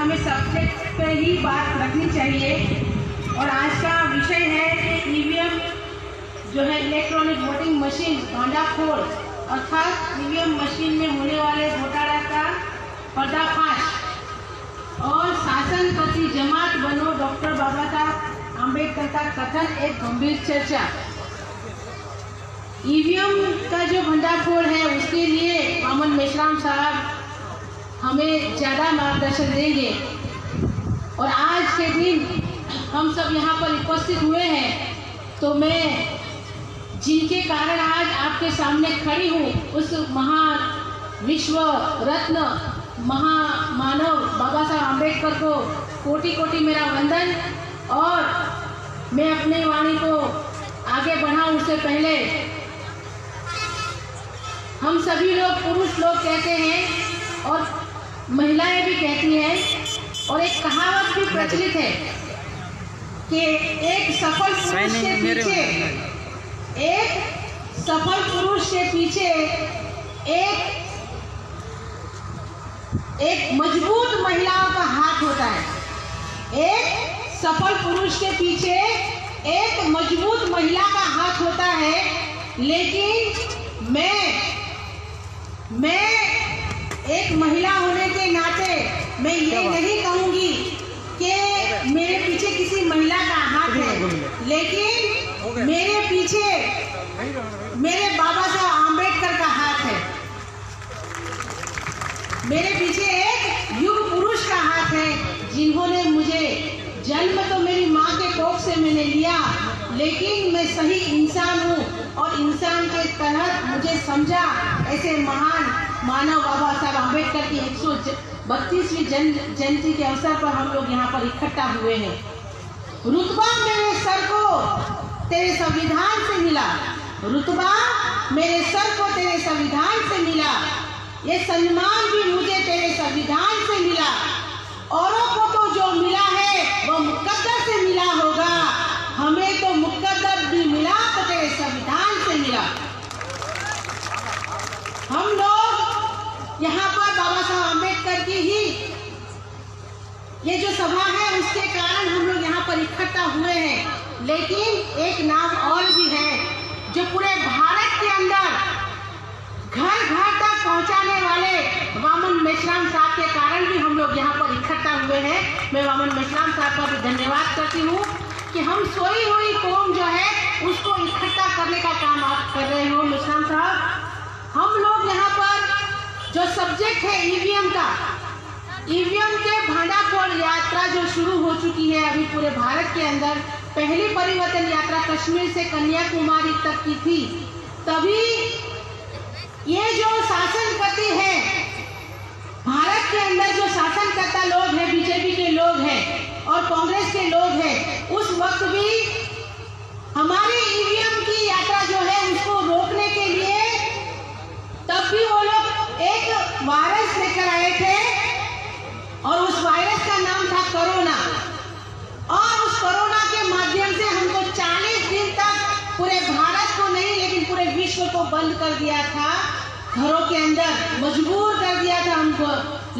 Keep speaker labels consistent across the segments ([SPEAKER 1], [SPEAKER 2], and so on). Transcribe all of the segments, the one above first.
[SPEAKER 1] हमें सब्जेक्ट पे ही बात रखनी चाहिए। और आज का विषय है ईवीएम जो है इलेक्ट्रॉनिक वोटिंग मशीन भांडाफोड़, अर्थात ईवीएम मशीन में होने वाले घोटाला का पर्दाफाश और शासन प्रति जमात बनो डॉक्टर बाबा साहब आम्बेडकर का कथन एक गंभीर चर्चा। ईवीएम का जो भंडाफोड़ है उसके लिए वामन मेश्राम साहब हमें ज़्यादा मार्गदर्शन देंगे। और आज के दिन हम सब यहाँ पर उपस्थित हुए हैं तो मैं जिनके कारण आज आपके सामने खड़ी हूँ उस महान विश्व रत्न महामानव बाबा साहब आम्बेडकर को कोटि कोटि मेरा वंदन। और मैं अपनी वाणी को आगे बढ़ाऊं उससे पहले हम सभी लोग पुरुष लोग कहते हैं और महिलाएं भी कहती हैं और एक कहावत भी प्रचलित है कि एक सफल पुरुष के पीछे एक मजबूत महिलाओं का हाथ होता है। एक सफल पुरुष के पीछे एक मजबूत महिला का हाथ होता है। लेकिन मैं एक महिला होने के नाते मैं ये नहीं कहूंगी कि मेरे पीछे किसी महिला का हाथ है, लेकिन मेरे पीछे मेरे बाबा साहब आम्बेडकर का हाथ है। मेरे पीछे एक युग पुरुष का हाथ है जिन्होंने मुझे जन्म तो मेरी माँ के कोख से मैंने लिया, लेकिन मैं सही इंसान हूँ और इंसान के तहत मुझे समझा। ऐसे महान मानव बाबा साहब आम्बेडकर की 132वीं जयंती के अवसर पर हम लोग यहाँ पर इकट्ठा हुए हैं। रुतबा मेरे सर को तेरे संविधान से मिला, रुतबा मेरे सर को तेरे संविधान से मिला, ये सम्मान भी मुझे तेरे संविधान से मिला। औरों को तो जो मिला है वो मुकद्दर से मिला होगा, हमें तो मुकद्दर भी मिला तो तेरे संविधान से मिला। हम लोग यहाँ पर बाबा साहब आम्बेडकर की ही ये जो सभा है उसके कारण हम लोग यहाँ पर इकट्ठा हुए हैं, लेकिन एक नाम और भी है जो पूरे भारत के अंदर घर घर तक पहुंचाने वाले वामन मेश्राम साहब के कारण भी हम लोग यहाँ पर इकट्ठा हुए हैं। मैं वामन मेश्राम साहब का भी धन्यवाद करती हूँ कि हम सोई हुई कौम जो है उसको इकट्ठा करने का काम आप कर रहे हो मेश्राम साहब। हम लोग यहाँ पर जो सब्जेक्ट है ईवीएम का, ईवीएम के भांडाफोड़ यात्रा जो शुरू हो चुकी है अभी पूरे भारत के अंदर, पहली परिवर्तन यात्रा कश्मीर से कन्याकुमारी तक की थी। तभी ये जो शासन करती है भारत के अंदर, जो शासनकर्ता लोग हैं, बीजेपी के लोग हैं और कांग्रेस के लोग हैं, उस वक्त भी हमारी ईवीएम की यात्रा जो है उसको रोकने के लिए तब भी वो लोग एक वायरस लेकर आए थे और उस वायरस का नाम था कोरोना। और उस कोरोना के माध्यम से हमको 40 दिन तक पूरे भारत को नहीं लेकिन पूरे विश्व को बंद कर दिया था, घरों के अंदर मजबूर कर दिया था हमको।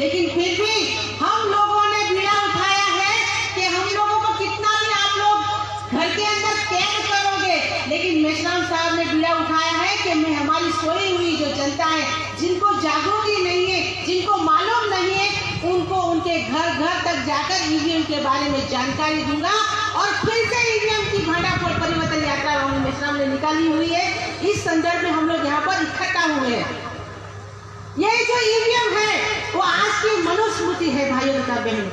[SPEAKER 1] लेकिन फिर भी हम लोगों ने बीड़ा उठाया है कि हम लोगों को कितना भी आप लोग घर के अंदर कैद करोगे, लेकिन मेश्राम साहब ने बीड़ा उठाया है कि मैं हमारी सोई हुई जो जनता है, जिनको जागरूकता नहीं है, जिनको मालूम नहीं है, उनको उनके घर घर तक जाकर ईवीएम के बारे में जानकारी दूंगा। और फिर से ईवीएम की भांडाफोड़ परिवर्तन यात्रा वामन मेश्राम ने निकाली हुई है। इस संदर्भ में हम लोग यहाँ पर इकट्ठा हुए हैं। ये जो ईवीएम है वो आज की मनुस्मृति है भाइयों तथा बहनों।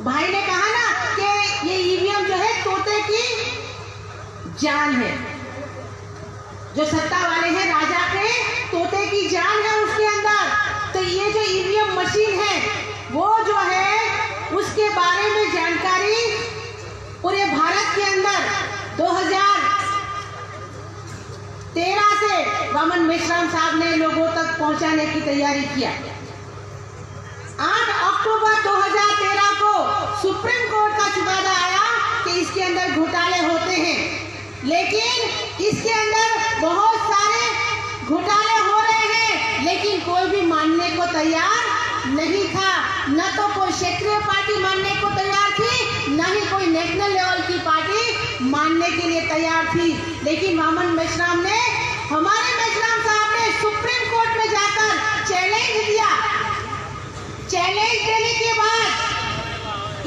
[SPEAKER 1] भाई ने कहा ना कि ये ईवीएम जो है तोते की जान है, जो सत्ता वाले हैं राजा के तोते की जान है उसके अंदर। तो ये जो ईवीएम मशीन है वो जो है उसके बारे में जानकारी पूरे भारत के अंदर 2013 से वामन मेश्राम साहब ने लोगों तक पहुंचाने की तैयारी किया। 8 अक्टूबर 2013 को सुप्रीम कोर्ट का चुकादा आया कि इसके अंदर घोटाले होते हैं, लेकिन इसके अंदर बहुत सारे घोटाले हो रहे हैं, लेकिन कोई भी मानने को तैयार नहीं था। न तो कोई क्षेत्रीय पार्टी मानने को तैयार थी, न ही कोई नेशनल लेवल की पार्टी मानने के लिए तैयार थी। लेकिन वामन मेश्राम ने, हमारे मेश्राम साहब ने सुप्रीम कोर्ट में जाकर चैलेंज दिया। चैलेंज देने के बाद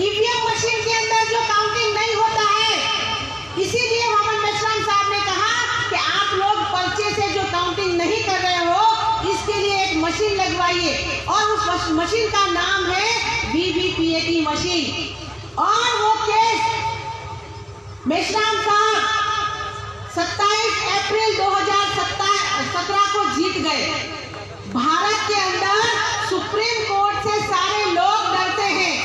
[SPEAKER 1] ईवीएम मशीन के अंदर जो काउंटिंग नहीं होता है, इसीलिए वामन मेश्राम साहब ने कहा कि आप लोग पर्चे से जो काउंटिंग नहीं कर रहे हो, इसके लिए एक मशीन लगवाइए, और उस मशीन का नाम है वीवीपीएटी मशीन। और वो केस मेश्राम साहब 27 अप्रैल 2017 को जीत गए। भारत के अंदर सुप्रीम कोर्ट से सारे लोग डरते हैं,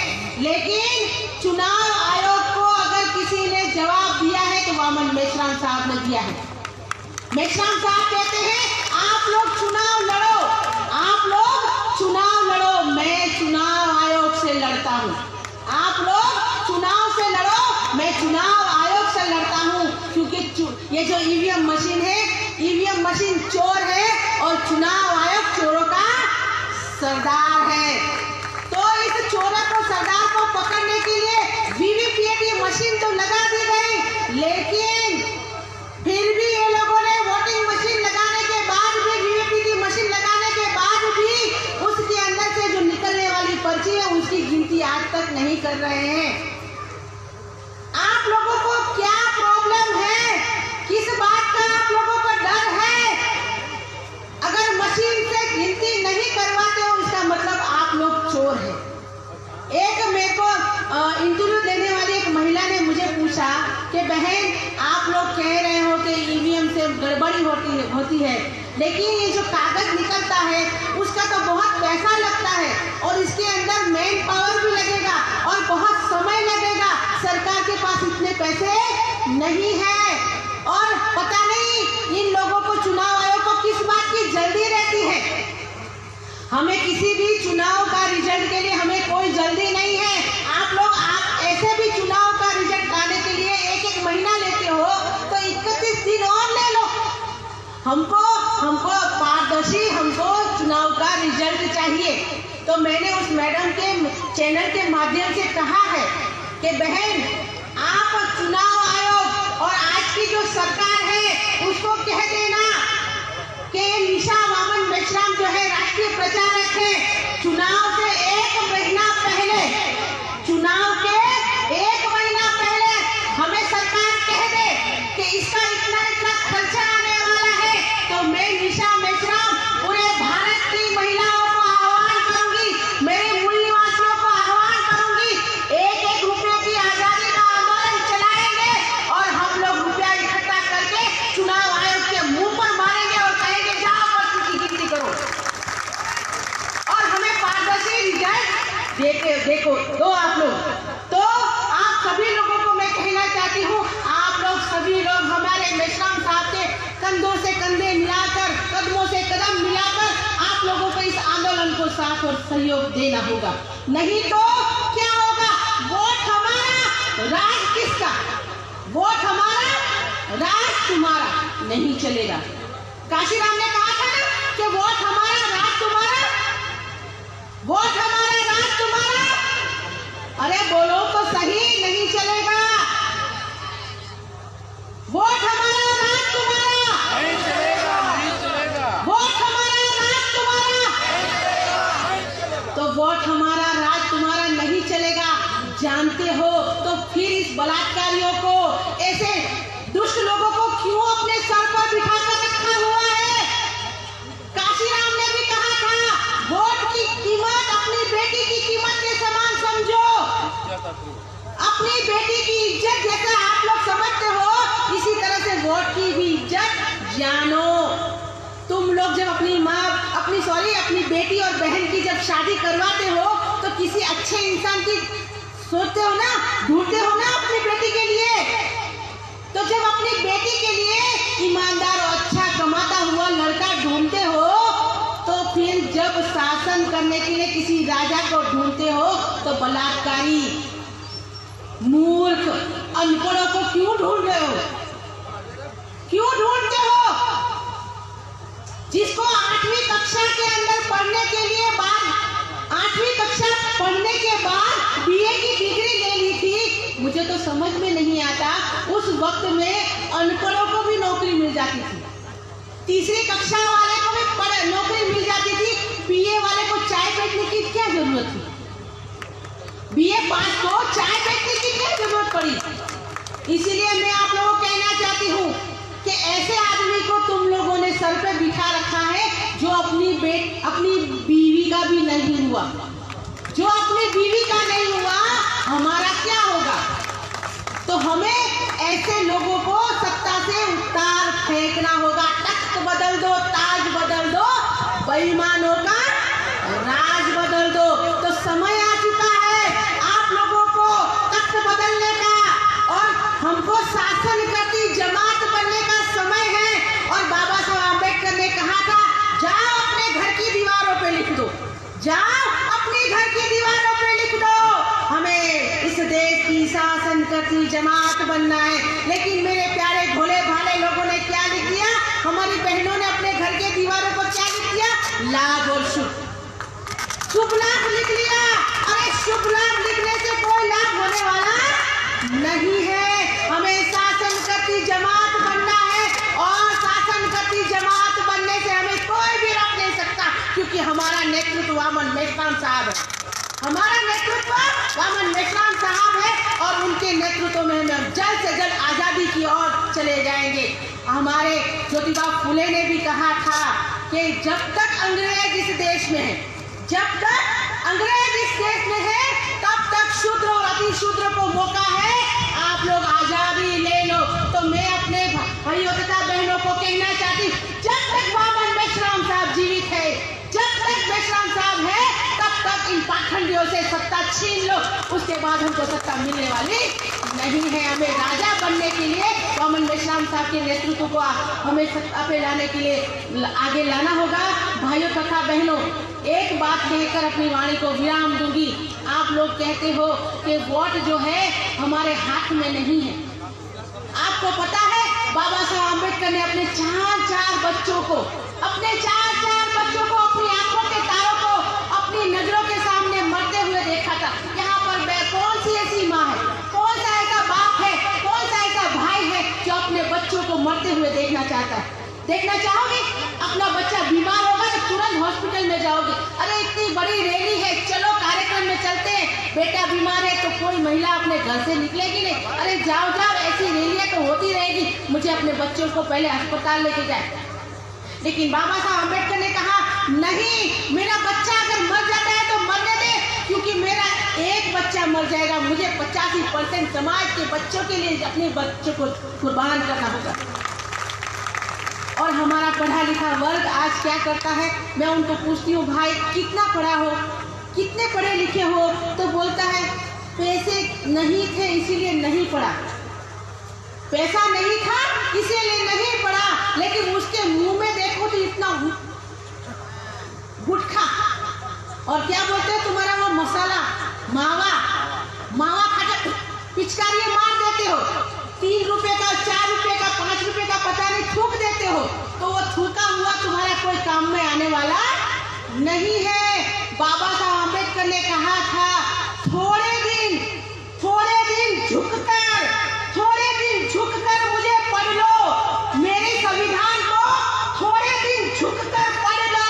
[SPEAKER 1] लेकिन चुनाव आयोग को अगर किसी ने जवाब दिया है तो वामन मेश्राम साहब ने दिया है। मेश्राम साहब कहते हैं आप लोग चुनाव लड़ो, आप लोग चुनाव लड़ो, मैं चुनाव आयोग से लड़ता हूँ। आप लोग चुनाव से लड़ो, मैं चुनाव आयोग से लड़ता हूँ, क्योंकि ये जो ईवीएम मशीन है, ईवीएम मशीन चोर है और चुनाव आयोग चोरों का सरदार है। तो इस चोरों को, सरदार को पकड़ने के लिए वीवीपीएटी मशीन तो लगा दी गई, लेकिन फिर भी ये लोगों ने वोटिंग मशीन लगाने के बाद भी, वीवीपीएटी मशीन लगाने के बाद भी उसके अंदर से जो निकलने वाली पर्ची है उसकी गिनती आज तक नहीं कर रहे हैं। आप लोगों को क्या प्रॉब्लम है? किस बात का आप लोगों को डर है? अगर मशीन से गिनती नहीं करवाते हो, इसका मतलब आप लोग चोर हैं। एक मेरे को इंटरव्यू देने वाली एक महिला ने मुझे पूछा कि बहन आप लोग कह रहे हो कि ईवीएम से गड़बड़ी होती है, लेकिन ये जो कागज निकलता है उसका तो बहुत पैसा लगता है, और इसके अंदर मैन पावर भी लगेगा और बहुत समय लगेगा। सरकार के पास इतने पैसे नहीं है, और पता नहीं इन लोगों को, चुनाव आयोग को किस बात की जल्दी रहती है। हमें किसी भी चुनाव का रिजल्ट के लिए हमें कोई जल्दी नहीं है। आप ऐसे भी चुनाव का रिजल्ट आने के लिए एक महीना लेते हो, तो 31 दिन और ले लो। हमको पारदर्शी, हमको चुनाव का रिजल्ट चाहिए। तो मैंने उस मैडम के चैनल के माध्यम से कहा है कि बहन, आप चुनाव आयोग और आज की जो सरकार है उसको कह देना कि निशा वामन मेश्राम जो है राष्ट्रीय प्रचारक है। चुनाव से एक महीना पहले, चुनाव के एक महीना पहले हमें सरकार कह दे कि इसका इतना खर्चा आने वाला है, तो मैं निशा मेश्राम पूरे भारत की महिलाओं को आह्वान करूंगी, मेरे मूल निवासियों को आह्वान करूंगी, एक रुपये की आजादी का आंदोलन चलाएंगे और हम लोग रुपया इकट्ठा करके चुनाव आयोग के मुंह पर मारेंगे और कहेंगे जाओ पर्ची की गिनती करो, और हमें पारदर्शी रिजल्ट देखो दो आप लोग। तो आप सभी लोगों को मैं कहना चाहती हूँ, आप लोग सभी लोग हमारे मेश्राम साहब के कंधों से कंधे मिलाकर, कदमों से कदम मिलाकर आप लोगों को इस आंदोलन को साथ और सहयोग देना होगा। नहीं तो क्या होगा? वोट हमारा, राज किसका? वोट हमारा, राज तुम्हारा नहीं चलेगा। काशीराम ने कहा था ना कि वोट हमारा, राज तुम्हारा, वोट हमारा, राज तुम्हारा। अरे बोलो तो सही, नहीं चलेगा। वोट हमारा, राज तुम्हारा, नहीं चलेगा, नहीं चलेगा। वोट हमारा, राज तुम्हारा, तो वोट हमारा, राज तुम्हारा नहीं चलेगा। जानते हो तो फिर इस बलात्कारियों को, ऐसे दुष्ट लोगों को क्यों अपने सर पर बिठा कर रखा हुआ है? काशीराम ने भी कहा था, वोट की कीमत अपनी बेटी की कीमत के समान समझो। अपनी बेटी की इज्जत जैसा आप लोग समझते हो, इसी तरह से वोट की भी इज्जत जानो। तुम लोग जब अपनी बेटी और बहन की जब शादी करवाते हो, तो किसी अच्छे इंसान की सोचते हो ना, ढूंढते हो ना अपनी बेटी के लिए। तो जब अपनी बेटी के लिए ईमानदार और अच्छा कमाता हुआ लड़का ढूंढते हो, तो फिर जब शासन करने के लिए किसी राजा को ढूंढते हो, तो बलात्कारी, मूर्ख, अनपढ़ों को क्यों ढूंढ रहे हो? क्यों ढूंढते हो? जिसको 8वीं कक्षा के अंदर पढ़ने के लिए बाद 8वीं कक्षा मुझे तो समझ में नहीं आता, उस वक्त में अनपढ़ों को भी नौकरी मिल जाती थी, तीसरी कक्षा वाले को भी नौकरी मिल जाती थी, बीए वाले को चाय बेचने की क्या जरूरत थी, बीए पास को चाय बेचने की क्या जरूरत पड़ी। इसीलिए मैं आप लोगों को कहना चाहती हूँ कि ऐसे आदमी को तुम लोगों ने सर पे बिठा रखा है जो अपनी बीवी का भी नहीं हुआ, जो अपनी बीवी का नहीं हुआ, हमारा क्या होगा। तो हमें ऐसे लोगों को सत्ता से उतार फेंकना होगा। तख्त बदल दो, ताज बदल दो, बेईमानों का राज बदल दो। तो समय आ चुका है आप लोगों को तख्त बदलने का और हमको शासन करती जमात बनने का समय है। और बाबा साहब अम्बेडकर ने कहा था, जाओ अपने घर की दीवारों पे लिख दो, जाओ अपने घर की दीवारों पे लिख दो, हमें इस देश की शासन करती जमात बनना है। लेकिन मेरे प्यारे भोले भाले लोगों ने क्या लिख दिया, हमारी बहनों ने अपने घर के दीवारों पर क्या लिख दिया, लाभ और शुभ लाभ लिख लिया। अरे शुभ लाभ लिखने से कोई लाभ होने वाला नहीं है। हमें शासन करती जमात बनना है और शासन करती जमात बनने से हमें कोई भी रोक नहीं सकता, क्योंकि हमारा नेतृत्व वामन मेश्राम साहब है, हमारा नेतृत्व वामन मेश्राम साहब है और उनके नेतृत्व में हम जल्द से जल्द आजादी की ओर चले जाएंगे। हमारे ज्योतिबा फुले ने भी कहा था कि जब तक अंग्रेज इस देश में है, जब तक अंग्रेज इस देश में है, तब तक शूद्र और अतिशूद्र को मौका है, आप लोग आजादी ले लो। तो मैं अपने भाइयों तथा बहनों को कहना चाहती, जब तक वामन मेश्राम साहब जीवित है, जब तक मेश्राम साहब है, तब तक इन पाखंडियों से सत्ता छीन लो, उसके बाद हमको सत्ता मिलने वाली नहीं है। हमें राजा बनने के लिए वामन मेश्राम साहब के नेतृत्व को हमें सत्ता पे लाने के लिए आगे लाना होगा। भाइयों तथा बहनों, एक बात कहकर अपनी वाणी को विराम दूंगी। आप लोग कहते हो कि वोट जो है हमारे हाथ में नहीं है। आपको पता है बाबा साहब अम्बेडकर ने अपने चार बच्चों को, अपने चार बच्चों को, अपनी आंखों के तारों को अपनी नजरों के सामने मरते हुए देखा था। यहाँ पर कौन सी ऐसी माँ है, कौन सा ऐसा बाप है, कौन सा ऐसा भाई है जो अपने बच्चों को मरते हुए देखना चाहता है। देखना चाहोगे? अपना बच्चा बीमार होगा तो तुरंत हॉस्पिटल में जाओगे, अरे इतनी बड़ी रैली है, चलो कार्यक्रम में चलते हैं। बेटा बीमार है तो कोई महिला अपने घर से निकलेगी नहीं, अरे जाओ ऐसी रैलियां तो होती रहेगी, मुझे अपने बच्चों को पहले अस्पताल लेके जाए। लेकिन बाबा साहब अम्बेडकर ने कहा, नहीं, मेरा बच्चा अगर मर जाता है तो मरने दे, क्योंकि मेरा एक बच्चा मर जाएगा, मुझे 85% समाज के बच्चों के लिए अपने बच्चों को कुर्बान करना होगा। और हमारा पढ़ा लिखा वर्ग आज क्या करता है, मैं उनको पूछती हूँ, भाई कितना पढ़ा हो, कितने पढ़े लिखे हो, तो बोलता है पैसे नहीं थे इसीलिए नहीं पढ़ा, पैसा नहीं था इसीलिए नहीं पढ़ा। लेकिन उसके मुंह में देखो तो इतना गुटखा, और क्या बोलते हैं, तुम्हारा वो मसाला मावा खा पिचकारी मार देते हो, 3 रुपए का, 4 रुपए का, 5 रुपए का पता नहीं थूक देते हो, तो वो थूका हुआ तुम्हारा कोई काम में आने वाला नहीं है। बाबा साहब अम्बेडकर ने कहा था, थोड़े दिन झुककर मुझे पढ़ लो, मेरे संविधान को थोड़े दिन झुककर पढ़ लो,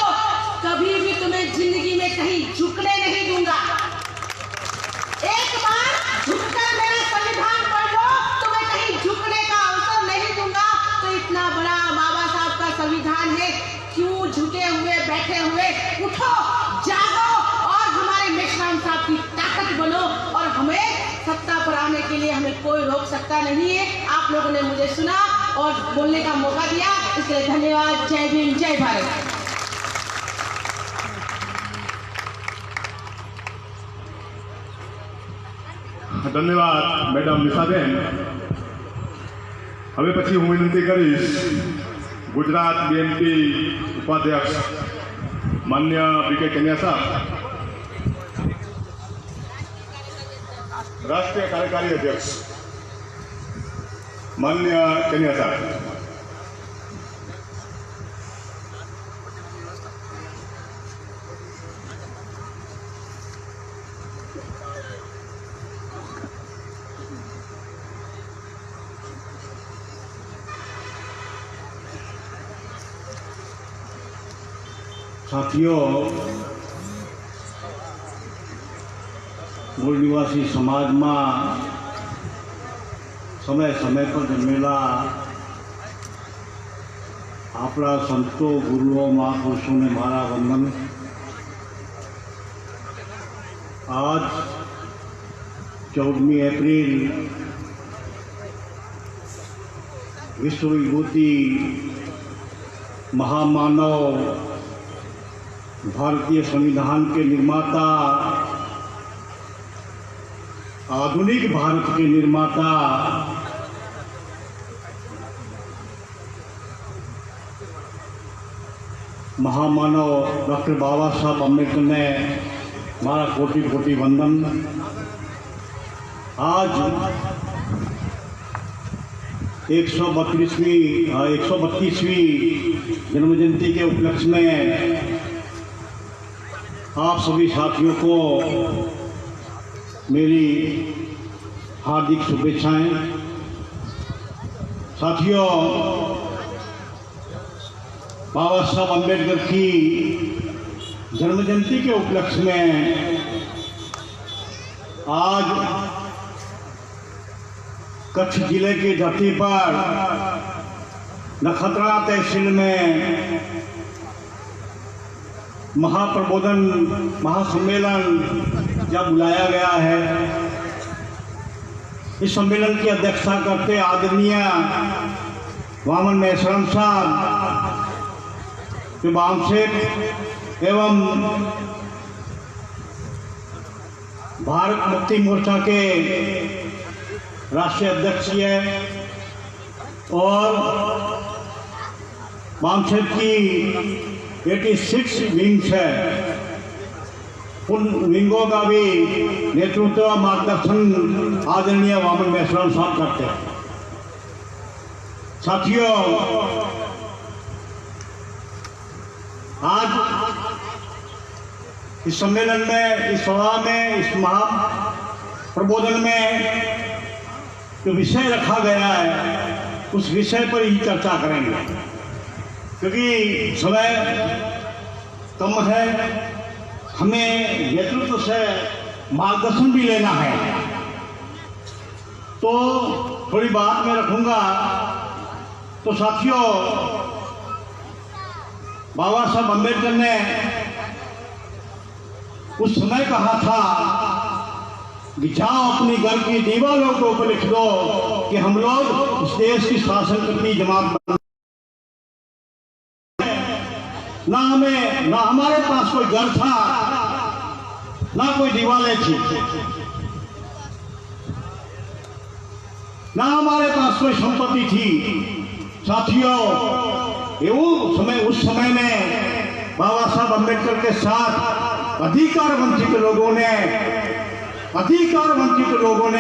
[SPEAKER 1] कभी भी तुम्हें जिंदगी में कहीं झुकने नहीं दूंगा। एक बार झुककर मेरा संविधान पढ़ लो, तुम्हें कहीं झुकने का अवसर नहीं दूंगा। तो इतना बड़ा बाबा साहब का संविधान है, क्यों झुके हुए बैठे हुए, उठो जागो और हमारे मेश्राम साहब की ताकत बनो, और हमें सत्ता पर आने के लिए हमें कोई रोक सकता नहीं है। आप लोगों ने मुझे सुना और बोलने का मौका दिया, इसलिए धन्यवाद। जय भीम, जय भारत।
[SPEAKER 2] धन्यवाद मैडम निशाबेन। હવે પછી હું વિનંતી કરીશ ગુજરાત બીએમપી ઉપાધ્યક્ષ માન્ય બીકે કન્યા સાહેબ, રાષ્ટ્રીય કાર્યકારી અધ્યક્ષ માન્ય કન્યા સાહેબ,
[SPEAKER 3] साथियों, मूल निवासी समाज में समय समय पर जन्मेला अपना संतों, गुरुओं, महापुरुषों ने मारा वंदन। आज 14 अप्रैल विश्व विभूति महामानव, भारतीय संविधान के निर्माता, आधुनिक भारत के निर्माता, महामानव डॉक्टर बाबा साहब अम्बेडकर ने हमारा कोटि कोटि वंदन। आज 132वीं जन्म जयंती के उपलक्ष्य में आप सभी साथियों को मेरी हार्दिक शुभेच्छाएं। साथियों, बाबा साहब अम्बेडकर की जन्म जयंती के उपलक्ष्य में आज कच्छ जिले के धरती पर नखत्रा तहसील में महाप्रबोधन महासम्मेलन जब बुलाया गया है। इस सम्मेलन की अध्यक्षता करते आदरणीय वामन मेश्राम साहब वामसेठ एवं भारत मुक्ति मोर्चा के राष्ट्रीय अध्यक्ष है और वामसेठ की 86 विंग्स है। उन विंगों का भी नेतृत्व मार्गदर्शन आदरणीय वामन मेश्राम साहब करते हैं। साथियों, आज इस सम्मेलन में, इस सभा में, इस महाप्रबोधन में जो विषय रखा गया है उस विषय पर ही चर्चा करेंगे, क्योंकि समय कम है। हमें नेतृत्व से मार्गदर्शन भी लेना है, तो थोड़ी बात मैं रखूंगा। तो साथियों, बाबा साहब अम्बेडकर ने उस समय कहा था कि जाओ अपनी घर की दीवारों के ऊपर लिख दो कि हम लोग इस देश की शासन करती जमात बना। ना हमारे पास कोई घर था, ना कोई दीवारें थी, ना हमारे पास कोई संपत्ति थी। साथियों, उस समय में बाबा साहब अम्बेडकर के साथ अधिकार वंचित लोगों ने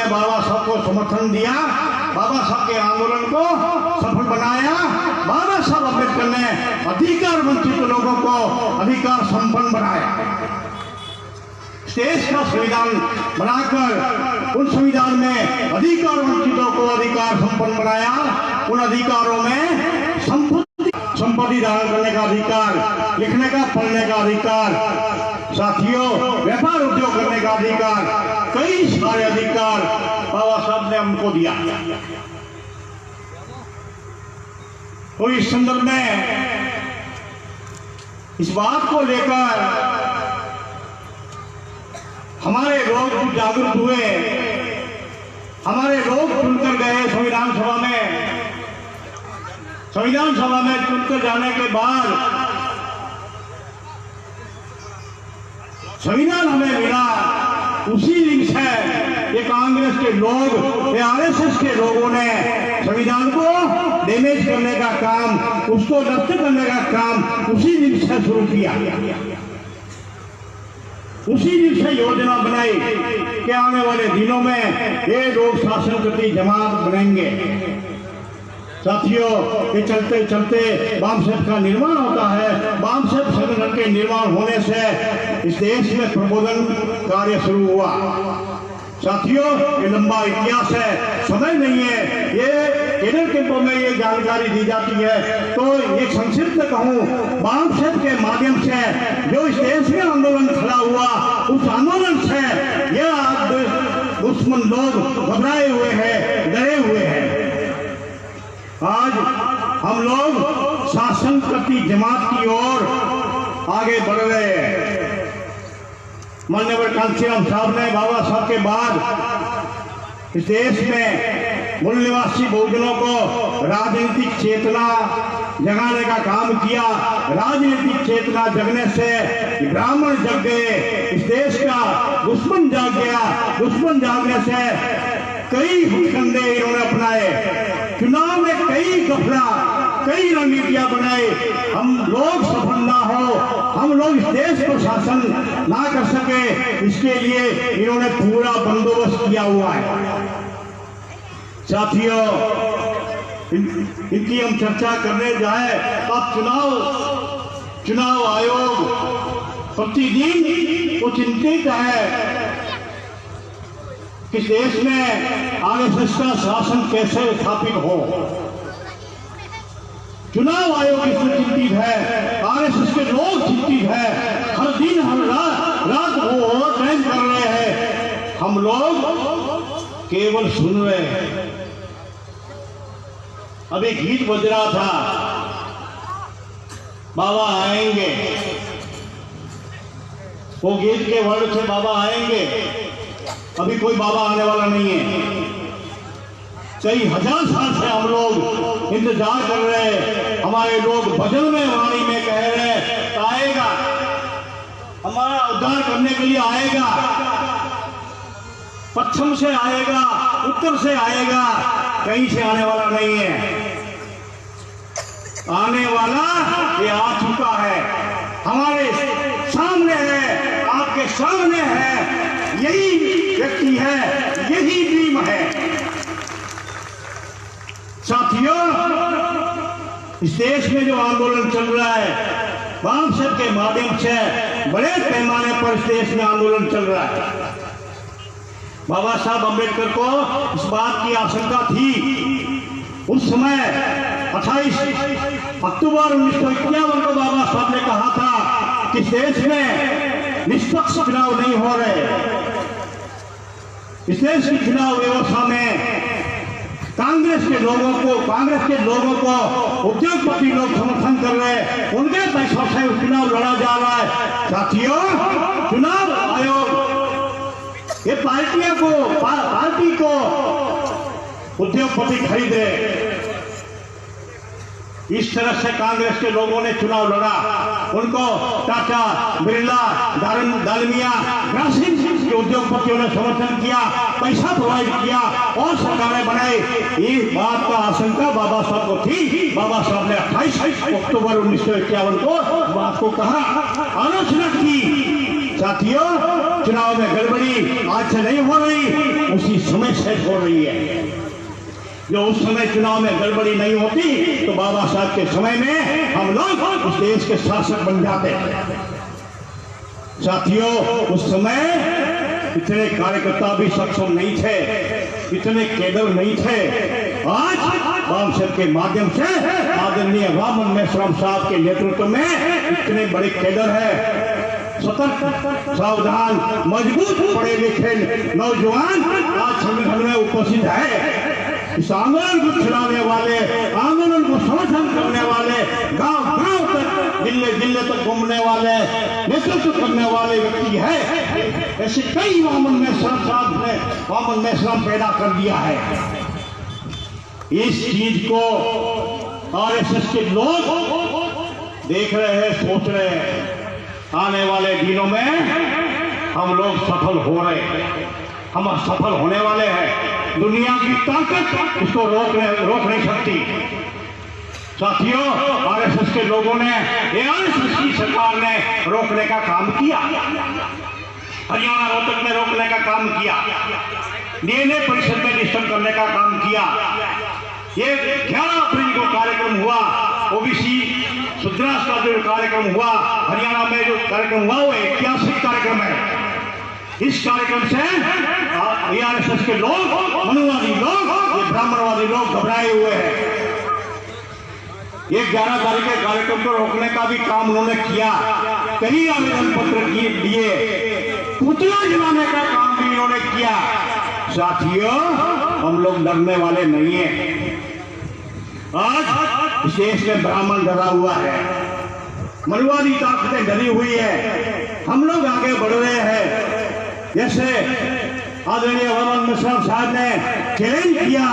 [SPEAKER 3] बाबा साहब को समर्थन दिया, बाबा साहब के आंदोलन को सफल बनाया। बाबा साहब अम्बेडकर ने अधिकार वंचित लोगों को अधिकार संपन्न बनाया। देश का संविधान बनाकर उन संविधान में अधिकार वंचितों को अधिकार संपन्न बनाया। उन अधिकारों में संपत्ति धारण करने का अधिकार, लिखने का, पढ़ने का अधिकार, साथियों व्यापार उद्योग करने का अधिकार, कई सारे अधिकार बाबा साहब ने हमको दिया। तो इस संदर्भ में इस बात को लेकर हमारे लोग जागरूक हुए, हमारे लोग चुनकर गए संविधान सभा में। संविधान सभा में चुनकर जाने के बाद संविधान हमें मिला। उसी दिन से ये कांग्रेस के लोग, ये आरएसएस के लोगों ने संविधान को डैमेज करने का काम, उसको नष्ट करने का काम उसी दिन से शुरू किया। उसी दिन से योजना बनाई कि आने वाले दिनों में ये लोग शासन करती जमात बनेंगे। साथियों, ये चलते चलते वामसेठ का निर्माण होता है। वामसेठ संगठन के निर्माण होने से इस देश में प्रबोधन कार्य शुरू हुआ। साथियों, ये लंबा इतिहास है, समय नहीं है। ये कैडर कैंपों में ये जानकारी दी जाती है। तो ये संक्षिप्त कहूँ, बामसेट के माध्यम से जो इस देश में आंदोलन खड़ा हुआ, उस आंदोलन से ये दुश्मन लोग घबराए हुए हैं, डरे हुए हैं। आज हम लोग शासन करती जमात की ओर आगे बढ़ रहे हैं। माननीय कांशीराम साहब ने बाबा साहब के बाद इस देश में मूल निवासी बहुजनों को राजनीतिक चेतना जगाने का काम किया। राजनीतिक चेतना जगने से ब्राह्मण जग गए, इस देश का दुश्मन जाग गया। दुश्मन जागने से कई हथकंडे इन्होंने अपनाए, चुनाव में कई गफला, कई रणनीतियां बनाई। हम लोग सफल ना हो, हम लोग इस देश को शासन ना कर सके, इसके लिए इन्होंने पूरा बंदोबस्त किया हुआ है। साथियों, इनकी हम चर्चा करने जाए तो चुनाव आयोग प्रतिदिन वो चिंतित है कि देश में आरएसएस का शासन कैसे स्थापित हो। चुनाव आयोग इससे चिंतित है, आरएसएस के लोग चिंतित है, हर दिन हर रात वो टाइम कर रहे हैं, हम लोग केवल सुन रहे हैं। अभी गीत बज रहा था, बाबा आएंगे, वो गीत के वर्ड थे बाबा आएंगे। अभी कोई बाबा आने वाला नहीं है। कई हजार साल से हम लोग इंतजार कर रहे हैं। हमारे लोग भजन में, वाणी में कह रहे हैं आएगा, हमारा उद्धार करने के लिए आएगा, पश्चिम से आएगा, उत्तर से आएगा, कहीं से आने वाला नहीं है। आने वाला ये आ चुका है, हमारे सामने है, आपके सामने है। यही व्यक्ति है, यही ड्रीम है। साथियों, इस देश में जो आंदोलन चल रहा है, बामसेट के माध्यम से बड़े पैमाने पर इस देश में आंदोलन चल रहा है। बाबा साहब अम्बेडकर को इस बात की आशंका थी। उस समय 28 अक्टूबर 1951 को बाबा साहब ने कहा था कि देश में निष्पक्ष चुनाव नहीं हो रहे। इस देश की चुनाव व्यवस्था में कांग्रेस के लोगों को उद्योगपति लोग समर्थन कर रहे हैं, उनके पैसों से चुनाव लड़ा जा रहा है। साथियों, चुनाव आयोग ये पार्टी को उद्योगपति खरीद रहे। इस तरह से कांग्रेस के लोगों ने चुनाव लड़ा, उनको टाटा, बिरला, दालमिया, ग्रासिम के उद्योगपतियों ने समर्थन किया, पैसा प्रोवाइड किया और सरकारें बनाई। इस बात का आशंका बाबा साहब को थी। बाबा साहब ने 28 अक्टूबर 1951 को बात को कहा, आलोचना की। साथियों, चुनाव में गड़बड़ी आज से नहीं हो रही, उसी समय से हो रही है। जो उस समय चुनाव में गड़बड़ी नहीं होती तो बाबा साहब के समय में हम लोग उस देश के शासक बन जाते। साथियों, उस समय इतने कार्यकर्ता भी सक्षम नहीं थे, इतने केडर नहीं थे। आज बामसेट के माध्यम से आदरणीय वामन मेश्राम साहब के नेतृत्व में इतने बड़े केडर है। सतर्क, सावधान, मजबूत, पढ़े लिखे नौजवान आज संगठन में उपस्थित है। इस आंदोलन को चलाने वाले, आंदोलन को समर्थन करने वाले, गांव तक, जिले तक घूमने वाले, नेतृत्व करने वाले व्यक्ति है। ऐसे कई वामन मेश्राम पैदा कर दिया है। इस चीज को आरएसएस के लोग देख रहे हैं, सोच रहे हैं। आने वाले दिनों में हम लोग सफल हो रहे हैं, हम सफल होने वाले हैं। दुनिया की ताकत इसको रोक नहीं सकती। साथियों, आरएसएस के लोगों ने, आरएसएस की सरकार ने रोकने का काम किया, हरियाणा रोहतक में रोकने का काम किया, डीएनए परिषद में डिस्टर्ब करने का काम किया। ये 11 अप्रैल को कार्यक्रम हुआ, ओबीसी सुधार का जो कार्यक्रम हुआ, हरियाणा में जो कार्यक्रम हुआ वो ऐतिहासिक कार्यक्रम है। इस कार्यक्रम से ARSS के लोग, मनुवादी लोग, ये ब्राह्मणवादी लोग घबराए हुए हैं। ये 11 तारीख के कार्यक्रम को रोकने का भी काम उन्होंने किया, कई आवेदन पत्र दिए, पुतला जलाने का काम भी इन्होंने किया। साथियों, हम लोग डरने वाले नहीं हैं। आज इस देश में ब्राह्मण डरा हुआ है, मनुवादी ताकतें डरी हुई है, हम लोग आगे बढ़ रहे हैं। जैसे आदरणीय हेमंत मिश्रा साहब ने चैलेंज किया,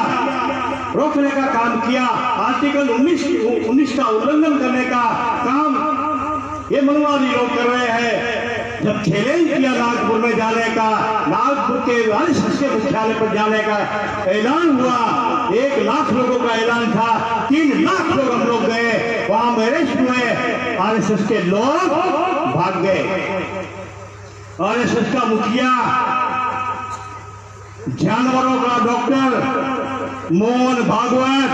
[SPEAKER 3] रोकने का काम किया, आर्टिकल 19 का उल्लंघन करने का काम ये मनुवादी लोग कर रहे हैं। जब चैलेंज किया नागपुर में जाने का, नागपुर के RSS के मुख्यालय पर जाने का ऐलान हुआ, 1 लाख लोगों का ऐलान था, 3 लाख लोग हम लोग गए, वहां अरेस्ट हुए, RSS के लोग भाग गए। RSS का मुखिया, जानवरों का डॉक्टर मोहन भागवत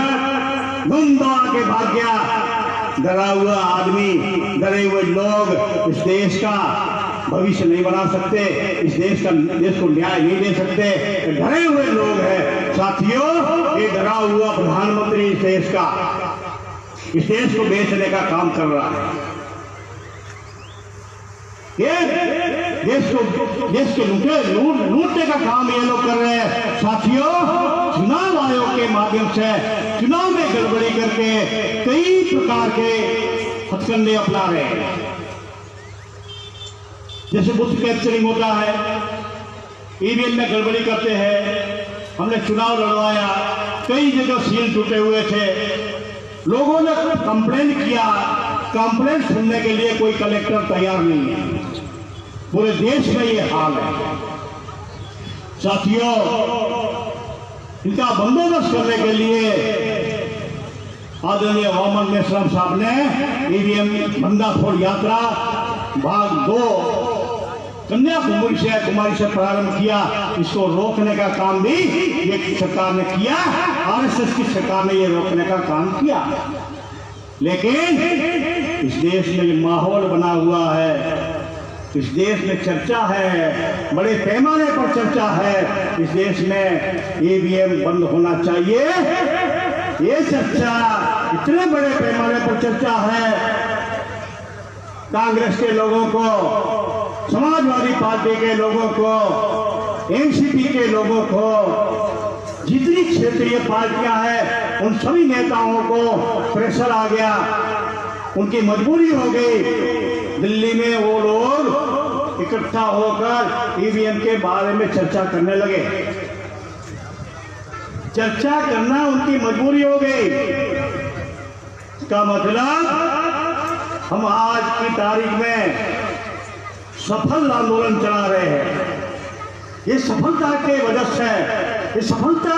[SPEAKER 3] गुम दौड़ा के भाग गया। डरा हुआ आदमी, डरे हुए लोग इस देश का भविष्य नहीं बना सकते, इस देश को न्याय नहीं दे सकते, डरे हुए लोग हैं। साथियों, ये डरा हुआ प्रधानमंत्री इस देश को बेचने का काम कर रहा है। ये देश के लूटने का काम ये लोग कर रहे हैं। साथियों, चुनाव आयोग के माध्यम से चुनाव में गड़बड़ी करके कई प्रकार के हथकंडे अपना रहे हैं। जैसे बूथ कैप्चरिंग होता है, ईवीएम में गड़बड़ी करते हैं। हमने चुनाव लड़वाया, कई जगह सील टूटे हुए थे, लोगों ने कंप्लेंट किया, कंप्लेंट सुनने के लिए कोई कलेक्टर तैयार नहीं है। पूरे देश में ये हाल है। साथियों, इनका बंदोबस्त करने के लिए आदरणीय हेमंत मिश्रा साहब ने ईवीएम भंडाफोड़ यात्रा भाग 2 कन्याकुमारी से प्रारंभ किया। इसको रोकने का काम भी ये सरकार ने किया, RSS की सरकार ने ये रोकने का काम किया। लेकिन इस देश में ये माहौल बना हुआ है, इस देश में चर्चा है, बड़े पैमाने पर चर्चा है, इस देश में ईवीएम बंद होना चाहिए। ये चर्चा इतने बड़े पैमाने पर चर्चा है, कांग्रेस के लोगों को, समाजवादी पार्टी के लोगों को, एनसीपी के लोगों को, जितनी क्षेत्रीय पार्टियां हैं उन सभी नेताओं को प्रेशर आ गया, उनकी मजबूरी हो गई। दिल्ली में वो लोग इकट्ठा होकर ईवीएम के बारे में चर्चा करने लगे। चर्चा करना उनकी मजबूरी हो गई। इसका मतलब हम आज की तारीख में सफल आंदोलन चला रहे हैं। ये सफलता के वजह से, ये सफलता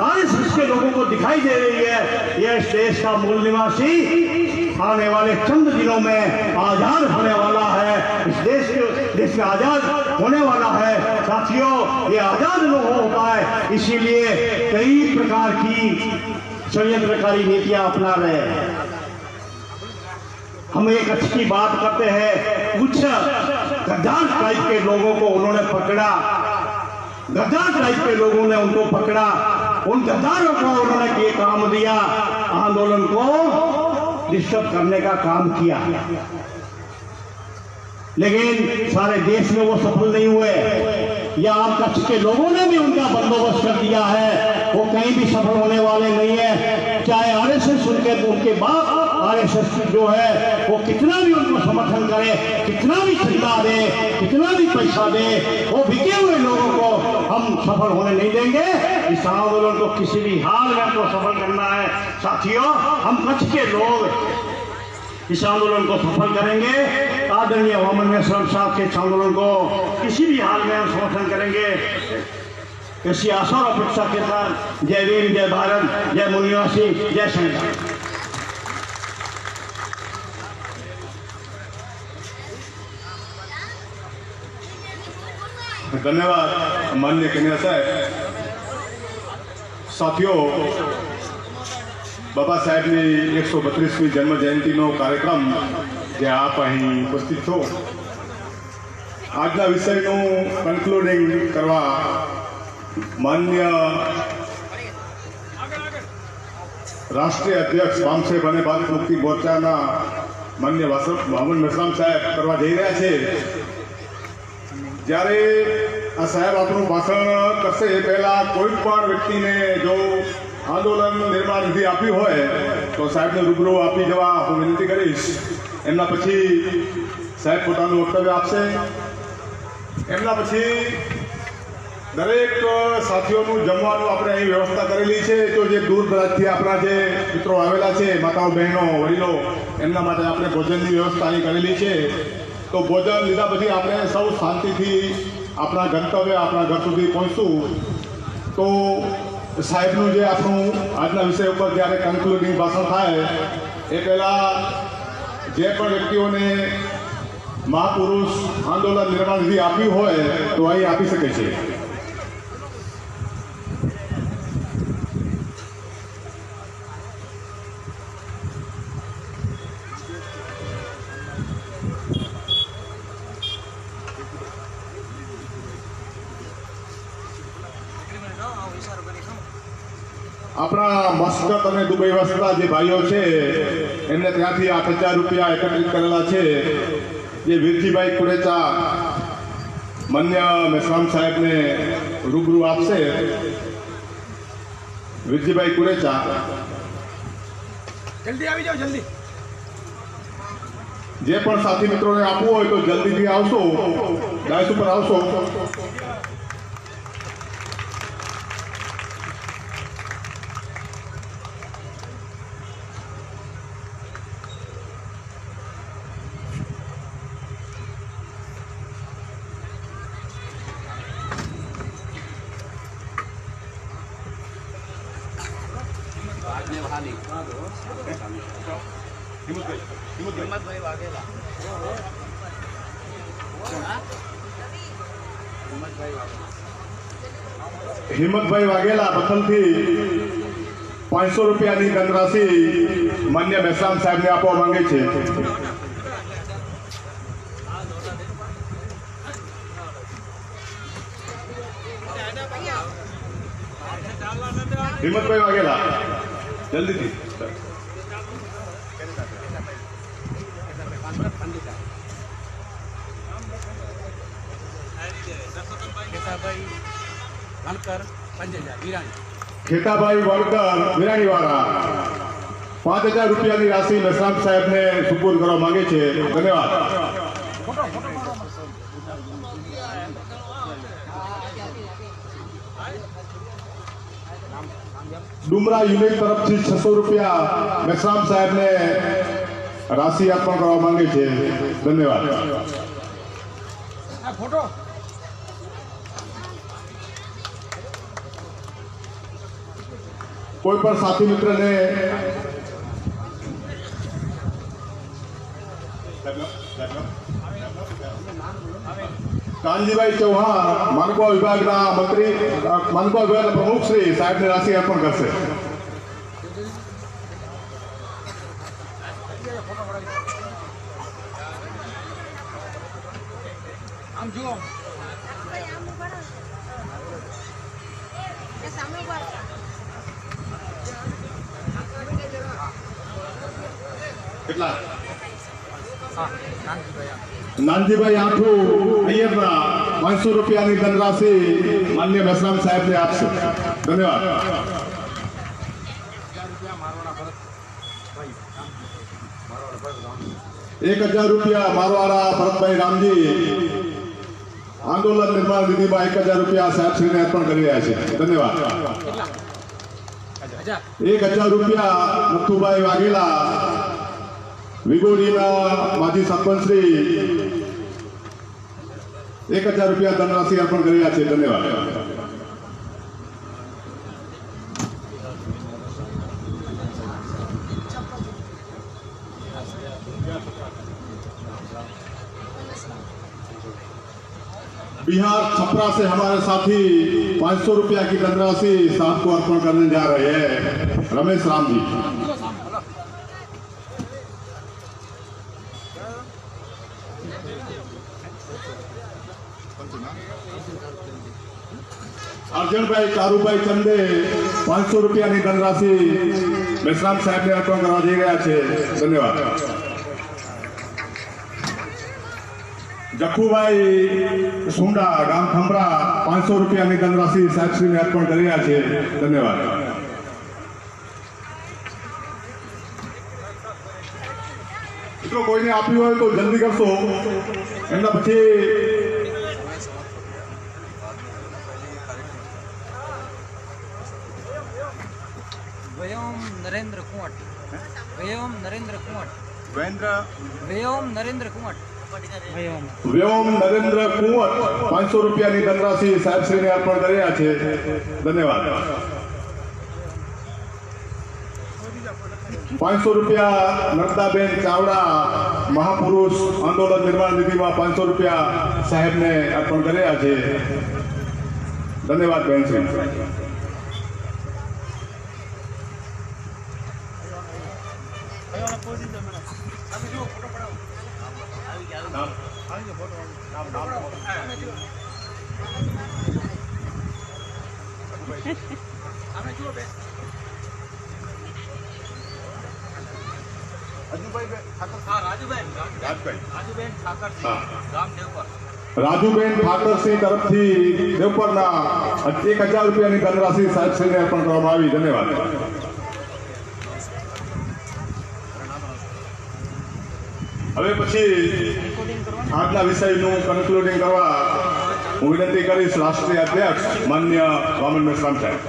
[SPEAKER 3] RSS के लोगों को दिखाई दे रही है। यह इस देश का मूल निवासी आने वाले चंद दिनों में आजाद होने वाला है, इस देश में आजाद होने वाला है। साथियों, ये आजाद लोग होता है, इसीलिए कई प्रकार की षड्यंत्रकारी नीतियां अपना रहे हैं। हम एक अच्छी बात करते हैं, कुछ गद्दार टाइप के लोगों को उन्होंने पकड़ा, गद्दार टाइप के लोगों ने उनको पकड़ा, उन गद्दारों को उन्होंने ये काम दिया, आंदोलन को डिस्टर्ब करने का काम किया। लेकिन सारे देश में वो सफल नहीं हुए। या आम कक्ष के लोगों ने भी उनका बंदोबस्त कर दिया है, वो कहीं भी सफल होने वाले नहीं है। चाहे RSS उनके बाप RSS जो है वो कितना भी उनको समर्थन करे, कितना भी चिंता दे, कितना भी पैसा दे, वो बिके हुए लोगों को हम सफल होने नहीं देंगे। इस आंदोलन को किसी भी हाल में हमको सफल करना है। साथियों, हम कच्छ के लोग इस आंदोलन को सफल करेंगे। आदरणीय हेमंत मिश्रा साहब के इस आंदोलन को किसी भी हाल में हम समर्थन करेंगे। ऐसी आशा और अपेक्षा के साथ जय भीम, जय भारत, जय मुनिवासी, जय संविधान।
[SPEAKER 2] धन्यवाद माननीय कन्या साहब। साथियों, बाबा साहेबની 132મી જન્મ જયંતિનો કાર્યક્રમ જે આપ અહીં ઉપસ્થિત છો, આજના વિષયનું કન્ક્લુડિંગ કરવા માન્ય રાષ્ટ્રીય અધ્યક્ષ વામસાહેબ અને ભારત મુક્તિ મોરચાના માન્ય મોહમ્મદ મેસરામ સાહેબ કરવા જઈ રહ્યા છે. જ્યારે આ સાહેબ આપણું ભાષણ કરશે એ પહેલાં કોઈ પણ વ્યક્તિને જો આંદોલન નિર્માણ નિધિ આપી હોય તો સાહેબને રૂબરૂ આપી જવા હું વિનંતી કરીશ. એમના પછી સાહેબ પોતાનું વક્તવ્ય આપશે. એમના પછી દરેક સાથીઓનું જમવાનું આપણે અહીં વ્યવસ્થા કરેલી છે. તો જે દૂર દરાજથી આપણા જે મિત્રો આવેલા છે, માતાઓ બહેનો વડીલો, એમના માટે આપણે ભોજનની વ્યવસ્થા અહીં કરેલી છે. તો ભોજન લીધા પછી આપણે સૌ શાંતિથી આપણા ગંતવ્ય આપણા ઘર સુધી પહોંચશું. તો સાહેબનું જે આપણું આજના વિષય ઉપર જ્યારે કન્ક્લુડિંગ ભાષણ થાય એ પહેલાં જે પણ વ્યક્તિઓને મહાપુરુષ આંદોલન નિર્માણ નિધિ આપ્યું હોય તો અહીં આપી શકે છે. આપણા મસ્કત અને દુબઈ વસતા જે ભાઈઓ છે એમને ત્યાંથી 8,000 રૂપિયા એકત્રિત કરેલા છે. જે વીરજીભાઈ કુરેચા માન્ય મેસરામ સાહેબને રૂબરૂ આપશે. વીરજીભાઈ કુરેચા,
[SPEAKER 4] જલ્દી આવી જાઓ, જલ્દી.
[SPEAKER 2] જે પણ સાથી મિત્રોને આપવું હોય તો જલ્દીથી આવશો, ડાયસ ઉપર આવશો. હિંમતભાઈ વાઘેલા બથલથી 500 રૂપિયાની ધનરાશિ માન્ય મેસરામ સાહેબને આપવા માંગે છે. હિંમતભાઈ વાઘેલા જલ્દીથી. ખેતાભાઈ વણકર વિરાણીવાળા 5,000 રૂપિયાની રાશિ મેસરામ સાહેબને સુપુર્દ કરવા માંગે છે. ધન્યવાદ. ડુમરા યુનિટ તરફથી 600 રૂપિયા મેસરામ સાહેબને રાશિ અર્પણ કરવા માંગે છે. ધન્યવાદ.
[SPEAKER 4] ફોટો
[SPEAKER 2] કોઈ પણ સાથી મિત્રને કાનજીભાઈ ચૌહાણ માનવા વિભાગના મંત્રી, માનવા વિભાગના પ્રમુખ શ્રી સાહેબને રાશિ અર્પણ કરશે.
[SPEAKER 4] આમ જુઓ.
[SPEAKER 2] કેટલા? નાનજીભાઈ આઠુ અય્યરના 500 રૂપિયાની ધનરાશિ માન્ય મેસરામ સાહેબને આપશે. ધન્યવાદ. 1,000 રૂપિયા મારવાડા ભરતભાઈ રામજી આંદોલન નિર્માણ નિધિમાં 1,000 રૂપિયા સાહેબશ્રીને અર્પણ કરી રહ્યા છે. ધન્યવાદ. 1,000 રૂપિયા નથુભાઈ વાઘેલા વિગોડીના માજી સરપંચ શ્રી 1,000 રૂપિયા ધનરાશિ અર્પણ કરી રહ્યા છે. ધન્યવાદ. बिहार छपरा से हमारे साथी 500 रुपया की धनराशि साहब को अर्पण करने जा रहे हैं. रमेश राम जी. અર્જુનભાઈ ચારુભાઈ ચંદે 500 રૂપિયાની ધનરાશિ મેશ્રામ સાહેબને અર્પણ કરવા જઈ રહ્યા છે. ધન્યવાદ. જખુભાઈ સુંડા ગામ ખંભરા 500 રૂપિયાની ધનરાશિ સાહેબશ્રીને અર્પણ કરી રહ્યા છે. ધન્યવાદ. મિત્રો કોઈને આપ્યું હોય તો જલ્દી કરશો. એમના પછી
[SPEAKER 4] व्योम नरेंद्र कुंवट व्योम नरेंद्र कुंवट
[SPEAKER 2] વ્યોમ
[SPEAKER 4] नरेंद्र कुंवट
[SPEAKER 2] કુંવર 500 રૂપિયાની ધનરાશિ સાહેબશ્રીને અર્પણ કરી રહ્યા છે. ધન્યવાદ. 500 રૂપિયા નર્મદાબેન ચાવડા મહાપુરુષ આંદોલન નિર્માણ નિધિમાં 500 રૂપિયા સાહેબને અર્પણ કરી રહ્યા છે. ધન્યવાદ બેનશ્રી. રાજુબેન ઠાકરસિંહ તરફથી દેવપરના 1000 રૂપિયાની ધનરાશિ સાહેબશ્રીને અર્પણ કરવામાં આવી. ધન્યવાદ. હવે પછી આજના વિષયનું કન્ક્લુડિંગ કરવા હું વિનંતી કરીશ રાષ્ટ્રીય અધ્યક્ષ માન્ય વામન મેશ્રામ સાહેબ.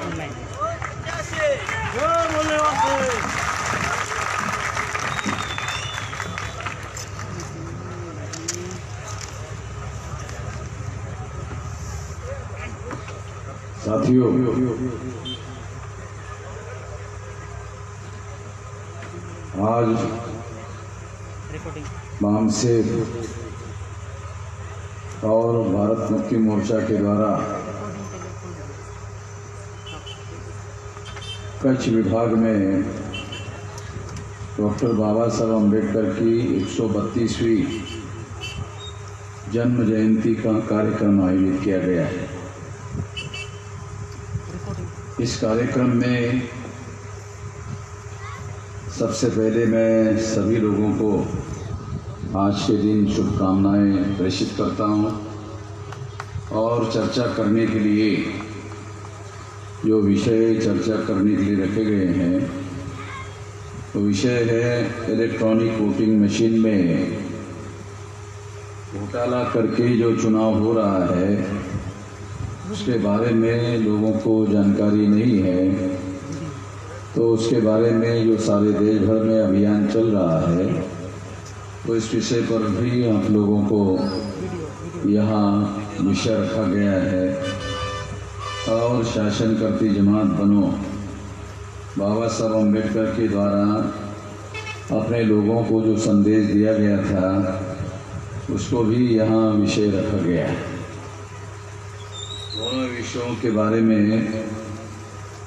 [SPEAKER 5] साथियों, आज मामसेब और भारत मुक्ति मोर्चा के द्वारा कच्छ विभाग में डॉक्टर बाबा साहब अम्बेडकर की 132वीं जन्म जयंती का कार्यक्रम आयोजित किया गया है। इस कार्यक्रम में सबसे पहले मैं सभी लोगों को आज के दिन शुभकामनाएं प्रेषित करता हूं और चर्चा करने के लिए जो विषय चर्चा करने के लिए रखे गए हैं तो विषय है इलेक्ट्रॉनिक वोटिंग मशीन में घोटाला करके जो चुनाव हो रहा है उसके बारे में लोगों को जानकारी नहीं है, तो उसके बारे में जो सारे देश भर में अभियान चल रहा है तो इस विषय पर भी आप लोगों को यहाँ विषय रखा गया है। और शासन करती जमात बनो बाबा साहब अम्बेडकर के द्वारा अपने लोगों को जो संदेश दिया गया था उसको भी यहाँ विषय रखा गया है। दोनों विषयों के बारे में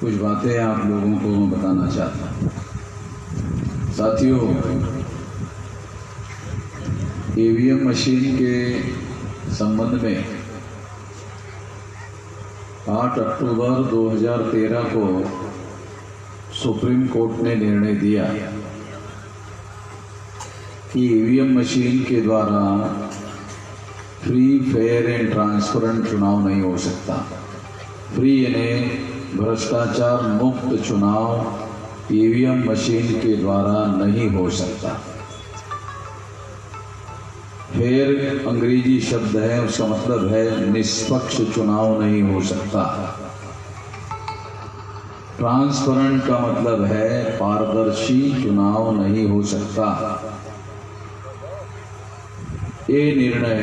[SPEAKER 5] कुछ बातें आप लोगों को बताना चाहता हूँ। साथियों, ईवीएम मशीन के संबंध में 8 अक्टूबर 2013 को सुप्रीम कोर्ट ने निर्णय दिया कि ईवीएम मशीन के द्वारा फ्री, फेयर एंड ट्रांसपेरेंट चुनाव नहीं हो सकता। फ्री यानी भ्रष्टाचार मुक्त चुनाव ईवीएम मशीन के द्वारा नहीं हो सकता। फेयर अंग्रेजी शब्द है, उसका मतलब है निष्पक्ष चुनाव नहीं हो सकता। ट्रांसपेरेंट का मतलब है पारदर्शी चुनाव नहीं हो सकता। ये निर्णय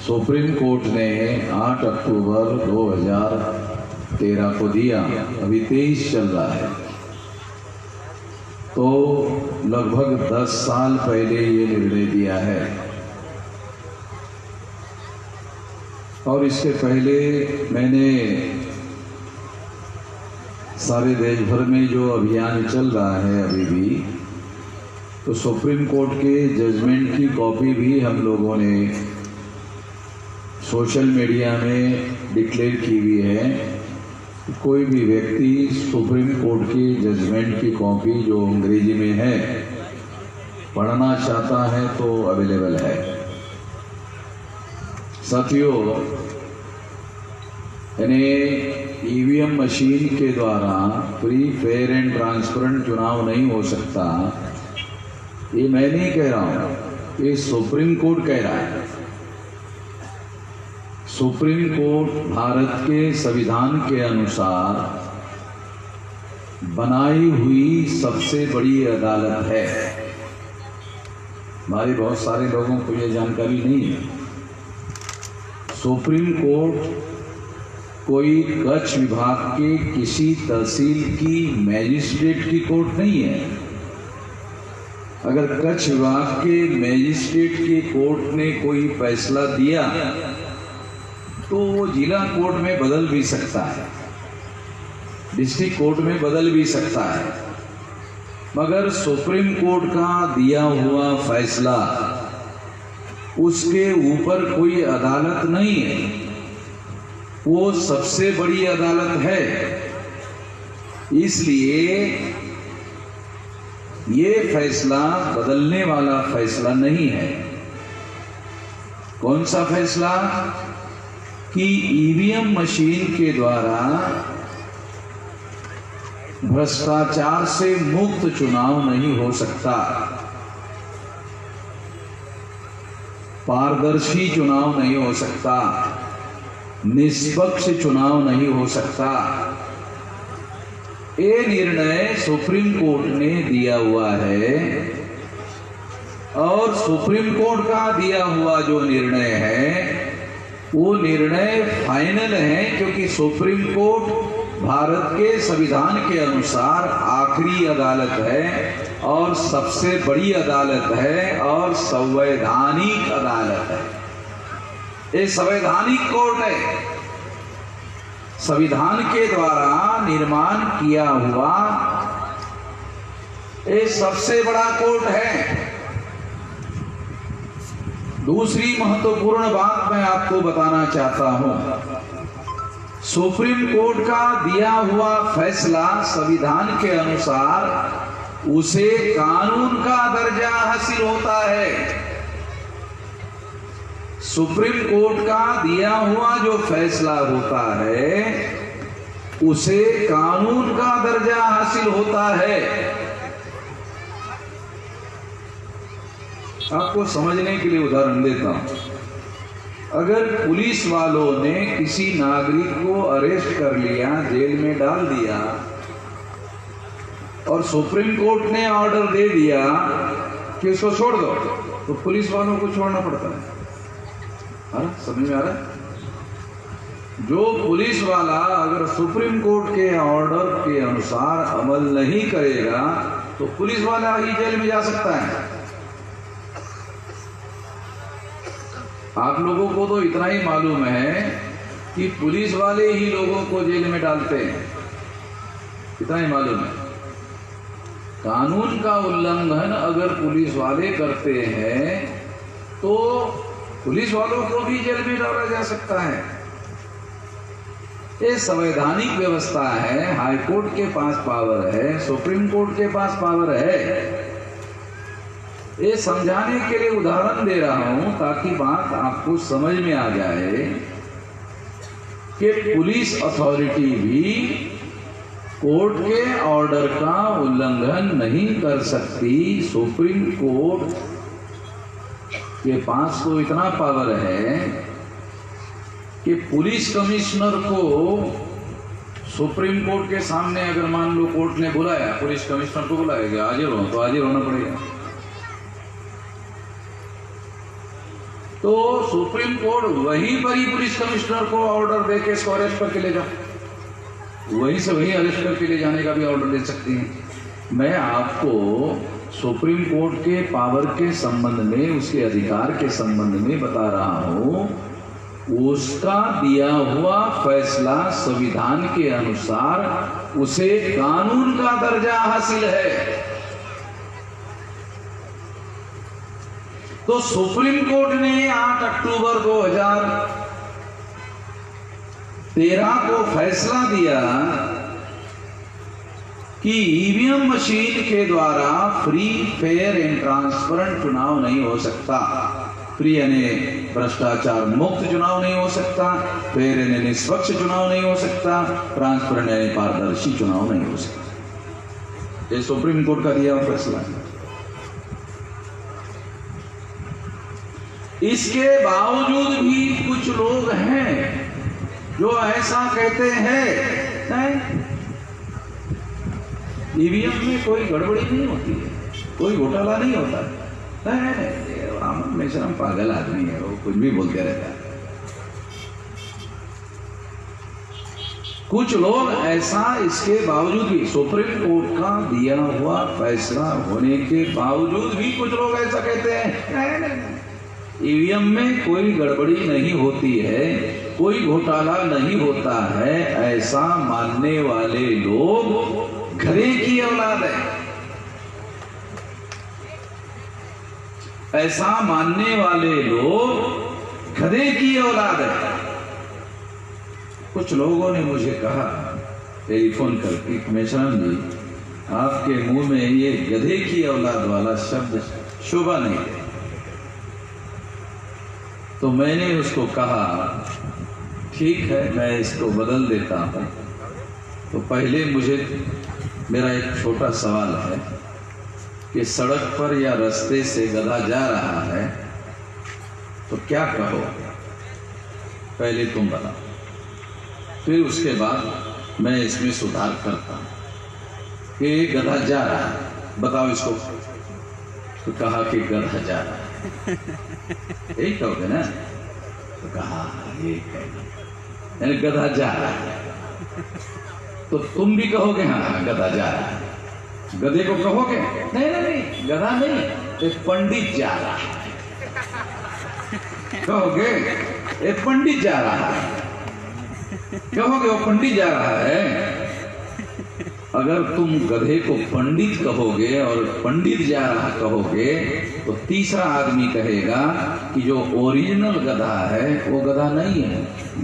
[SPEAKER 5] सुप्रीम कोर्ट ने 8 अक्टूबर 2013 को दिया। अभी 23 चल रहा है, तो लगभग 10 साल पहले ये निर्णय दिया है। और इसके पहले मैंने सारे देश भर में जो अभियान चल रहा है अभी भी, तो सुप्रीम कोर्ट के जजमेंट की कॉपी भी हम लोगों ने सोशल मीडिया में डिक्लेयर की हुई है कि कोई भी व्यक्ति सुप्रीम कोर्ट की जजमेंट की कॉपी जो अंग्रेजी में है पढ़ना चाहता है तो अवेलेबल है। साथियों, यानी ईवीएम मशीन के द्वारा फ्री, फेयर एंड ट्रांसपेरेंट चुनाव नहीं हो सकता, ये मैं नहीं कह रहा हूं, ये सुप्रीम कोर्ट कह रहा है। सुप्रीम कोर्ट भारत के संविधान के अनुसार बनाई हुई सबसे बड़ी अदालत है। हमारे बहुत सारे लोगों को यह जानकारी नहीं है। सुप्रीम कोर्ट कोई कच्छ विभाग के किसी तहसील की मैजिस्ट्रेट की कोर्ट नहीं है। अगर कच्छ विभाग के मैजिस्ट्रेट की कोर्ट ने कोई फैसला दिया तो वो जिला कोर्ट में बदल भी सकता है, डिस्ट्रिक्ट कोर्ट में बदल भी सकता है, मगर सुप्रीम कोर्ट का दिया हुआ फैसला उसके ऊपर कोई अदालत नहीं है, वो सबसे बड़ी अदालत है। इसलिए ये फैसला बदलने वाला फैसला नहीं है। कौन सा फैसला? कि ईवीएम मशीन के द्वारा भ्रष्टाचार से मुक्त चुनाव नहीं हो सकता, पारदर्शी चुनाव नहीं हो सकता, निष्पक्ष चुनाव नहीं हो सकता। ये निर्णय सुप्रीम कोर्ट ने दिया हुआ है और सुप्रीम कोर्ट का दिया हुआ जो निर्णय है वो निर्णय फाइनल है, क्योंकि सुप्रीम कोर्ट भारत के संविधान के अनुसार आखिरी अदालत है और सबसे बड़ी अदालत है और संवैधानिक अदालत है। ये संवैधानिक कोर्ट है, संविधान के द्वारा निर्माण किया हुआ ये सबसे बड़ा कोर्ट है। दूसरी महत्वपूर्ण बात मैं आपको बताना चाहता हूं, सुप्रीम कोर्ट का दिया हुआ फैसला संविधान के अनुसार उसे कानून का दर्जा हासिल होता है। सुप्रीम कोर्ट का दिया हुआ जो फैसला होता है उसे कानून का दर्जा हासिल होता है। आपको समझने के लिए उदाहरण देता हूं। अगर पुलिस वालों ने किसी नागरिक को अरेस्ट कर लिया, जेल में डाल दिया और सुप्रीम कोर्ट ने ऑर्डर दे दिया कि उसको छोड़ दो, तो पुलिस वालों को छोड़ना पड़ता है। समझ में आ रहा है? जो पुलिस वाला अगर सुप्रीम कोर्ट के ऑर्डर के अनुसार अमल नहीं करेगा तो पुलिस वाला ही जेल में जा सकता है। आप लोगों को तो इतना ही मालूम है कि पुलिस वाले ही लोगों को जेल में डालते हैं, इतना ही मालूम है। कानून का उल्लंघन अगर पुलिस वाले करते हैं तो पुलिस वालों को भी जेल में डाला जा सकता है। ये संवैधानिक व्यवस्था है, हाई कोर्ट के पास पावर है, सुप्रीम कोर्ट के पास पावर है। ये समझाने के लिए उदाहरण दे रहा हूं ताकि बात आपको समझ में आ जाए कि पुलिस अथॉरिटी भी कोर्ट के ऑर्डर का उल्लंघन नहीं कर सकती। सुप्रीम कोर्ट के पास तो इतना पावर है कि पुलिस कमिश्नर को सुप्रीम कोर्ट के सामने अगर मान लो कोर्ट ने बुलाया, पुलिस कमिश्नर को बुलाएगा, हाजिर हो तो हाजिर होना पड़ेगा। तो सुप्रीम कोर्ट वहीं पर ही पुलिस कमिश्नर को ऑर्डर देके इसको अरेस्ट करके ले जाओ, वहीं से वहीं अरेस्ट करके ले जाने का भी ऑर्डर दे सकती है। मैं आपको सुप्रीम कोर्ट के पावर के संबंध में, उसके अधिकार के संबंध में बता रहा हूं। उसका दिया हुआ फैसला संविधान के अनुसार उसे कानून का दर्जा हासिल है। तो सुप्रीम कोर्ट ने 8 अक्टूबर 13 को फैसला दिया कि ईवीएम मशीन के द्वारा फ्री, फेयर एंड ट्रांसपेरेंट चुनाव नहीं हो सकता। फ्री यानी भ्रष्टाचार मुक्त चुनाव नहीं हो सकता, फेयर यानी निष्पक्ष चुनाव नहीं हो सकता, ट्रांसपेरेंट यानी पारदर्शी चुनाव नहीं हो सकता। ये सुप्रीम कोर्ट का दिया फैसला है। इसके बावजूद भी कुछ लोग हैं जो ऐसा कहते हैं ईवीएम में कोई गड़बड़ी नहीं होती है, कोई घोटाला नहीं होता है। रामन मेश्राम पागल आदमी है, वो कुछ भी बोलते रहता है। कुछ लोग ऐसा इसके बावजूद भी, सुप्रीम कोर्ट का दिया हुआ फैसला होने के बावजूद भी कुछ लोग ऐसा कहते हैं ईवीएम में कोई गड़बड़ी नहीं होती है, कोई घोटाला नहीं होता है। ऐसा मानने वाले लोग गधे की औलाद है। ऐसा मानने वाले लोग गधे की औलाद है। कुछ लोगों ने मुझे कहा टेलीफोन करके, मेश्राम जी आपके मुंह में ये गधे की औलाद वाला शब्द शोभा नहीं है। तो मैंने उसको कहा ठीक है, मैं इसको बदल देता हूं। तो पहले मेरा एक छोटा सवाल है कि सड़क पर या रास्ते से गधा जा रहा है तो क्या कहो? पहले तुम बताओ, फिर उसके बाद मैं इसमें सुधार करता हूं कि गधा जा रहा है, बताओ इसको। तो कहा कि गधा जा रहा है। यही कहोगे ना? तो कहा ये यानी गधा जा रहा है। तो तुम भी कहोगे हाँ गधा जा रहा है। गधे को कहोगे नहीं नहीं नहीं गधा नहीं, एक पंडित जा रहा है। कहोगे एक पंडित जा रहा है, कहोगे वो पंडित जा रहा है। अगर तुम गधे को पंडित कहोगे और पंडित जा रहा कहोगे तो तीसरा आदमी कहेगा कि जो ओरिजिनल गधा है वो गधा नहीं है,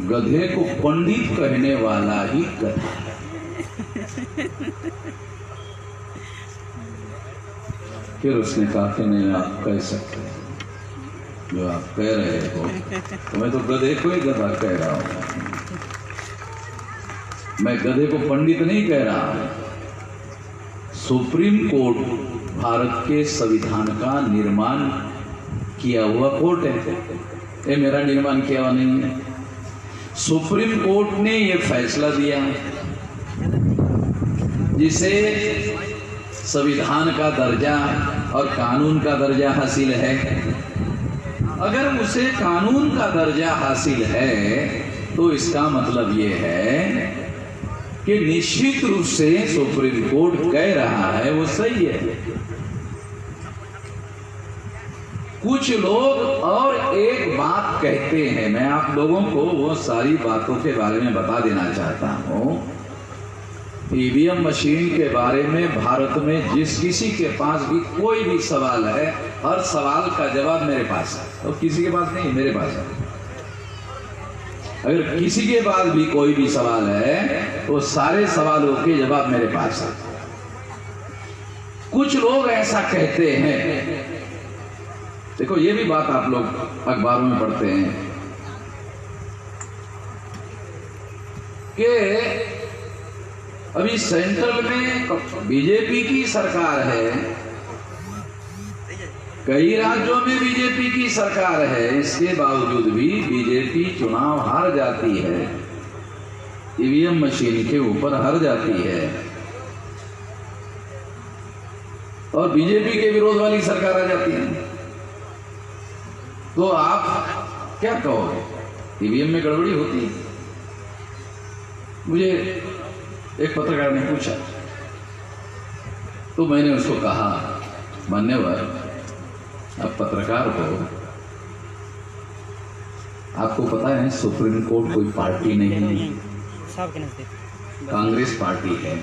[SPEAKER 5] गधे को पंडित कहने वाला ही गधा है। फिर उसने कहा कि नहीं आप कह सकते हैं, जो आप कह रहे हो तो मैं तो गधे को ही गधा कह रहा हूं, मैं गधे को पंडित नहीं कह रहा हूं। सुप्रीम कोर्ट भारत के संविधान का निर्माण किया हुआ कोर्ट है, ये मेरा निर्माण किया हुआ नहीं है। सुप्रीम कोर्ट ने ये फैसला दिया जिसे संविधान का दर्जा और कानून का दर्जा हासिल है। अगर उसे कानून का दर्जा हासिल है तो इसका मतलब ये है कि निश्चित रूप से सुप्रीम कोर्ट कह रहा है वो सही है। कुछ लोग और एक बात कहते हैं, मैं आप लोगों को वो सारी बातों के बारे में बता देना चाहता हूं। ईवीएम मशीन के बारे में भारत में जिस किसी के पास भी कोई भी सवाल है, हर सवाल का जवाब मेरे पास है। तो किसी के पास नहीं, मेरे पास है। अगर किसी के पास भी कोई भी सवाल है तो सारे सवालों के जवाब मेरे पास है। कुछ लोग ऐसा कहते हैं, देखो ये भी बात आप लोग अखबारों में पढ़ते हैं कि अभी सेंट्रल में बीजेपी की सरकार है, कई राज्यों में बीजेपी की सरकार है, इसके बावजूद भी बीजेपी चुनाव हार जाती है, ईवीएम मशीन के ऊपर हार जाती है और बीजेपी के विरोध वाली सरकार आ जाती है। तो आप क्या कहोगे? ईवीएम में गड़बड़ी होती है? मुझे एक पत्रकार ने पूछा तो मैंने उसको कहा, मान्यवर आप पत्रकार हो, आपको पता है सुप्रीम कोर्ट कोई पार्टी नहीं है, कांग्रेस पार्टी है,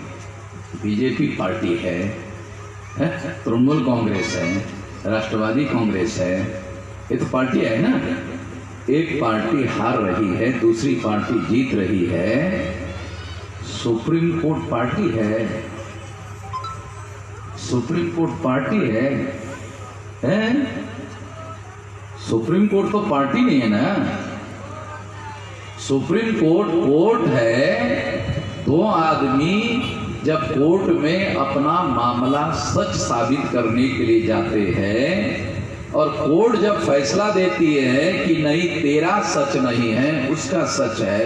[SPEAKER 5] बीजेपी पार्टी है, तृणमूल कांग्रेस है, राष्ट्रवादी कांग्रेस है, ये तो पार्टी है ना। एक पार्टी हार रही है, दूसरी पार्टी जीत रही है। सुप्रीम कोर्ट पार्टी है, सुप्रीम कोर्ट पार्टी है? सुप्रीम कोर्ट तो पार्टी नहीं है ना। सुप्रीम कोर्ट कोर्ट है। दो आदमी जब कोर्ट में अपना मामला सच साबित करने के लिए जाते हैं और कोर्ट जब फैसला देती है कि नहीं तेरा सच नहीं है उसका सच है,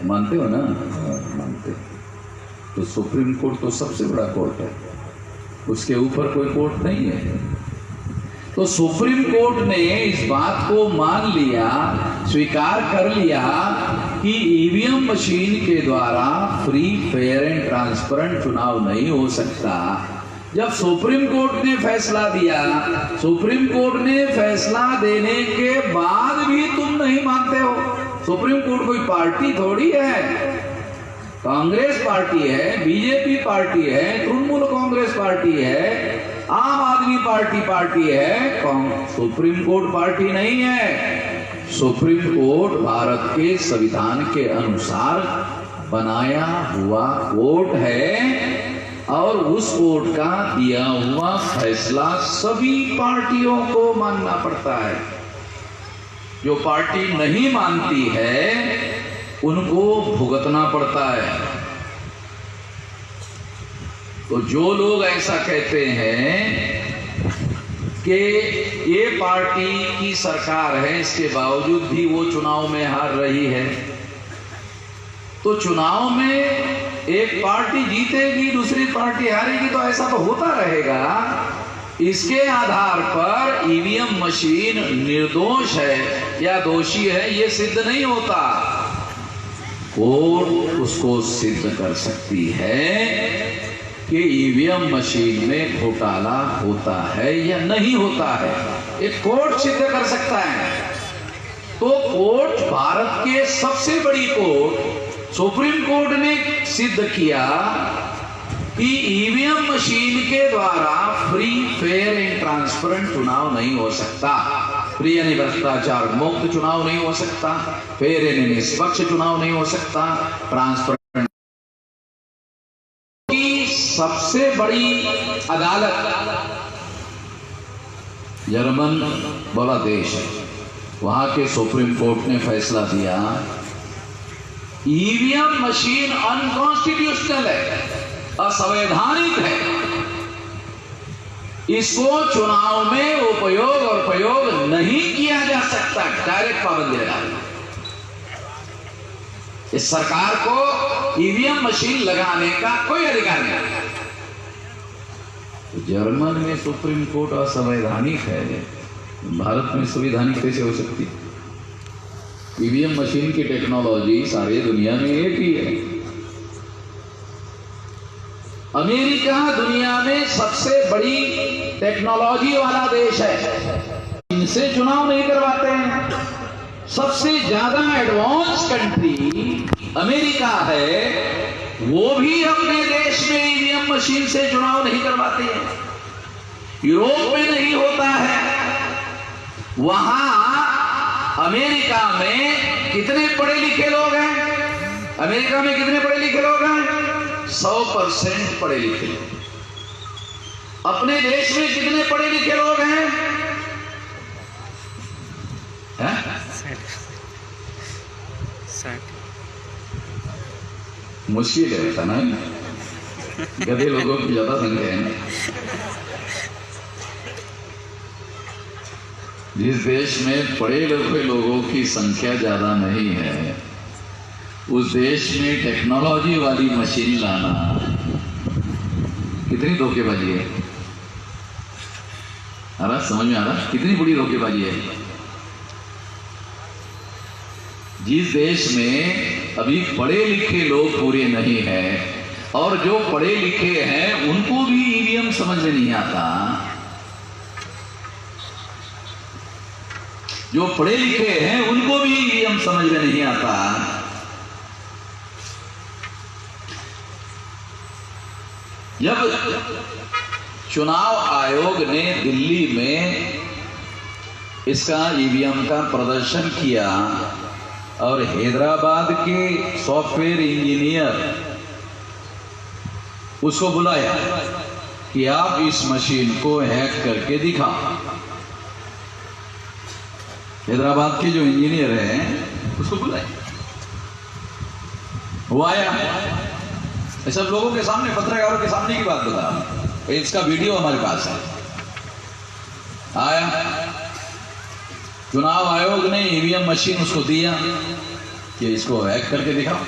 [SPEAKER 5] मानते हो ना? मानते। तो सुप्रीम कोर्ट तो सबसे बड़ा कोर्ट है, उसके ऊपर कोई कोर्ट नहीं है। तो सुप्रीम कोर्ट ने इस बात को मान लिया, स्वीकार कर लिया कि ईवीएम मशीन के द्वारा फ्री, फेयर एंड ट्रांसपेरेंट चुनाव नहीं हो सकता। जब सुप्रीम कोर्ट ने फैसला दिया, सुप्रीम कोर्ट ने फैसला देने के बाद भी तुम नहीं मानते हो। सुप्रीम कोर्ट कोई पार्टी थोड़ी है, कांग्रेस पार्टी है, बीजेपी पार्टी है, तृणमूल कांग्रेस पार्टी है, आम आदमी पार्टी है, सुप्रीम कोर्ट पार्टी नहीं है। सुप्रीम कोर्ट भारत के संविधान के अनुसार बनाया हुआ कोर्ट है और उस कोर्ट का दिया हुआ फैसला सभी पार्टियों को मानना पड़ता है। जो पार्टी नहीं मानती है उनको भुगतना पड़ता है। तो जो लोग ऐसा कहते हैं कि ये पार्टी की सरकार है, इसके बावजूद भी वो चुनाव में हार रही है, तो चुनाव में एक पार्टी जीतेगी दूसरी पार्टी हारेगी, तो ऐसा तो होता रहेगा। इसके आधार पर ईवीएम मशीन निर्दोष है या दोषी है ये सिद्ध नहीं होता। कोर्ट उसको सिद्ध कर सकती है कि ईवीएम मशीन में घोटाला होता है या नहीं होता है, एक कोर्ट सिद्ध कर सकता है। तो कोर्ट, भारत के सबसे बड़ी कोर्ट सुप्रीम कोर्ट ने सिद्ध किया कि ईवीएम मशीन के द्वारा फ्री, फेयर एंड ट्रांसपेरेंट चुनाव नहीं हो सकता। फ्री यानी भ्रष्टाचार मुक्त चुनाव नहीं हो सकता, फेयर यानी निष्पक्ष चुनाव नहीं हो सकता, ट्रांसपेरेंट। सबसे बड़ी अदालत जर्मन बड़ा देश है, वहां के सुप्रीम कोर्ट ने फैसला दिया ईवीएम मशीन अनकॉन्स्टिट्यूशनल है, असंवैधानिक है, इसको चुनाव में उपयोग और प्रयोग नहीं किया जा सकता, डायरेक्ट पाबंदी लगा। इस सरकार को ईवीएम मशीन लगाने का कोई अधिकार नहीं। तो जर्मन में सुप्रीम कोर्ट असंवैधानिक है, भारत में संवैधानिक कैसे हो सकती? ईवीएम मशीन की टेक्नोलॉजी सारी दुनिया में एक ही है। अमेरिका दुनिया में सबसे बड़ी टेक्नोलॉजी वाला देश है, इनसे चुनाव नहीं करवाते हैं। सबसे ज्यादा एडवांस कंट्री अमेरिका है, वो भी अपने देश में ईवीएम मशीन से चुनाव नहीं करवाते हैं। यूरोप में नहीं होता है। वहां अमेरिका में कितने पढ़े लिखे लोग हैं? अमेरिका में कितने पढ़े लिखे लोग हैं? 100% पढ़े लिखे लोग। अपने देश में कितने पढ़े लिखे लोग हैं? मुश्किल है ऐसा ना, गधे लोगों की ज्यादा संख्या है। जिस देश में पढ़े लिखे लोगों की संख्या ज्यादा नहीं है, उस देश में टेक्नोलॉजी वाली मशीन लाना कितनी धोखेबाजी है। आ रहा समझ में आ रहा कितनी बड़ी धोखेबाजी है। जिस देश में अभी पढ़े लिखे लोग पूरे नहीं हैं और जो पढ़े लिखे हैं उनको भी ईवीएम समझ में नहीं आता, जो पढ़े लिखे हैं उनको भी ईवीएम समझ में नहीं आता, जब चुनाव आयोग ने दिल्ली में इसका ईवीएम का प्रदर्शन किया और हैदराबाद के सॉफ्टवेयर इंजीनियर उसको बुलाया कि आप इस मशीन को हैक करके दिखाओ। हैदराबाद के जो इंजीनियर हैं उसको बुलाया, वो आया। सब लोगों के सामने, पत्रकारों के सामने की बात बता, इसका वीडियो हमारे पास है। आया, चुनाव आयोग ने ईवीएम मशीन उसको दिया कि इसको हैक करके दिखाओ।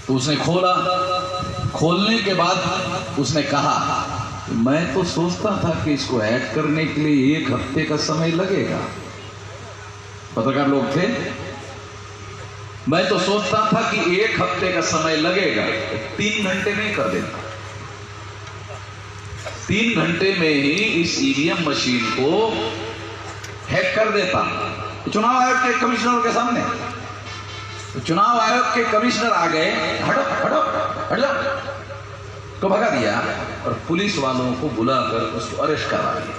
[SPEAKER 5] तो उसने खोला, खोलने के बाद उसने कहा, मैं तो सोचता था कि इसको हैक करने के लिए 1 हफ्ते का समय लगेगा। पत्रकार लोग थे, मैं तो सोचता था कि 1 हफ्ते का समय लगेगा, 3 घंटे में कर देता। 3 घंटे में ही इस ईवीएम मशीन को हैक कर देता। चुनाव आयोग के कमिश्नर के सामने, चुनाव आयोग के कमिश्नर आ गए, हटो हटो हट जाओ, तो भगा दिया और पुलिस वालों को बुलाकर उसको अरेस्ट करा दिया।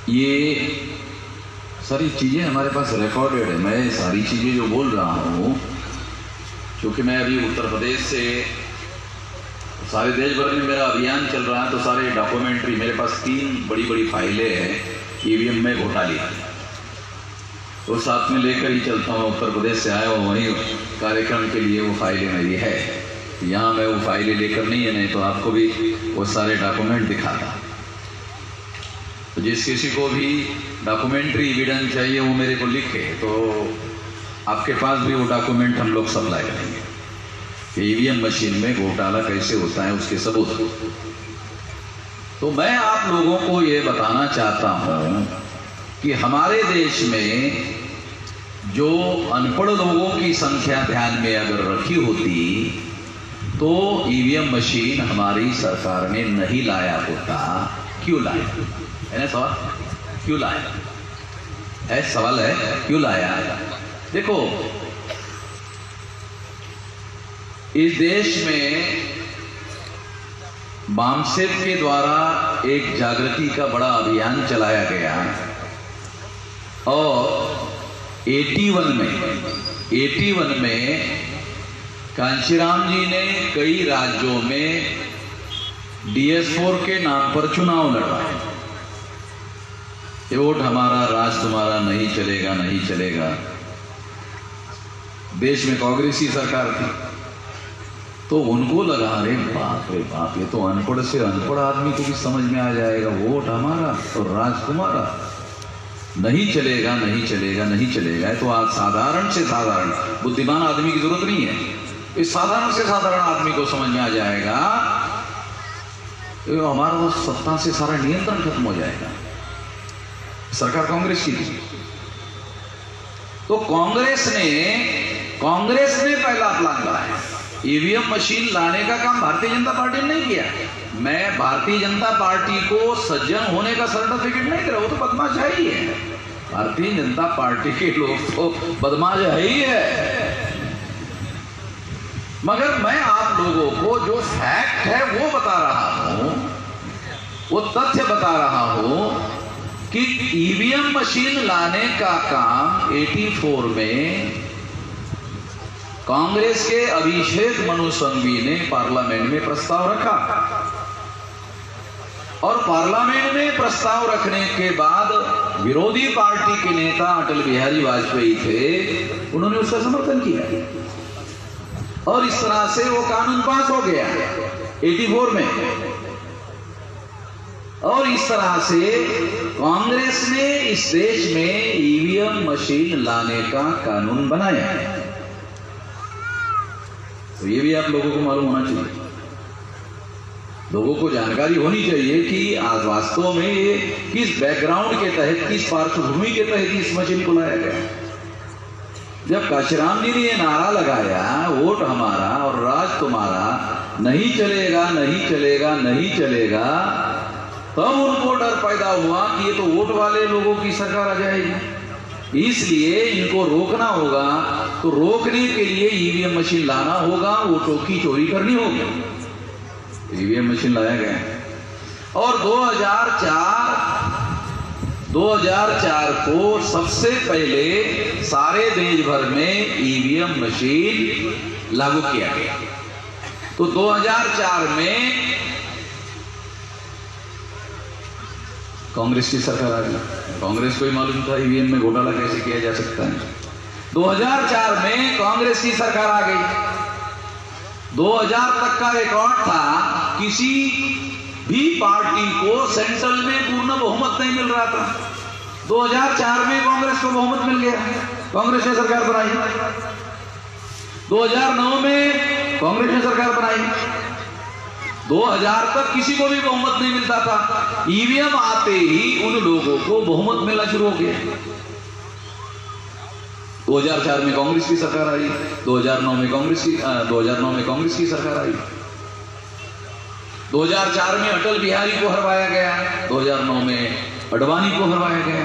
[SPEAKER 5] ये सारी चीजें हमारे पास रिकॉर्डेड है। मैं सारी चीजें जो बोल रहा हूं, क्योंकि मैं अभी उत्तर प्रदेश से, सारे देश भर में मेरा अभियान चल रहा है, तो सारे डॉक्यूमेंट्री मेरे पास 3 बड़ी बड़ी फाइलें हैं ईवीएम में घोटाले, तो साथ में लेकर ही चलता हूँ। उत्तर प्रदेश से आया हूँ, वहीं कार्यक्रम के लिए वो फाइलें मेरी है। यहाँ मैं वो फाइलें लेकर नहीं है, नहीं तो आपको भी वो सारे डॉक्यूमेंट दिखाता। तो जिस किसी को भी डॉक्यूमेंट्री एविडेंस चाहिए वो मेरे को लिखे, तो आपके पास भी वो डॉक्यूमेंट हम लोग सप्लाई करेंगे। ईवीएम मशीन में घोटाला कैसे होता है उसके सबूत। तो मैं आप लोगों को ये बताना चाहता हूं कि हमारे देश में जो अनपढ़ लोगों की संख्या ध्यान में अगर रखी होती तो ईवीएम मशीन हमारी सरकार ने नहीं लाया होता। क्यों लाया है ना सवाल, क्यों लाया है सवाल है, क्यों लाया? देखो, इस देश में बामसेब के द्वारा एक जागृति का बड़ा अभियान चलाया गया और 81 में कांशीराम जी ने कई राज्यों में DS4 के नाम पर चुनाव लड़वाए। ये वोट हमारा, राज तुम्हारा, नहीं चलेगा, नहीं चलेगा। देश में कांग्रेसी सरकार थी, तो उनको लगा, अरे बाप रे बाप, ये तो अनपढ़ से अनपढ़ आदमी को भी समझ में आ जाएगा, वोट हमारा और राज तुम्हारा, नहीं चलेगा, नहीं चलेगा, नहीं चलेगा। तो आज साधारण से साधारण बुद्धिमान आदमी की जरूरत नहीं है, इस साधारण से साधारण आदमी को समझ में आ जाएगा, तो हमारा वो सत्ता से सारा नियंत्रण खत्म हो जाएगा। सरकार कांग्रेस की थी, तो कांग्रेस ने पहला प्लान बनाया। ईवीएम मशीन लाने का काम भारतीय जनता पार्टी ने नहीं किया। मैं भारतीय जनता पार्टी को सज्जन होने का सर्टिफिकेट नहीं दे रहा, वो तो बदमाश है। भारतीय जनता पार्टी के लोग तो बदमाश है ही है। मगर मैं आप लोगों को जो फैक्ट है वो बता रहा हूं, वो तथ्य बता रहा हूं कि ईवीएम मशीन लाने का काम 84 में कांग्रेस के अभिषेक मनु सिंघवी ने पार्लियामेंट में प्रस्ताव रखा और पार्लियामेंट में प्रस्ताव रखने के बाद विरोधी पार्टी के नेता अटल बिहारी वाजपेयी थे, उन्होंने उसका समर्थन किया और इस तरह से वो कानून पास हो गया 84 में। और इस तरह से कांग्रेस ने इस देश में ईवीएम मशीन लाने का कानून बनाया है। तो ये भी आप लोगों को मालूम होना चाहिए, लोगों को जानकारी होनी चाहिए कि आज वास्तव में ये किस बैकग्राउंड के तहत, किस पार्श्वभूमि के तहत इस मशीन को लाया गया। जब कांशीराम जी ने ये नारा लगाया, वोट हमारा और राज तुम्हारा, नहीं चलेगा, नहीं चलेगा, नहीं चलेगा, तब उनको डर पैदा हुआ कि ये तो वोट वाले लोगों की सरकार आ जाएगी, इसलिए इनको रोकना होगा। तो रोकने के लिए ईवीएम मशीन लाना होगा, वो टोकी चोरी करनी होगी। ईवीएम मशीन लाया गया और 2004 को सबसे पहले सारे देश भर में ईवीएम मशीन लागू किया गया। तो 2004 में कांग्रेस की सरकार आ गई। कांग्रेस को ही मालूम था ईवीएम में घोटाला कैसे किया जा सकता है। 2004 में कांग्रेस की सरकार आ गई। 2000 तक का रिकॉर्ड था, किसी भी पार्टी को सेंट्रल में पूर्ण बहुमत नहीं मिल रहा था। 2004 में कांग्रेस को बहुमत मिल गया, कांग्रेस ने सरकार बनाई। 2009 में कांग्रेस ने सरकार बनाई। 2000 तक किसी को भी बहुमत नहीं मिलता था। ईवीएम आते ही उन लोगों को बहुमत मिलना शुरू हो गया। 2004 में कांग्रेस की सरकार आई, 2009 में कांग्रेस की सरकार आई। 2004 में अटल बिहारी को हरवाया गया, 2009 में अडवाणी को हरवाया गया।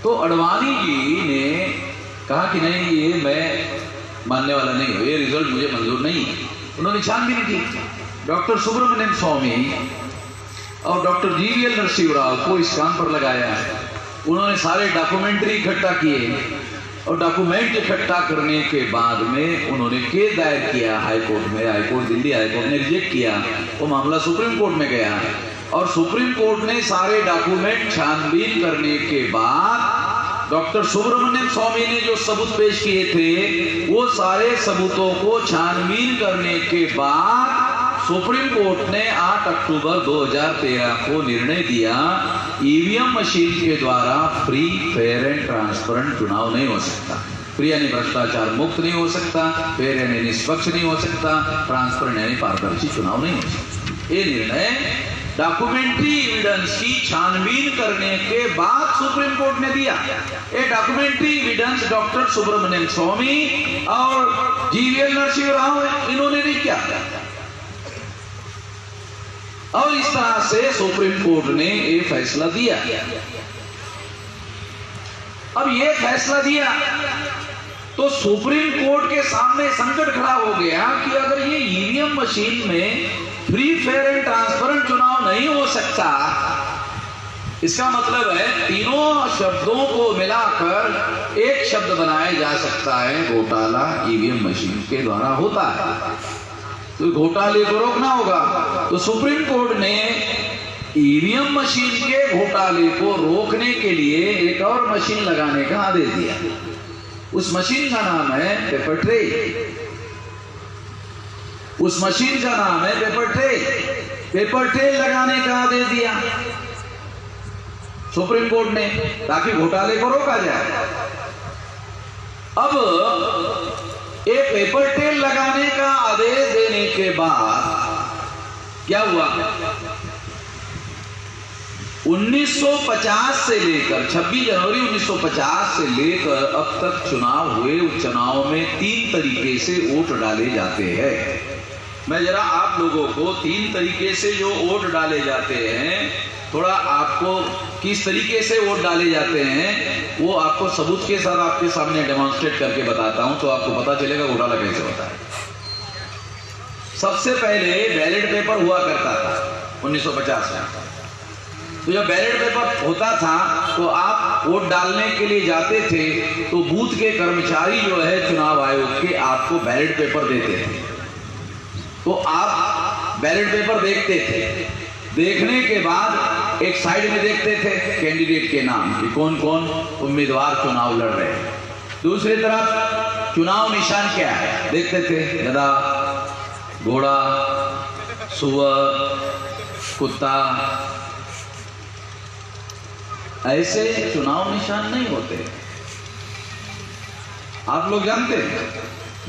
[SPEAKER 5] तो अडवाणी जी ने कहा कि नहीं, ये मैं मानने वाला नहीं हूं, ये रिजल्ट मुझे मंजूर नहीं है। उन्होंने छानबीन की। डॉक्टर सुब्रमण्यम स्वामी और डॉक्टर जीवीएल नरसिंह राव को इस काम पर लगाया। उन्होंने सारे डॉक्यूमेंट्री इकट्ठा किए और डॉक्यूमेंट इकट्ठा करने के बाद में उन्होंने केस दायर किया हाईकोर्ट में। हाईकोर्ट, दिल्ली हाईकोर्ट ने रिजेक्ट किया। वो मामला सुप्रीम कोर्ट में गया और सुप्रीम कोर्ट ने सारे डॉक्यूमेंट छानबीन करने के बाद डॉक्टर सुब्रमण्यम स्वामी ने जो सबूत पेश किए थे, वो सारे सबूतों को छानबीन करने के बाद सुप्रीम कोर्ट ने 8 अक्टूबर 2013 को निर्णय दिया, ईवीएम मशीन के द्वारा फ्री, फेयर एंड ट्रांसपेरेंट चुनाव नहीं हो सकता। फ्री यानी भ्रष्टाचार मुक्त नहीं हो सकता, फेयर यानी निष्पक्ष नहीं हो सकता, ट्रांसपेरेंट यानी पारदर्शी चुनाव नहीं हो सकता। ये निर्णय डॉक्यूमेंट्री एविडेंस की छानबीन करने के बाद सुप्रीम कोर्ट ने दिया। ये डॉक्यूमेंट्री एविडेंस डॉक्टर सुब्रमण्यम स्वामी और जीवीएल नरसिंह राव इन्होंने नहीं किया। और इस तरह से सुप्रीम कोर्ट ने ये फैसला दिया। अब ये फैसला दिया तो सुप्रीम कोर्ट के सामने संकट खड़ा हो गया कि अगर ये ईवीएम मशीन में फ्री, फेयर एंड ट्रांसपेरेंट चुनाव नहीं हो सकता, इसका मतलब है तीनों शब्दों को मिलाकर एक शब्द बनाया जा सकता है, घोटाला ईवीएम मशीन के द्वारा होता है। तो घोटाले को रोकना होगा। तो सुप्रीम कोर्ट ने ईवीएम मशीन के घोटाले को रोकने के लिए एक और मशीन लगाने का आदेश दिया। उस मशीन का नाम है पेपर ट्रेल। उस मशीन का नाम है पेपर ट्रेल। पेपर ट्रेल लगाने का आदेश दिया सुप्रीम कोर्ट ने, ताकि घोटाले को रोका जाए। अब ये पेपर ट्रेल लगाने का आदेश देने के बाद क्या हुआ? 1950 से लेकर 26 जनवरी 1950 से लेकर अब तक चुनाव हुए। उस चुनाव में 3 तरीके से वोट डाले जाते हैं। मैं जरा आप लोगों को 3 तरीके से जो वोट डाले जाते हैं, थोड़ा आपको किस तरीके से वोट डाले जाते हैं वो आपको सबूत के साथ आपके सामने डेमोन्स्ट्रेट करके बताता हूं, तो आपको पता चलेगा घोटाला कैसे होता है। सबसे पहले बैलेट पेपर हुआ करता था 1950 में। तो जब बैलेट पेपर होता था तो आप वोट डालने के लिए जाते थे, तो बूथ के कर्मचारी जो है चुनाव आयोग के आपको बैलेट पेपर देते थे। तो आप बैलेट पेपर देखते थे। देखने के बाद एक साइड में देखते थे कैंडिडेट के नाम कि कौन कौन उम्मीदवार चुनाव लड़ रहे हैं। दूसरी तरफ चुनाव निशान क्या है देखते थे, गधा, घोड़ा, सुअर, कुत्ता। ऐसे चुनाव निशान नहीं होते। आप लोग जानते हैं,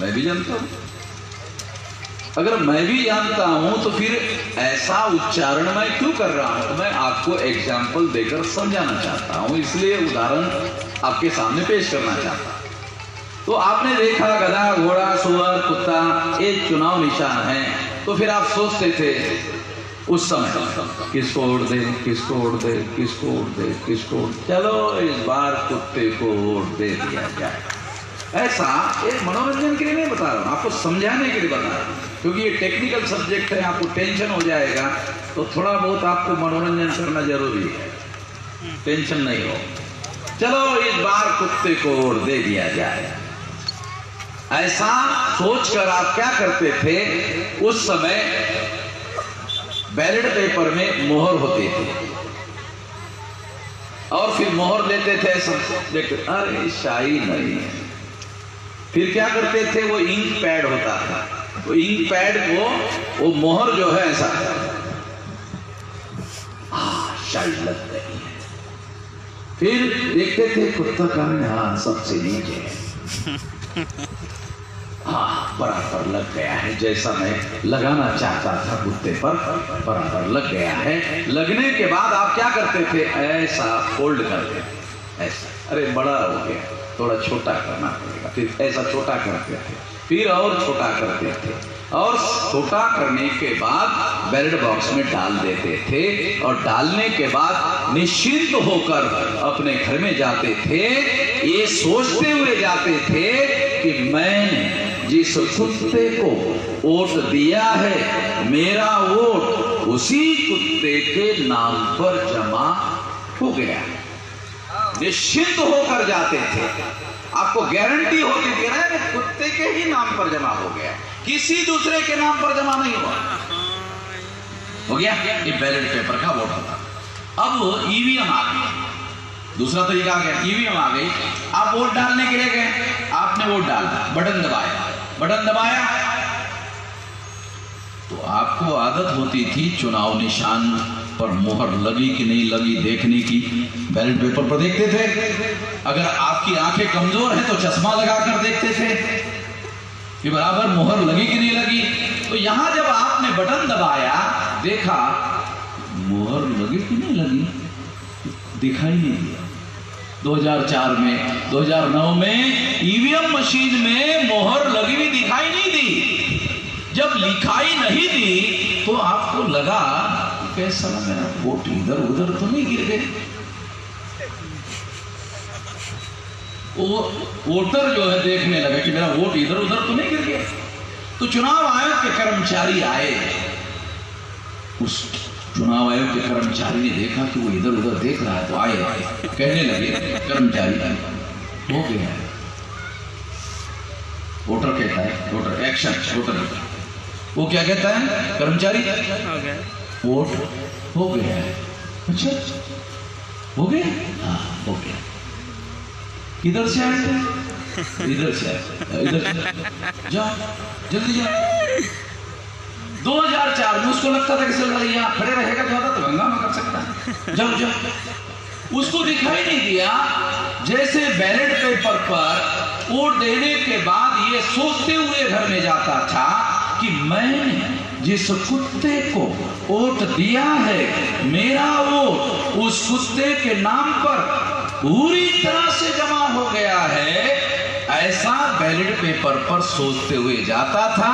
[SPEAKER 5] मैं भी जानता हूं। अगर मैं भी जानता हूं तो फिर ऐसा उच्चारण मैं क्यों कर रहा हूं? मैं आपको एग्जाम्पल देकर समझाना चाहता हूं, इसलिए उदाहरण आपके सामने पेश करना चाहता हूं। तो आपने देखा गधा, घोड़ा, सुअर, कुत्ता, ये चुनाव निशान है। तो फिर आप सोचते थे उस समय किसको वोट दे, किसको वोट दे, किसको वोट दे, किसको वोट, चलो इस बार कुत्ते को वोट दे दिया जाए। ऐसा एक मनोरंजन के लिए नहीं बता रहा हूँ, आपको समझाने के लिए बता रहा हूँ, क्योंकि ये टेक्निकल सब्जेक्ट है, आपको टेंशन हो जाएगा, तो थोड़ा बहुत आपको मनोरंजन करना जरूरी है, टेंशन नहीं हो। चलो इस बार कुत्ते को वोट दे दिया जाए, ऐसा सोचकर आप क्या करते थे? उस समय बैलेट पेपर में मोहर होती थी और फिर मोहर लेते थे, सब देखते अरे शाही नहीं है, फिर क्या करते थे? वो इंक पैड होता था, वो इंक पैड को वो मोहर जो है ऐसा शाही लग गई है, फिर देखते थे कुत्ता का हाँ सबसे नीचे है, हाँ बराबर लग गया है, जैसा मैं लगाना चाहता था कुत्ते पर बराबर लग गया है। लगने के बाद आप क्या करते थे? ऐसा फोल्ड करते थे, ऐसा, अरे बड़ा हो गया, थोड़ा छोटा करना पड़ेगा, फिर ऐसा छोटा करते थे, फिर और छोटा करते थे, और छोटा करने के बाद बैलेट बॉक्स में डाल देते थे, और डालने के बाद निश्चिंत होकर अपने घर में जाते थे, ये सोचते हुए जाते थे कि मैंने जिस कुत्ते को वोट दिया है, मेरा वोट उसी कुत्ते के नाम पर जमा हो गया। निश्चिंत होकर जाते थे, आपको गारंटी होती थी ना कि कुत्ते के ही नाम पर जमा हो गया, किसी दूसरे के नाम पर जमा नहीं हुआ, हो गया। ये बैलेट पेपर का वोट होता। अब ईवीएम आ गई, दूसरा तरीका आ गया, ईवीएम आ गई। आप वोट डालने के लिए गए, आपने वोट डाला, बटन दबाया, बटन दबाया तो आपको आदत होती थी चुनाव निशान पर मोहर लगी कि नहीं लगी देखने की, बैलेट पेपर पर देखते थे। अगर आपकी आंखें कमजोर हैं तो चश्मा लगाकर देखते थे कि बराबर मोहर लगी कि नहीं लगी। तो यहां जब आपने बटन दबाया, देखा मोहर लगी कि नहीं लगी, दिखाई नहीं दिया। 2004 में, 2009 में ईवीएम मशीन में मोहर लगी हुई दिखाई नहीं दी। जब लिखाई नहीं दी तो आपको लगा कैसा मेरा वोट इधर उधर तो नहीं गिर गए। वो वोटर जो है देखने लगा कि मेरा वोट इधर उधर तो नहीं गिर गया। तो चुनाव आयोग के कर्मचारी आए, उस चुनाव आयोग के कर्मचारी ने देखा कि वो इधर उधर देख रहा है, तो आए कहने लगे कर्मचारी हो गया है। वोटर कहता है, वोटर एक्शन, वोटर वो क्या कहता है? कर्मचारी वोट हो गया है। अच्छा हो गया? हाँ हो गया। किधर से आए थे? इधर से आए, इधर से जाओ, जल्दी जाओ। 2004 में उसको लगता था कि चल भाई यहाँ खड़े रहेगा ज्यादा तो हंगामा कर सकता है, जाओ जाओ। उसको दिखाई नहीं दिया। जैसे बैलेट पेपर पर वोट देने के बाद ये सोचते हुए घर में जाता था कि मैंने जिस कुत्ते को वोट दिया है, मेरा वोट उस कुत्ते के नाम पर पूरी तरह से जमा हो गया है, ऐसा बैलेट पेपर पर सोचते हुए जाता था।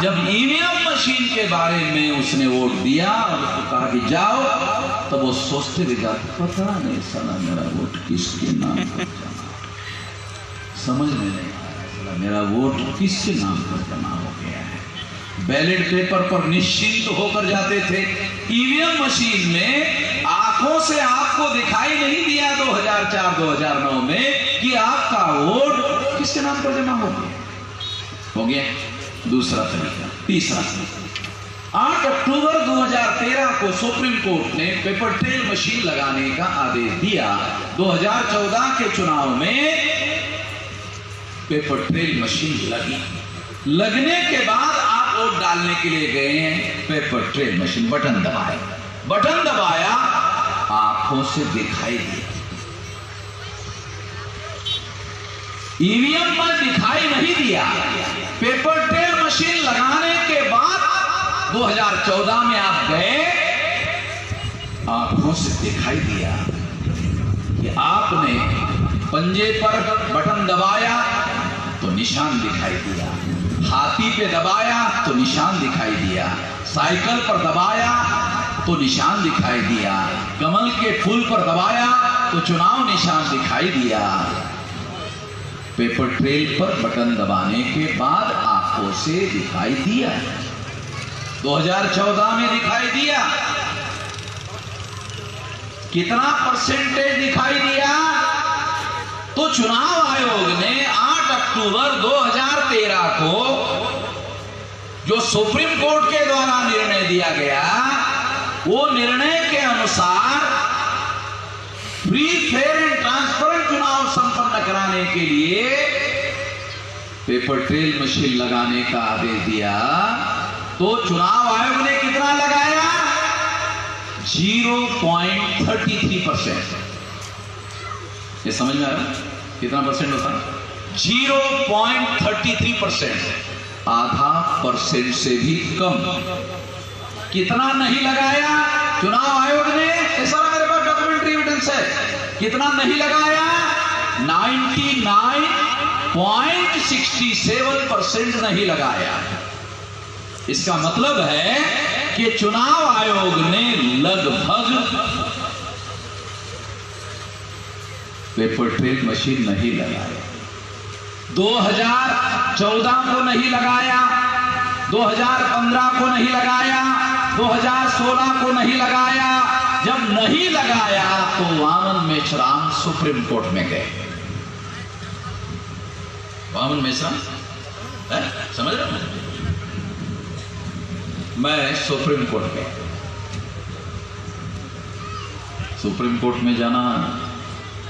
[SPEAKER 5] जब ईवीएम मशीन के बारे में उसने वोट दिया और उसको कहा कि जाओ, तब वो सोचते हुए जाते, पता नहीं साला मेरा वोट किसके नाम पर जमा, समझ में नहीं आया मेरा वोट किसके नाम पर जमा हो गया है। बैलेट पेपर पर निश्चिंत होकर जाते थे। ईवीएम मशीन में आंखों से आपको दिखाई नहीं दिया 2004-2009 में कि आपका वोट किसके नाम पर जमा हो गया। हो गया दूसरा तरीका। तीसरा, 8 अक्टूबर 2013 को सुप्रीम कोर्ट ने पेपर ट्रेल मशीन लगाने का आदेश दिया। 2014 के चुनाव में पेपर ट्रेल मशीन लगी। लगने के बाद आप वोट डालने के लिए गए हैं, पेपर ट्रेल मशीन, बटन दबाया, बटन दबाया, आंखों से दिखाई दिया। ईवीएम में दिखाई नहीं दिया। पेपर ट्रेल मशीन लगाने के बाद 2014 में आप गए, आंखों से दिखाई दिया कि आपने पंजे पर बटन दबाया तो निशान दिखाई दिया, हाथी पे दबाया तो निशान दिखाई दिया, साइकिल पर दबाया तो निशान दिखाई दिया, कमल के फूल पर दबाया तो चुनाव निशान दिखाई दिया। पेपर ट्रेल पर बटन दबाने के बाद आंखों से दिखाई दिया। 2014 में दिखाई दिया। कितना परसेंटेज दिखाई दिया? तो चुनाव आयोग ने 8 अक्टूबर 2013 को जो सुप्रीम कोर्ट के द्वारा निर्णय दिया गया, वो निर्णय के अनुसार फ्री, फेयर एंड ट्रांसपेरेंट चुनाव संपन्न कराने के लिए पेपर ट्रेल मशीन लगाने का आदेश दिया। तो चुनाव आयोग ने कितना लगाया? 0.33%। ये समझ में आ रहा? कितना परसेंट होता है? 0.33%, आधा परसेंट से भी कम। कितना नहीं लगाया चुनाव आयोग ने? ऐसा मेरे पास डॉक्यूमेंट्री एविडेंस है। कितना नहीं लगाया? 99.67% नहीं लगाया। इसका मतलब है कि चुनाव आयोग ने लगभग पेपर ट्रेल मशीन नहीं लगाया। 2014 को नहीं लगाया, 2015 को नहीं लगाया, 2016 को नहीं लगाया। जब नहीं लगाया तो वामन मेश्राम सुप्रीम कोर्ट में गए। वामन मेश्राम समझ रहे हो? मैं सुप्रीम कोर्ट गया। सुप्रीम कोर्ट में जाना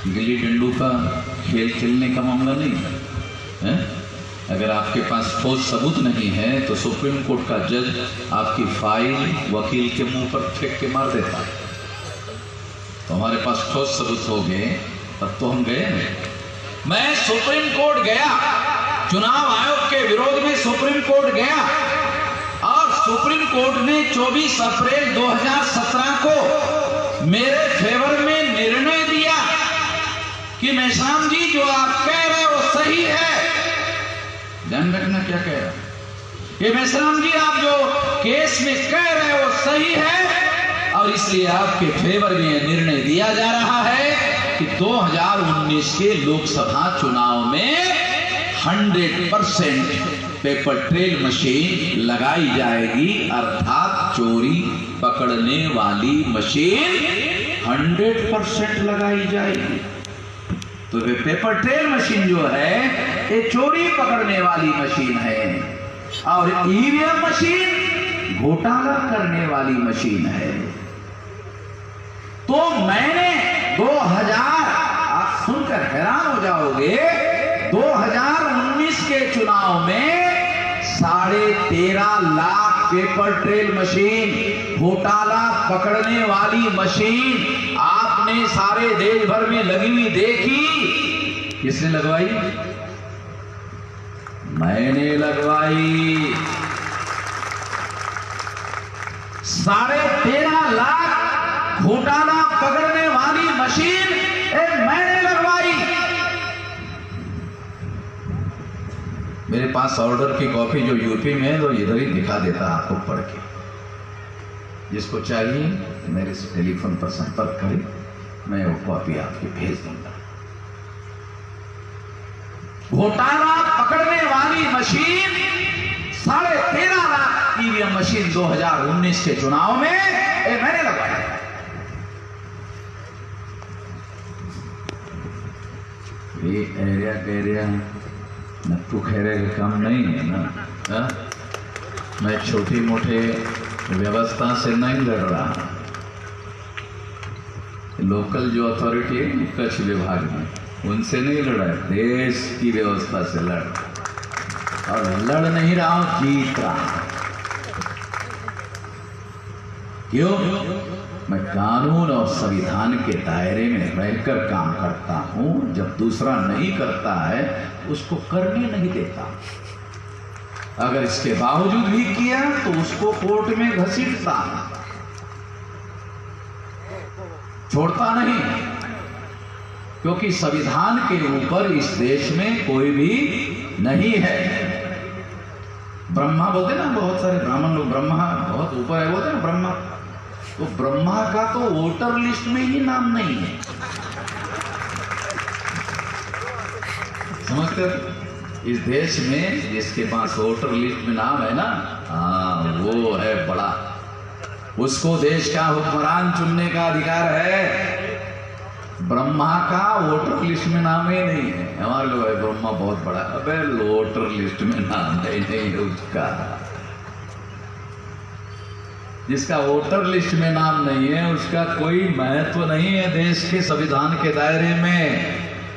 [SPEAKER 5] गिल्ली डंडू का खेल खेलने का मामला नहीं है। अगर आपके पास ठोस सबूत नहीं है तो सुप्रीम कोर्ट का जज आपकी फाइल वकील के मुंह पर फेंक के मार देता है। तो हमारे पास ठोस सबूत हो गए, तब तो हम गए। मैं सुप्रीम कोर्ट गया, चुनाव आयोग के विरोध में सुप्रीम कोर्ट गया, और सुप्रीम कोर्ट ने 24 अप्रैल 2017 को मेरे फेवर में निर्णय दिया कि मेश्राम जी जो आप कह रहे हो सही है। ध्यान रखना क्या कह रहा है कि मेश्राम जी आप जो केस में कह रहे हो सही है, और इसलिए आपके फेवर में यह निर्णय दिया जा रहा है कि 2019 के लोकसभा चुनाव में 100% पेपर ट्रेल मशीन लगाई जाएगी, अर्थात चोरी पकड़ने वाली मशीन 100% लगाई जाएगी। तो वे पेपर ट्रेल मशीन जो है ये चोरी पकड़ने वाली मशीन है, और ईवीएम मशीन घोटाला करने वाली मशीन है। तो मैंने 2000, आप सुनकर हैरान हो जाओगे, 2019 के चुनाव में 13.5 लाख पेपर ट्रेल मशीन, घोटाला पकड़ने वाली मशीन आपने सारे देश भर में लगी हुई देखी। किसने लगवाई? मैंने लगवाई। 13.5 लाख घोटाला पकड़ने वाली मशीन मैंने लगवाई। मेरे पास ऑर्डर की कॉपी जो यूपी में है तो इधर ही दिखा देता आपको पढ़ के। जिसको चाहिए मेरे से टेलीफोन पर संपर्क करें, मैं वो कॉपी आपकी भेज दूंगा। घोटाला पकड़ने वाली मशीन 13.5 लाख ईवीएम मशीन 2019 के चुनाव में मैंने लगवाया। ये एरिया नट्टू खैरे का काम नहीं है ना। मैं छोटी मोटे व्यवस्था से नहीं लड़ रहा। लोकल जो अथॉरिटी है कच्छ विभाग में, उनसे नहीं लड़ा, देश की व्यवस्था से लड़, और लड़ नहीं रहा हूं, जीत रहा। क्यों? मैं कानून और संविधान के दायरे में रहकर काम करता हूं। जब दूसरा नहीं करता है उसको करने नहीं देता। अगर इसके बावजूद भी किया तो उसको कोर्ट में घसीटता, छोड़ता नहीं, क्योंकि संविधान के ऊपर इस देश में कोई भी नहीं है। ब्रह्मा बोलते ना, बहुत सारे ब्राह्मण लोग ब्रह्मा बहुत ऊपर है बोलते ना, ब्रह्मा
[SPEAKER 6] तो ब्रह्मा का तो वोटर लिस्ट में ही नाम नहीं है। समझते हो? इस देश में जिसके पास वोटर लिस्ट में नाम है ना, हाँ वो है बड़ा, उसको देश का हुक्मरान चुनने का अधिकार है। ब्रह्मा का वोटर लिस्ट में नाम ही नहीं है। हमारे लोग है ब्रह्मा बहुत बड़ा, अबे वोटर लिस्ट में नाम नहीं है उसका। जिसका वोटर लिस्ट में नाम नहीं है उसका कोई महत्व नहीं है देश के संविधान के दायरे में,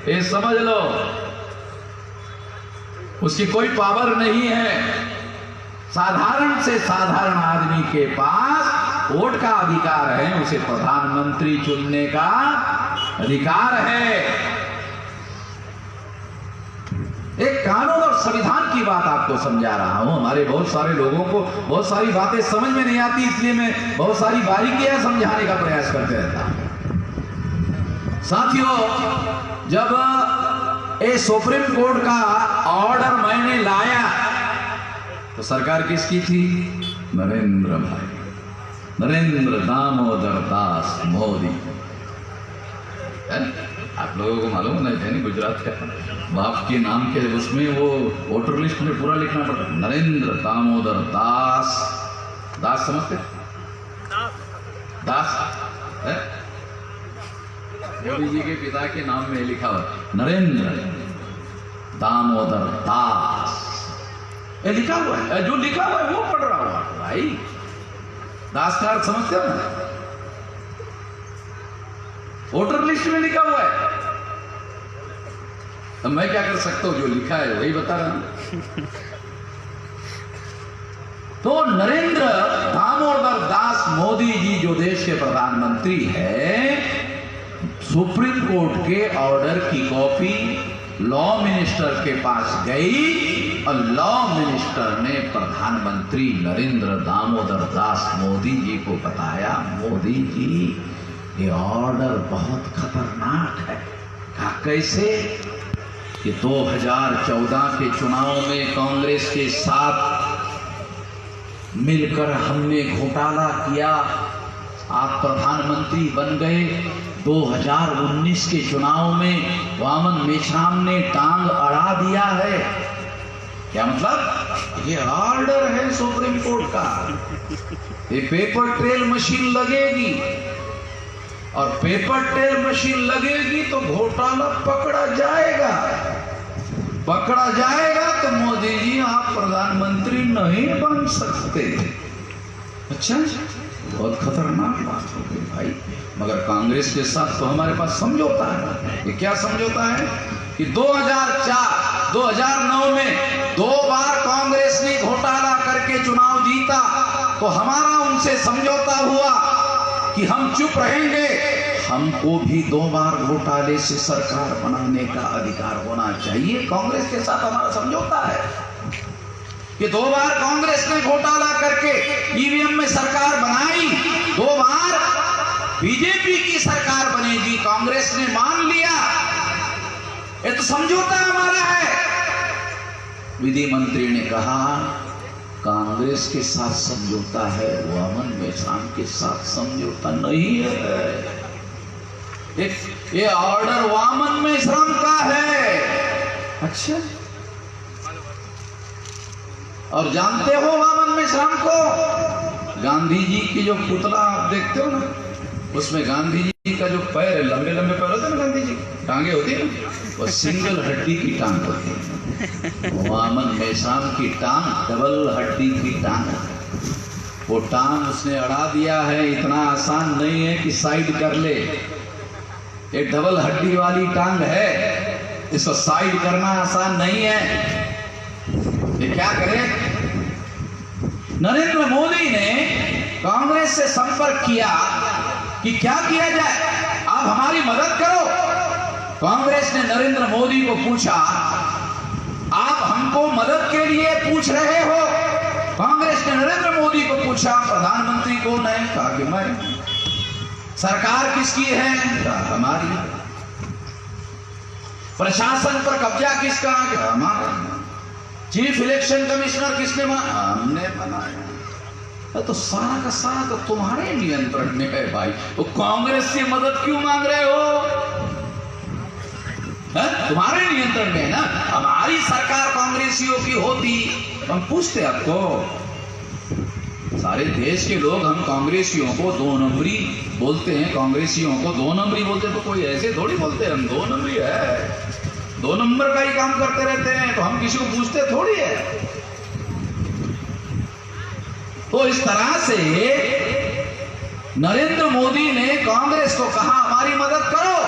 [SPEAKER 6] ये समझ लो। उसकी कोई पावर नहीं है। साधारण से साधारण आदमी के पास वोट का अधिकार है, उसे प्रधानमंत्री चुनने का अधिकार है। एक कानून और संविधान की बात आपको समझा रहा हूं। हमारे बहुत सारे लोगों को बहुत सारी बातें समझ में नहीं आती, इसलिए मैं बहुत सारी बारीकियां समझाने का प्रयास करते रहता हूं। साथियों, जब ये सुप्रीम कोर्ट का ऑर्डर मैंने लाया तो सरकार किसकी थी? नरेंद्र भाई, नरेंद्र दामोदर दास मोदी। आप लोगों को मालूम नहीं है, गुजरात का बाप के नाम के उसमें वो वोटर लिस्ट में पूरा लिखना पड़ता। नरेंद्र दामोदर दास, दास समझते? दास है मोदी जी के पिता के नाम में लिखा हुआ नरेंद्र दामोदर दास, ये लिखा हुआ है। जो लिखा हुआ है वो पढ़ रहा हुआ भाई। दास का अर्थ समझते हो ना? वोटर लिस्ट में लिखा हुआ है। अब मैं क्या कर सकता हूं? जो लिखा है वही बता रहा हूं। तो नरेंद्र दामोदर दास मोदी जी जो देश के प्रधानमंत्री है, सुप्रीम कोर्ट के ऑर्डर की कॉपी लॉ मिनिस्टर के पास गई और लॉ मिनिस्टर ने प्रधानमंत्री नरेंद्र दामोदर दास मोदी जी को बताया, मोदी जी ये ऑर्डर बहुत खतरनाक है। कहा कैसे? कि 2014 के चुनाव में कांग्रेस के साथ मिलकर हमने घोटाला किया, आप प्रधानमंत्री बन गए। 2019 के चुनाव में वामन मेश्राम ने टांग अड़ा दिया है। क्या मतलब? ये ऑर्डर है सुप्रीम कोर्ट का। ये पेपर ट्रेल मशीन लगेगी और पेपर ट्रेल मशीन लगेगी तो घोटाला पकड़ा जाएगा। पकड़ा जाएगा तो मोदी जी आप प्रधानमंत्री नहीं बन सकते। अच्छा, बहुत खतरनाक बात हो गई भाई। मगर कांग्रेस के साथ तो हमारे पास समझौता है। ये क्या समझौता है? कि 2004, 2009 में 2 बार कांग्रेस ने घोटाला करके चुनाव जीता, तो हमारा उनसे समझौता हुआ कि हम चुप रहेंगे, हमको भी 2 बार घोटाले से सरकार बनाने का अधिकार होना चाहिए। कांग्रेस के साथ हमारा समझौता है कि 2 बार कांग्रेस ने घोटाला करके ईवीएम में सरकार बनाई, 2 बार बीजेपी की सरकार बनेगी। कांग्रेस ने मान लिया, ये तो समझौता हमारा है। विधि मंत्री ने कहा कांग्रेस के साथ समझौता है, वामन मेश्राम के साथ समझौता नहीं है। ये ऑर्डर वामन मेश्राम का है। अच्छा, और जानते हो वामन मेश्राम को? गांधी जी की जो पुतला आप देखते हो ना, उसमें गांधी जी का जो पैर है, लंबे लंबे पैर होते हैं ना, गांधी जी टांगे होती है ना, वो सिंगल हड्डी की टांग होती है। वामन मेश्राम की टांग डबल हड्डी की टांग। वो टांग उसने अड़ा दिया है। इतना आसान नहीं है कि साइड कर ले। ये डबल हड्डी वाली टांग है, इसको साइड करना आसान नहीं है। ये क्या करे? नरेंद्र मोदी ने कांग्रेस से संपर्क किया कि क्या किया जाए, आप हमारी मदद करो। कांग्रेस ने नरेंद्र मोदी को पूछा, आप हमको मदद के लिए पूछ रहे हो? कांग्रेस ने नरेंद्र मोदी को पूछा, प्रधानमंत्री कौन है? कहा कि मैं। सरकार किसकी है? कहा हमारी। प्रशासन पर कब्जा किसका? हमारा। चीफ इलेक्शन कमिश्नर किसने? हमने बनाया। तो सारा का सारा तो तुम्हारे नियंत्रण में है भाई, तो कांग्रेस से मदद क्यों मांग रहे हो? तुम्हारे नियंत्रण में है ना। हमारी सरकार कांग्रेसियों की होती, हम पूछते आपको। सारे देश के लोग हम कांग्रेसियों को 2 नंबरी बोलते हैं, कांग्रेसियों को 2 नंबरी बोलते हैं, तो कोई ऐसे थोड़ी बोलते हैं हम 2 नंबरी है, 2 नंबर का ही काम करते रहते हैं, तो हम किसी को पूछते थोड़ी है। तो इस तरह से नरेंद्र मोदी ने कांग्रेस को कहा हमारी मदद करो,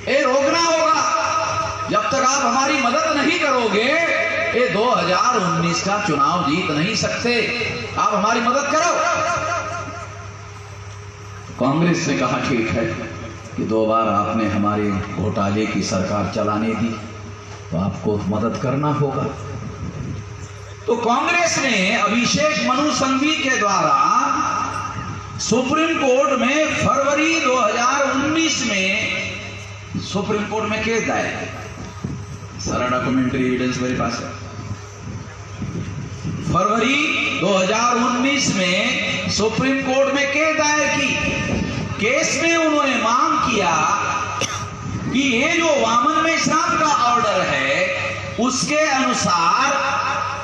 [SPEAKER 6] ये रोकना होगा, जब तक आप हमारी मदद नहीं करोगे ये 2019 का चुनाव जीत नहीं सकते, आप हमारी मदद करो। कांग्रेस ने कहा ठीक है कि 2 बार आपने हमारे घोटाले की सरकार चलाने दी, तो आपको मदद करना होगा। तो कांग्रेस ने अभिषेक मनु सिंघवी के द्वारा सुप्रीम कोर्ट में फरवरी 2019 में सुप्रीम कोर्ट में केस दायर किया। सारा डॉक्यूमेंट्री एविडेंस मेरे पास है। फरवरी 2019 में सुप्रीम कोर्ट में केस दायर की। केस में उन्होंने मांग किया कि ये जो वामन मेश्राम का ऑर्डर है उसके अनुसार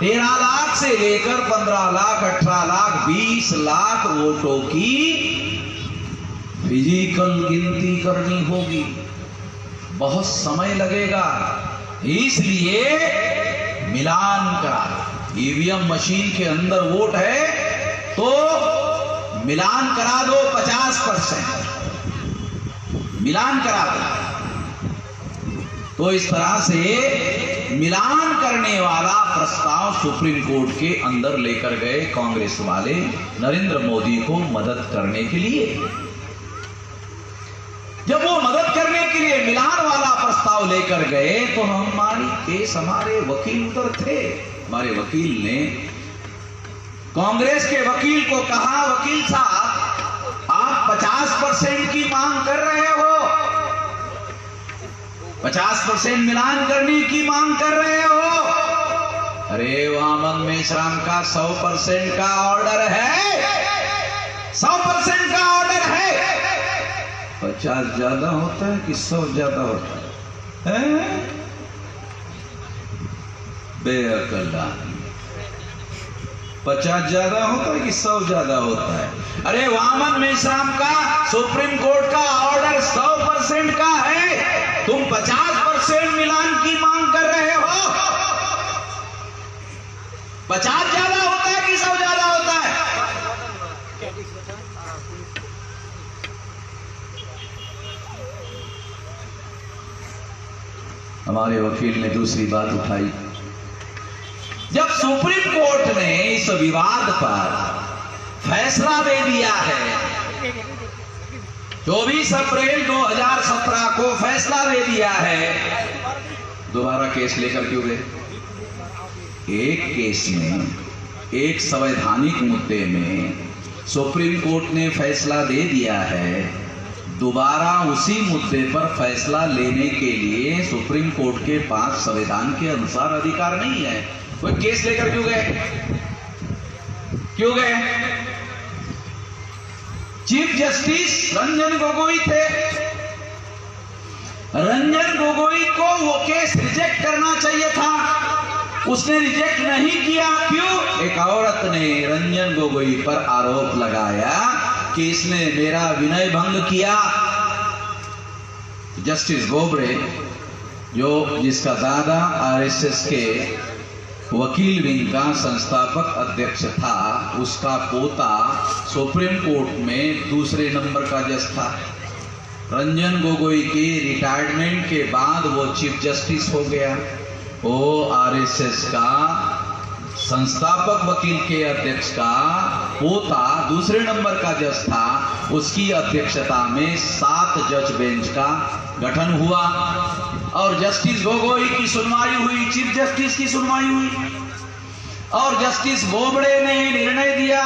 [SPEAKER 6] 13 लाख से लेकर 15 लाख 18 लाख 20 लाख वोटों की फिजिकल गिनती करनी होगी, बहुत समय लगेगा, इसलिए मिलान करा। ईवीएम मशीन के अंदर वोट है तो मिलान करा दो 50%, मिलान करा दो। तो इस तरह से मिलान करने वाला प्रस्ताव सुप्रीम कोर्ट के अंदर लेकर गए कांग्रेस वाले नरेंद्र मोदी को मदद करने के लिए। जब वो मदद करने के लिए मिलान वाला प्रस्ताव लेकर गए तो हमारे वकील उधर थे। हमारे वकील ने कांग्रेस के वकील को कहा, वकील साहब आप 50% की मांग कर रहे हो, 50% मिलान करने की मांग कर रहे हो। अरे वामन मेश्राम का 100% का ऑर्डर है, 100% का ऑर्डर है। 50 ज्यादा होता है कि 100 ज्यादा होता है? बेअकल आदमी। 50 ज्यादा होता है कि 100 ज्यादा होता है? अरे वामन मेश्राम का सुप्रीम कोर्ट का ऑर्डर 100% का है, तुम 50% मिलान की मांग कर रहे हो। 50 ज्यादा होता है कि 100 ज्यादा होता है? हमारे वकील ने दूसरी बात उठाई। जब सुप्रीम कोर्ट ने इस विवाद पर फैसला दे दिया है, 24 अप्रैल 2017 को फैसला दे दिया है, दोबारा केस लेकर क्यों गए? एक केस में, एक संवैधानिक मुद्दे में सुप्रीम कोर्ट ने फैसला दे दिया है, दोबारा उसी मुद्दे पर फैसला लेने के लिए सुप्रीम कोर्ट के पास संविधान के अनुसार अधिकार नहीं है। कोई केस लेकर क्यों गए? क्यों गए? चीफ जस्टिस रंजन गोगोई थे। रंजन गोगोई को वो केस रिजेक्ट करना चाहिए था, उसने रिजेक्ट नहीं किया। क्यों? एक औरत ने रंजन गोगोई पर आरोप लगाया कि इसने मेरा विनय भंग किया। जस्टिस बोबड़े, जो जिसका दादा आरएसएस के वकील विंग का संस्थापक अध्यक्ष था, उसका पोता सुप्रीम कोर्ट में दूसरे नंबर का जज था। रंजन गोगोई के रिटायरमेंट के बाद वो चीफ जस्टिस हो गया। वो आरएसएस का संस्थापक वकील के अध्यक्ष का पोता दूसरे नंबर का जज था। उसकी अध्यक्षता में 7 जज बेंच का गठन हुआ और जस्टिस गोगोई की सुनवाई हुई, चीफ जस्टिस की सुनवाई हुई और जस्टिस बोबड़े ने निर्णय दिया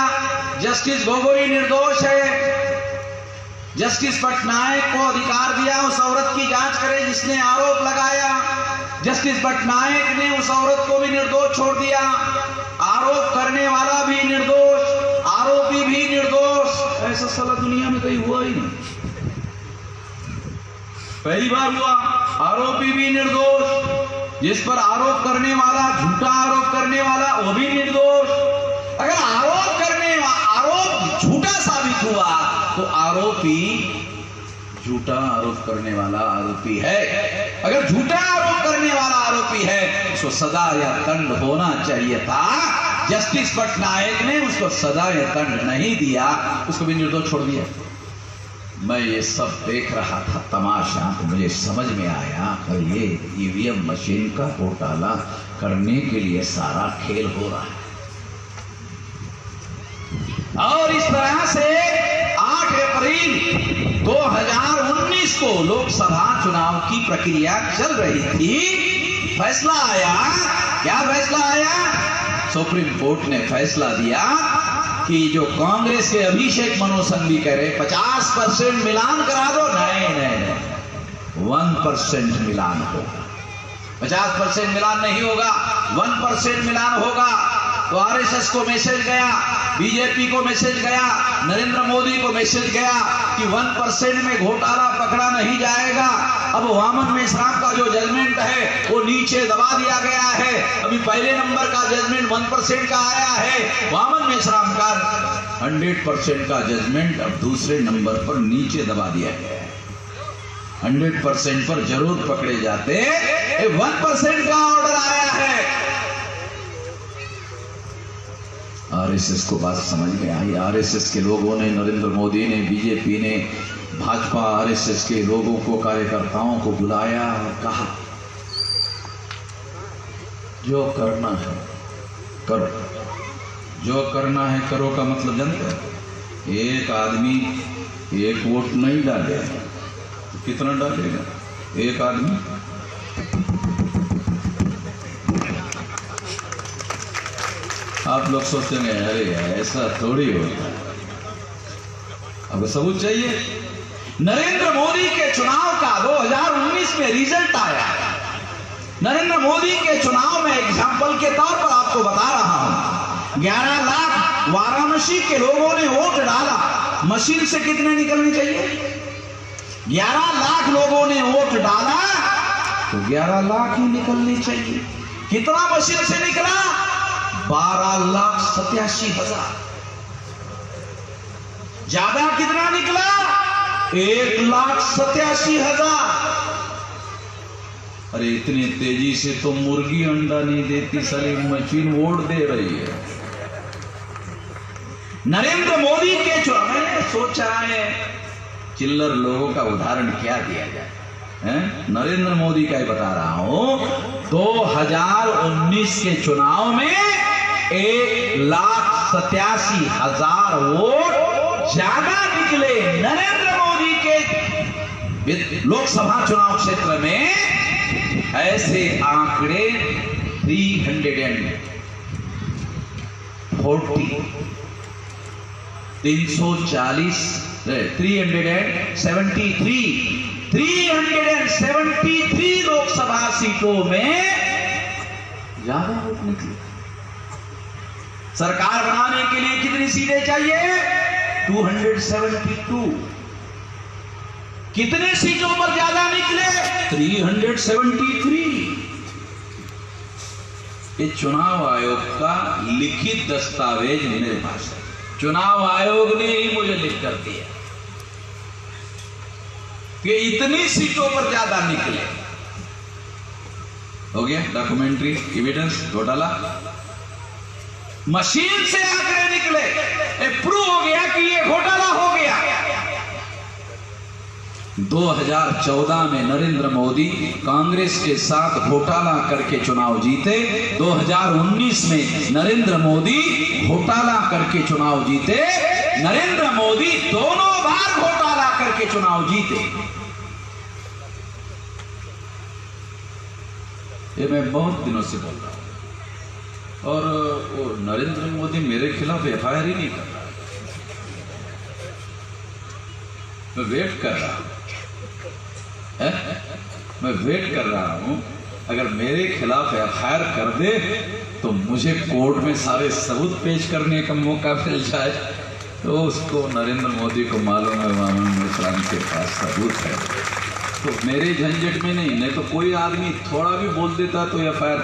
[SPEAKER 6] जस्टिस गोगोई निर्दोष है। जस्टिस पटनायक को अधिकार दिया उस औरत की जांच करे जिसने आरोप लगाया। जस्टिस पटनायक ने उस औरत को भी निर्दोष छोड़ दिया। आरोप करने वाला भी निर्दोष, आरोपी भी निर्दोष। ऐसा साला दुनिया में कहीं हुआ ही नहीं, पहली बार हुआ। आरोपी भी निर्दोष, जिस पर आरोप करने वाला, झूठा आरोप करने वाला, वो भी निर्दोष। अगर आरोप झूठा साबित हुआ तो आरोपी झूठा आरोप करने वाला आरोपी है। अगर झूठा आरोप करने वाला आरोपी है, उसको सजा या दंड होना चाहिए था। जस्टिस पटनायक ने उसको सजा या दंड नहीं दिया, उसको भी निर्दोष छोड़ दिया। मैं ये सब देख रहा था तमाशा, तो मुझे समझ में आया कि ये ईवीएम मशीन का घोटाला करने के लिए सारा खेल हो रहा है। और इस तरह से 8 अप्रैल 2019 को लोकसभा चुनाव की प्रक्रिया चल रही थी। फैसला आया, क्या फैसला आया? सुप्रीम कोर्ट ने फैसला दिया कि जो कांग्रेस के अभिषेक मनु सिंघवी कह रहे 50% मिलान करा दो, नहीं, 1% मिलान होगा। 50% मिलान नहीं होगा, 1% मिलान होगा। तो आरएसएस को मैसेज गया, बीजेपी को मैसेज गया, नरेंद्र मोदी को मैसेज गया कि 1% में घोटाला पकड़ा नहीं जाएगा। अब वामन मेश्राम का जो जजमेंट है वो नीचे दबा दिया गया है। अभी पहले नंबर का जजमेंट 1% का आया है, वामन मेश्राम का 100% का जजमेंट अब दूसरे नंबर पर नीचे दबा दिया गया है। 100% पर जरूर पकड़े जाते, 1% का ऑर्डर आया है। आरएसएस को बात समझ में आई। आरएसएस के लोगों ने, नरेंद्र मोदी ने, बीजेपी ने, भाजपा आरएसएस के लोगों को, कार्यकर्ताओं को बुलाया और कहा जो करना है करो, जो करना है करो का मतलब जानते हो? एक आदमी एक वोट नहीं डालेगा तो कितना डालेगा? एक आदमी आप लोग सोचेंगे अरे ऐसा थोड़ी होता है, अब सबूत चाहिए। नरेंद्र मोदी के चुनाव का 2019 में रिजल्ट आया। नरेंद्र मोदी के चुनाव में एग्जाम्पल के तौर पर आपको बता रहा हूं, 11 लाख वाराणसी के लोगों ने वोट डाला। मशीन से कितने निकलने चाहिए? 11 लाख लोगों ने वोट डाला तो 11 लाख ही निकलने चाहिए। कितना मशीन से निकला? 12,87,000। ज्यादा कितना निकला? 1,87,000। अरे इतनी तेजी से तो मुर्गी अंडा नहीं देती, सारी मशीन वोट दे रही है। नरेंद्र मोदी के चुनाव में सोचा है चिल्लर लोगों का उदाहरण क्या दिया जाए, नरेंद्र मोदी का ही बता रहा हूं। 2019 के चुनाव में 1,87,000 वोट ज्यादा निकले नरेंद्र मोदी के लोकसभा चुनाव क्षेत्र में। ऐसे आंकड़े 373 लोकसभा सीटों में ज्यादा वोट निकले। सरकार बनाने के लिए कितनी सीटें चाहिए? 272। कितने सीटों पर ज्यादा निकले? 373। ये चुनाव आयोग का लिखित दस्तावेज मेरे पास है। चुनाव आयोग ने ही मुझे लिख कर दिया कि इतनी सीटों पर ज्यादा निकले। हो गया डॉक्यूमेंट्री एविडेंस घोटाला। मशीन से आंकड़े निकले, प्रूव हो गया कि ये घोटाला हो गया। 2014 में नरेंद्र मोदी कांग्रेस के साथ घोटाला करके चुनाव जीते। 2019 में नरेंद्र मोदी घोटाला करके चुनाव जीते। नरेंद्र मोदी दोनों बार घोटाला करके चुनाव जीते। ये मैं बहुत दिनों से बोल रहा हूं और वो नरेंद्र मोदी मेरे खिलाफ एफआईआर ही नहीं कर रहा। मैं वेट कर रहा हूं, मैं वेट कर रहा हूं अगर मेरे खिलाफ एफआईआर कर दे तो मुझे कोर्ट में सारे सबूत पेश करने का मौका मिल जाए, तो उसको नरेंद्र मोदी को मालूम है मोहम्मद मिश्रान के पास सबूत है, तो मेरे झंझट में नहीं तो कोई आदमी थोड़ा भी बोल देता तो एफआईआर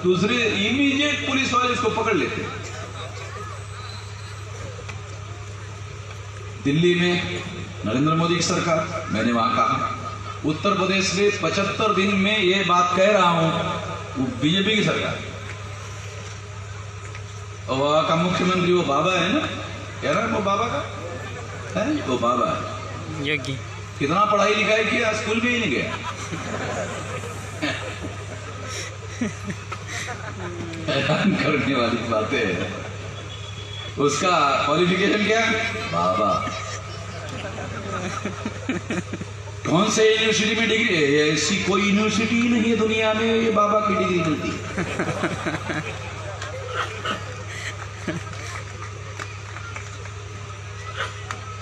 [SPEAKER 6] दूसरे इमीडिएट पुलिस वाले इसको पकड़ लेते। दिल्ली में नरेंद्र मोदी की सरकार, मैंने वहां कहा, उत्तर प्रदेश में 75 दिन में ये बात कह रहा हूं, बीजेपी की सरकार, और वहां का मुख्यमंत्री वो बाबा है ना, कह रहा है वो बाबा का है, वो बाबा है
[SPEAKER 4] यज्ञ,
[SPEAKER 6] कितना पढ़ाई लिखाई किया, स्कूल भी ही नहीं गया। हैरान करने वाली बातें है। उसका क्वालिफिकेशन क्या है, बाबा। कौन से यूनिवर्सिटी में डिग्री है, ऐसी कोई यूनिवर्सिटी ही नहीं है दुनिया में ये बाबा की डिग्री मिलती है।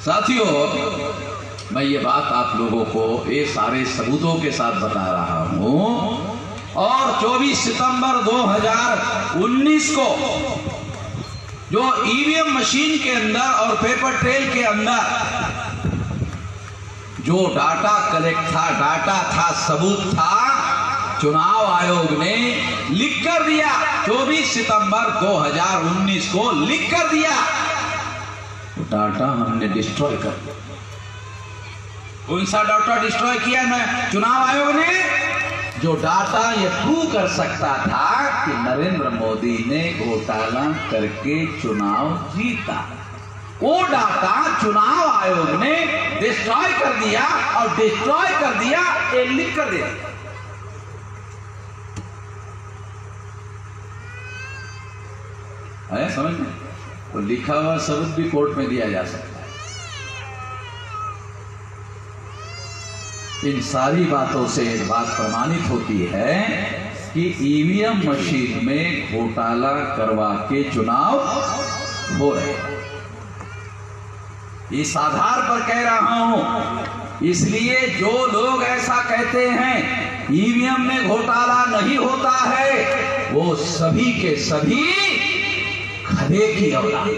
[SPEAKER 6] साथियों, मैं ये बात आप लोगों को ये सारे सबूतों के साथ बता रहा हूं, और 24 सितंबर 2019 को जो ईवीएम मशीन के अंदर और पेपर ट्रेल के अंदर जो डाटा कलेक्ट था, डाटा था, सबूत था, चुनाव आयोग ने लिख कर दिया, 24 सितंबर 2019 को लिख कर दिया, डाटा हमने डिस्ट्रॉय कर दिया। कौन सा डाटा डिस्ट्रॉय किया ना चुनाव आयोग ने? जो डाटा ये प्रूव कर सकता था कि नरेंद्र मोदी ने घोटाला करके चुनाव जीता, वो डाटा चुनाव आयोग ने डिस्ट्रॉय कर दिया, और डिस्ट्रॉय कर दिया ये लिख कर दिया। आया समझ में? तो लिखा हुआ सबूत भी कोर्ट में दिया जा सकता है। इन सारी बातों से एक बात प्रमाणित होती है कि ईवीएम मशीन में घोटाला करवा के चुनाव हो रहे हैं। इस आधार पर कह रहा हूं, इसलिए जो लोग ऐसा कहते हैं ईवीएम में घोटाला नहीं होता है, वो सभी के सभी खड़े की औलाद।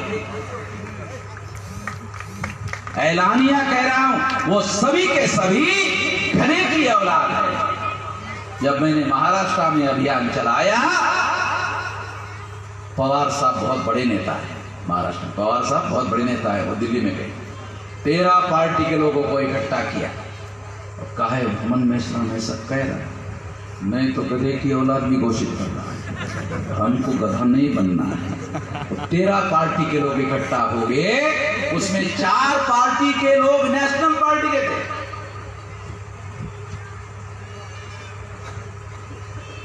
[SPEAKER 6] ऐलानिया कह रहा हूं, वो सभी के सभी खड़े की औलाद है। जब मैंने महाराष्ट्र में अभियान चलाया, पवार साहब बहुत बड़े नेता है, महाराष्ट्र में पवार साहब बहुत बड़े नेता है, वो दिल्ली में गए, 13 पार्टी के लोगों को इकट्ठा किया और कहा है मोहम्मद मिश्रा ऐसा कह रहा है, मैं तो गधे की औलाद भी घोषित कर रहा है, हमको गधा नहीं बनना है। तो 13 पार्टी के लोग इकट्ठा हो गए, उसमें 4 पार्टी के लोग नेशनल पार्टी के थे,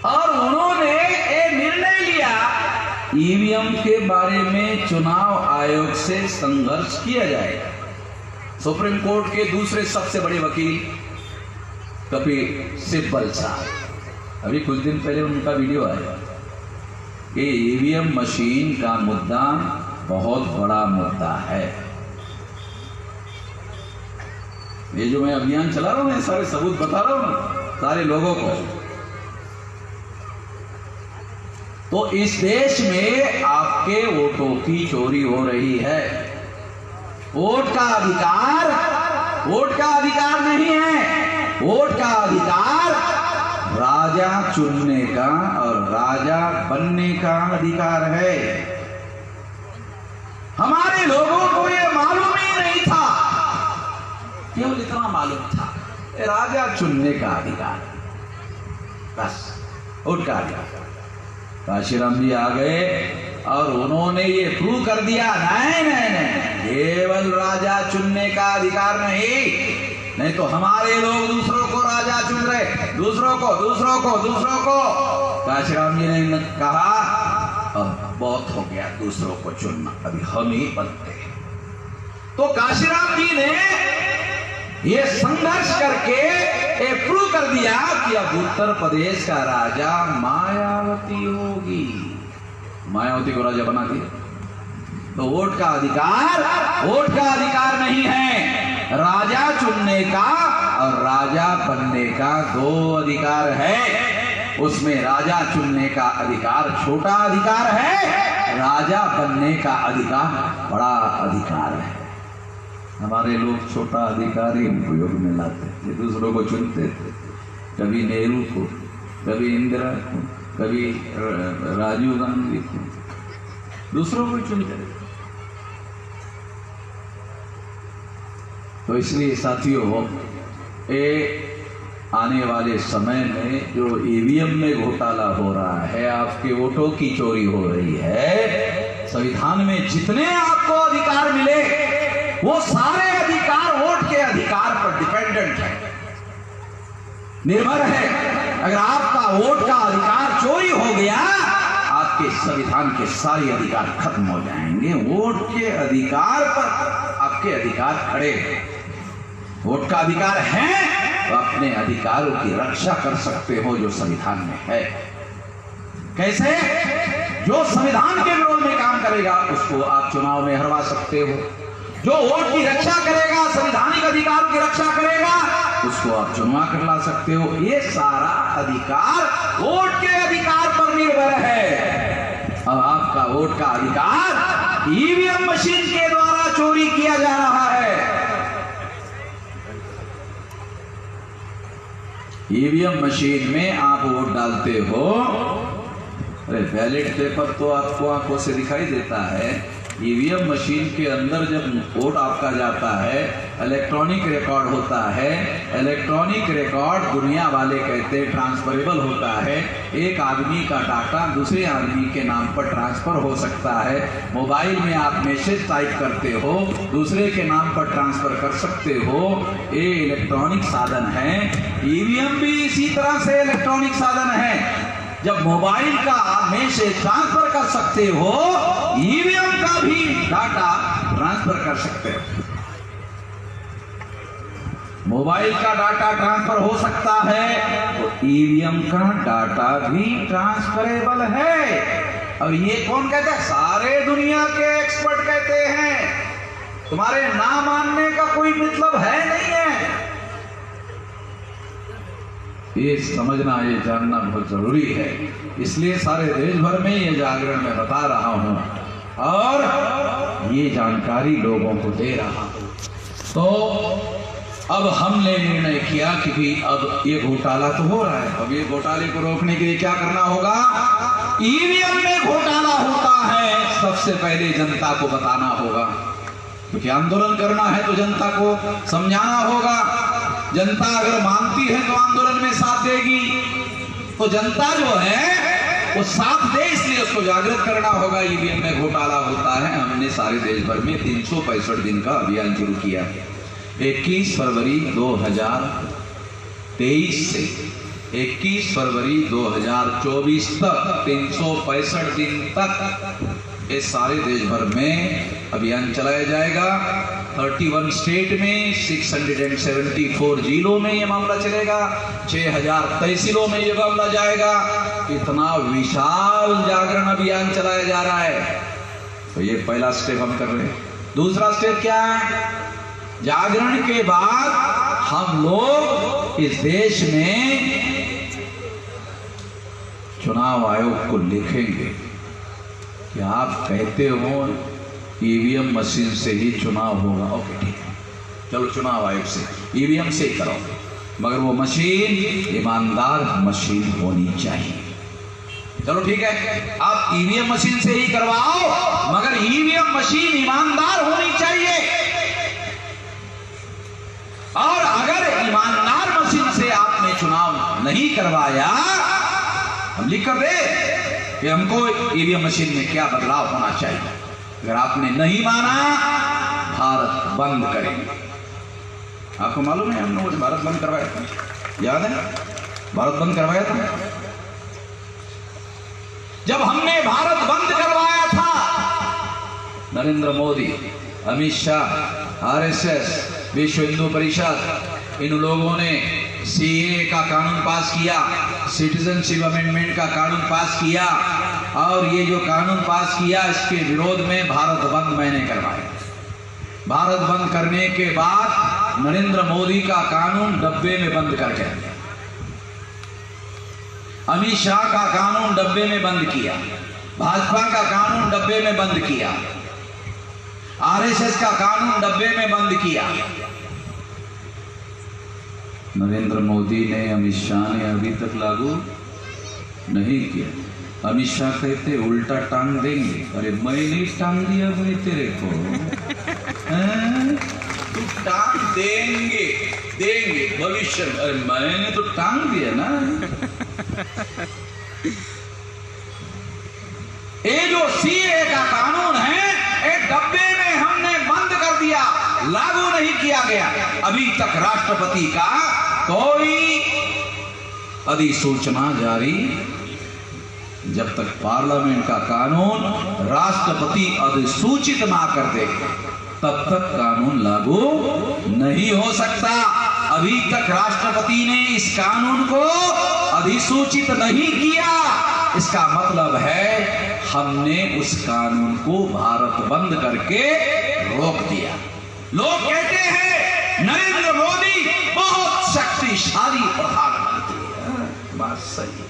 [SPEAKER 6] और उन्होंने एक निर्णय लिया ईवीएम के बारे में चुनाव आयोग से संघर्ष किया जाएगा। सुप्रीम कोर्ट के दूसरे सबसे बड़े वकील कपिल सिब्बल साहब, अभी कुछ दिन पहले उनका वीडियो आया कि ईवीएम मशीन का मुद्दा बहुत बड़ा मुद्दा है। ये जो मैं अभियान चला रहा हूं, सारे सबूत बता रहा हूं सारे लोगों को, तो इस देश में आपके वोटों की चोरी हो रही है। वोट का अधिकार नहीं है, वोट का अधिकार राजा चुनने का और राजा बनने का अधिकार है। हमारे लोगों को यह मालूम ही नहीं था, केवल इतना मालूम था राजा चुनने का अधिकार, बस वोट का अधिकार। काशीराम जी आ गए और उन्होंने ये प्रूव कर दिया, नहीं, केवल राजा चुनने का अधिकार नहीं तो हमारे लोग दूसरों को राजा चुन रहे, दूसरों को। काशीराम जी ने कहा अब बहुत हो गया दूसरों को चुनना, अभी हम ही बनते हैं। तो काशीराम जी ने ये संघर्ष करके ये प्रूव कर दिया कि अब उत्तर प्रदेश का राजा मायावती होगी, मायावती को राजा बना दिया। तो वोट का अधिकार नहीं है, राजा चुनने का और राजा बनने का 2 अधिकार है। उसमें राजा चुनने का अधिकार छोटा अधिकार है, राजा बनने का अधिकार बड़ा अधिकार है। हमारे लोग छोटा अधिकार ही उपयोग में लाते थे, दूसरों को चुनते थे, कभी नेहरू को, कभी इंदिरा को, कभी राजीव गांधी को, दूसरों को चुनते थे। तो इसलिए साथियों, आने वाले समय में जो ईवीएम में घोटाला हो रहा है, आपके वोटों की चोरी हो रही है, संविधान में जितने आपको अधिकार मिले वो सारे अधिकार वोट के अधिकार पर डिपेंडेंट है, निर्भर है। अगर आपका वोट का अधिकार चोरी हो गया, आपके संविधान के सारे अधिकार खत्म हो जाएंगे। वोट के अधिकार पर आपके अधिकार खड़े हैं। वोट का अधिकार है तो अपने अधिकारों की रक्षा कर सकते हो जो संविधान में है। कैसे? जो संविधान के विरोध में काम करेगा उसको आप चुनाव में हरवा सकते हो। जो वोट की रक्षा करेगा, संवैधानिक अधिकारों की रक्षा करेगा, उसको आप चुनवा कर ला सकते हो। ये सारा अधिकार वोट के अधिकार पर निर्भर है। अब आपका वोट का अधिकार ईवीएम मशीन के द्वारा चोरी किया जा रहा है। ईवीएम मशीन में आप वोट डालते हो, अरे बैलेट पेपर तो आपको आंखों से दिखाई देता है। ईवीएम मशीन के अंदर जब वोट आपका जाता है, इलेक्ट्रॉनिक रिकॉर्ड होता है। इलेक्ट्रॉनिक रिकॉर्ड दुनिया वाले कहते हैं ट्रांसफरेबल होता है। एक आदमी का डाटा दूसरे आदमी के नाम पर ट्रांसफर हो सकता है। मोबाइल में आप मैसेज टाइप करते हो, दूसरे के नाम पर ट्रांसफर कर सकते हो। ये इलेक्ट्रॉनिक साधन है। ईवीएम भी इसी तरह से इलेक्ट्रॉनिक साधन है। जब मोबाइल का मैसेज ट्रांसफर कर सकते हो, ईवीएम का भी डाटा ट्रांसफर कर सकते हो। मोबाइल का डाटा ट्रांसफर हो सकता है तो ईवीएम का डाटा भी ट्रांसफरेबल है। अब ये कौन कहता है? सारे दुनिया के एक्सपर्ट कहते हैं। तुम्हारे ना मानने का कोई मतलब है नहीं है। ये समझना, ये जानना बहुत जरूरी है। इसलिए सारे देश भर में ये जागरण मैं बता रहा हूं और ये जानकारी लोगों को दे रहा हूं। तो अब हमने निर्णय किया कि भी अब ये घोटाला तो हो रहा है, अब ये घोटाले को रोकने के लिए क्या करना होगा? ईवीएम में घोटाला होता है, सबसे पहले जनता को बताना होगा, क्योंकि आंदोलन करना है तो जनता को समझाना होगा। जनता अगर मानती है तो आंदोलन में साथ देगी, तो जनता जो है वो साथ दे, इसलिए उसको जागृत करना होगा। ईवीएम में घोटाला होता है। हमने सारे देश भर में 365 दिन का अभियान शुरू किया। 21 फरवरी 2023 से 21 फरवरी 2024 तक 365 दिन तक ये सारे देश भर में अभियान चलाया जाएगा। 31 स्टेट में 674 जिलों में ये मामला चलेगा। 6000 तहसीलों में ये मामला जाएगा। इतना विशाल जागरण अभियान चलाया जा रहा है। तो ये पहला स्टेप हम कर रहे हैं। दूसरा स्टेप क्या है? जागरण के बाद हम लोग इस देश में चुनाव आयोग को लिखेंगे कि आप कहते हो ईवीएम मशीन से ही चुनाव होगा। ओके, ठीक है, चलो चुनाव आयोग से ईवीएम से ही करो, मगर वो मशीन ईमानदार मशीन होनी चाहिए। चलो ठीक है, आप ईवीएम मशीन से ही करवाओ, मगर ईवीएम मशीन ईमानदार होनी चाहिए। और अगर ईमानदार मशीन से आपने चुनाव नहीं करवाया, हम लिख कर दे कि हमको ईवीएम मशीन में क्या बदलाव होना चाहिए। अगर आपने नहीं माना, भारत बंद करेंगे। आपको मालूम है हम लोगों ने भारत बंद करवाया था, याद है? भारत बंद करवाया था। जब हमने भारत बंद करवाया था, नरेंद्र मोदी, अमित शाह, आरएसएस, विश्व हिंदू परिषद, इन लोगों ने सीए का कानून पास किया, सिटीजनशिप अमेंडमेंट का कानून पास किया, और ये जो कानून पास किया इसके विरोध में भारत बंद मैंने करवाया। भारत बंद करने के बाद नरेंद्र मोदी का कानून डब्बे में बंद करके दिया, अमित शाह का कानून डब्बे में बंद किया, भाजपा का कानून डब्बे में बंद किया, आरएसएस का कानून डब्बे में बंद किया।
[SPEAKER 5] नरेंद्र मोदी ने, अमित शाह ने अभी तक लागू नहीं किया। अमित शाह कहते उल्टा टांग देंगे, अरे मैं नहीं टांग दिया भाई तेरे को,
[SPEAKER 6] तू टांग देंगे देंगे भविष्य में, अरे मैंने तो टांग दिया ना। ये जो सीए का कानून है एक डब्बे में हमने बंद कर दिया, लागू नहीं किया गया। अभी तक राष्ट्रपति का कोई अधिसूचना जारी, जब तक पार्लियामेंट का कानून राष्ट्रपति अधिसूचित ना कर दे तब तक कानून लागू नहीं हो सकता। अभी तक राष्ट्रपति ने इस कानून को अधिसूचित नहीं किया, इसका मतलब है हमने उस कानून को भारत बंद करके रोक दिया। लोग कहते हैं नरेंद्र मोदी बहुत शक्तिशाली प्रधानमंत्री है, बात सही,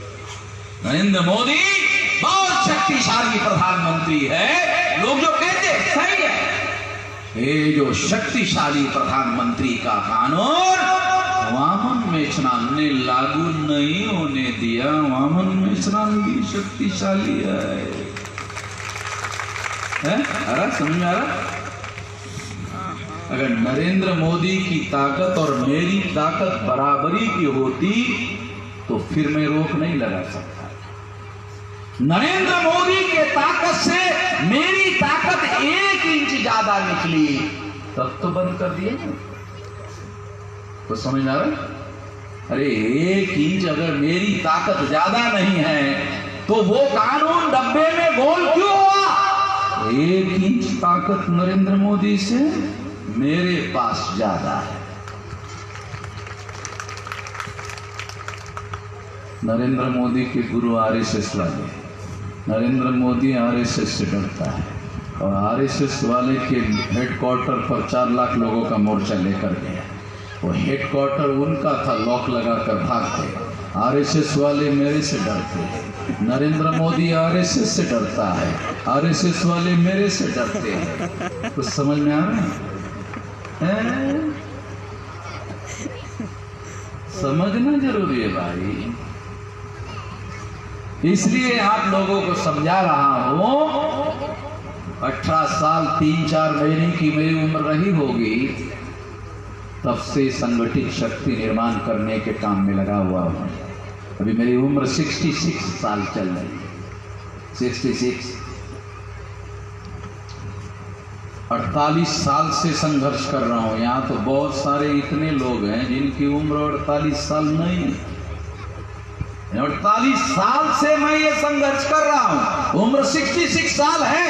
[SPEAKER 6] नरेंद्र मोदी बहुत शक्तिशाली प्रधानमंत्री है, लोग जो कहते हैं सही है। ये जो शक्तिशाली प्रधानमंत्री का कानून वामन मेश्राम ने लागू नहीं होने दिया, वामन मेश्राम भी शक्तिशाली है? अरे समझ में आ रहा? अगर नरेंद्र मोदी की ताकत और मेरी ताकत बराबरी की होती तो फिर मैं रोक नहीं लगा सकता। नरेंद्र मोदी के ताकत से मेरी ताकत 1 इंच ज्यादा निकली, तब तो बंद कर दिया ना। तो समझ आ रहा? अरे 1 इंच अगर मेरी ताकत ज्यादा नहीं है तो वो कानून डब्बे में गोल क्यों हुआ? 1 इंच ताकत नरेंद्र मोदी से मेरे पास ज्यादा है। नरेंद्र मोदी के गुरु आरएसएस वाले, नरेंद्र मोदी आरएसएस से डरता है और आरएसएस वाले के हेडक्वार्टर पर 4 लाख लोगों का मोर्चा लेकर गया। वो हेडक्वार्टर उनका था, लॉक लगाकर भागते। आरएसएस वाले मेरे से डरते हैं, नरेंद्र मोदी आरएसएस से डरता है, आरएसएस वाले मेरे से डरते हैं। कुछ समझ में आ रहा है? समझना जरूरी है भाई, इसलिए आप लोगों को समझा रहा हूं। 18 साल 3-4 महीने की मेरी उम्र रही होगी, तब से संगठित शक्ति निर्माण करने के काम में लगा हुआ हूं। अभी मेरी उम्र 66 साल चल रही है, 66। 48 साल से संघर्ष कर रहा हूं। यहाँ तो बहुत सारे इतने लोग हैं जिनकी उम्र 48 साल नहीं है। 48 साल से मैं ये संघर्ष कर रहा हूं, उम्र 66 साल है,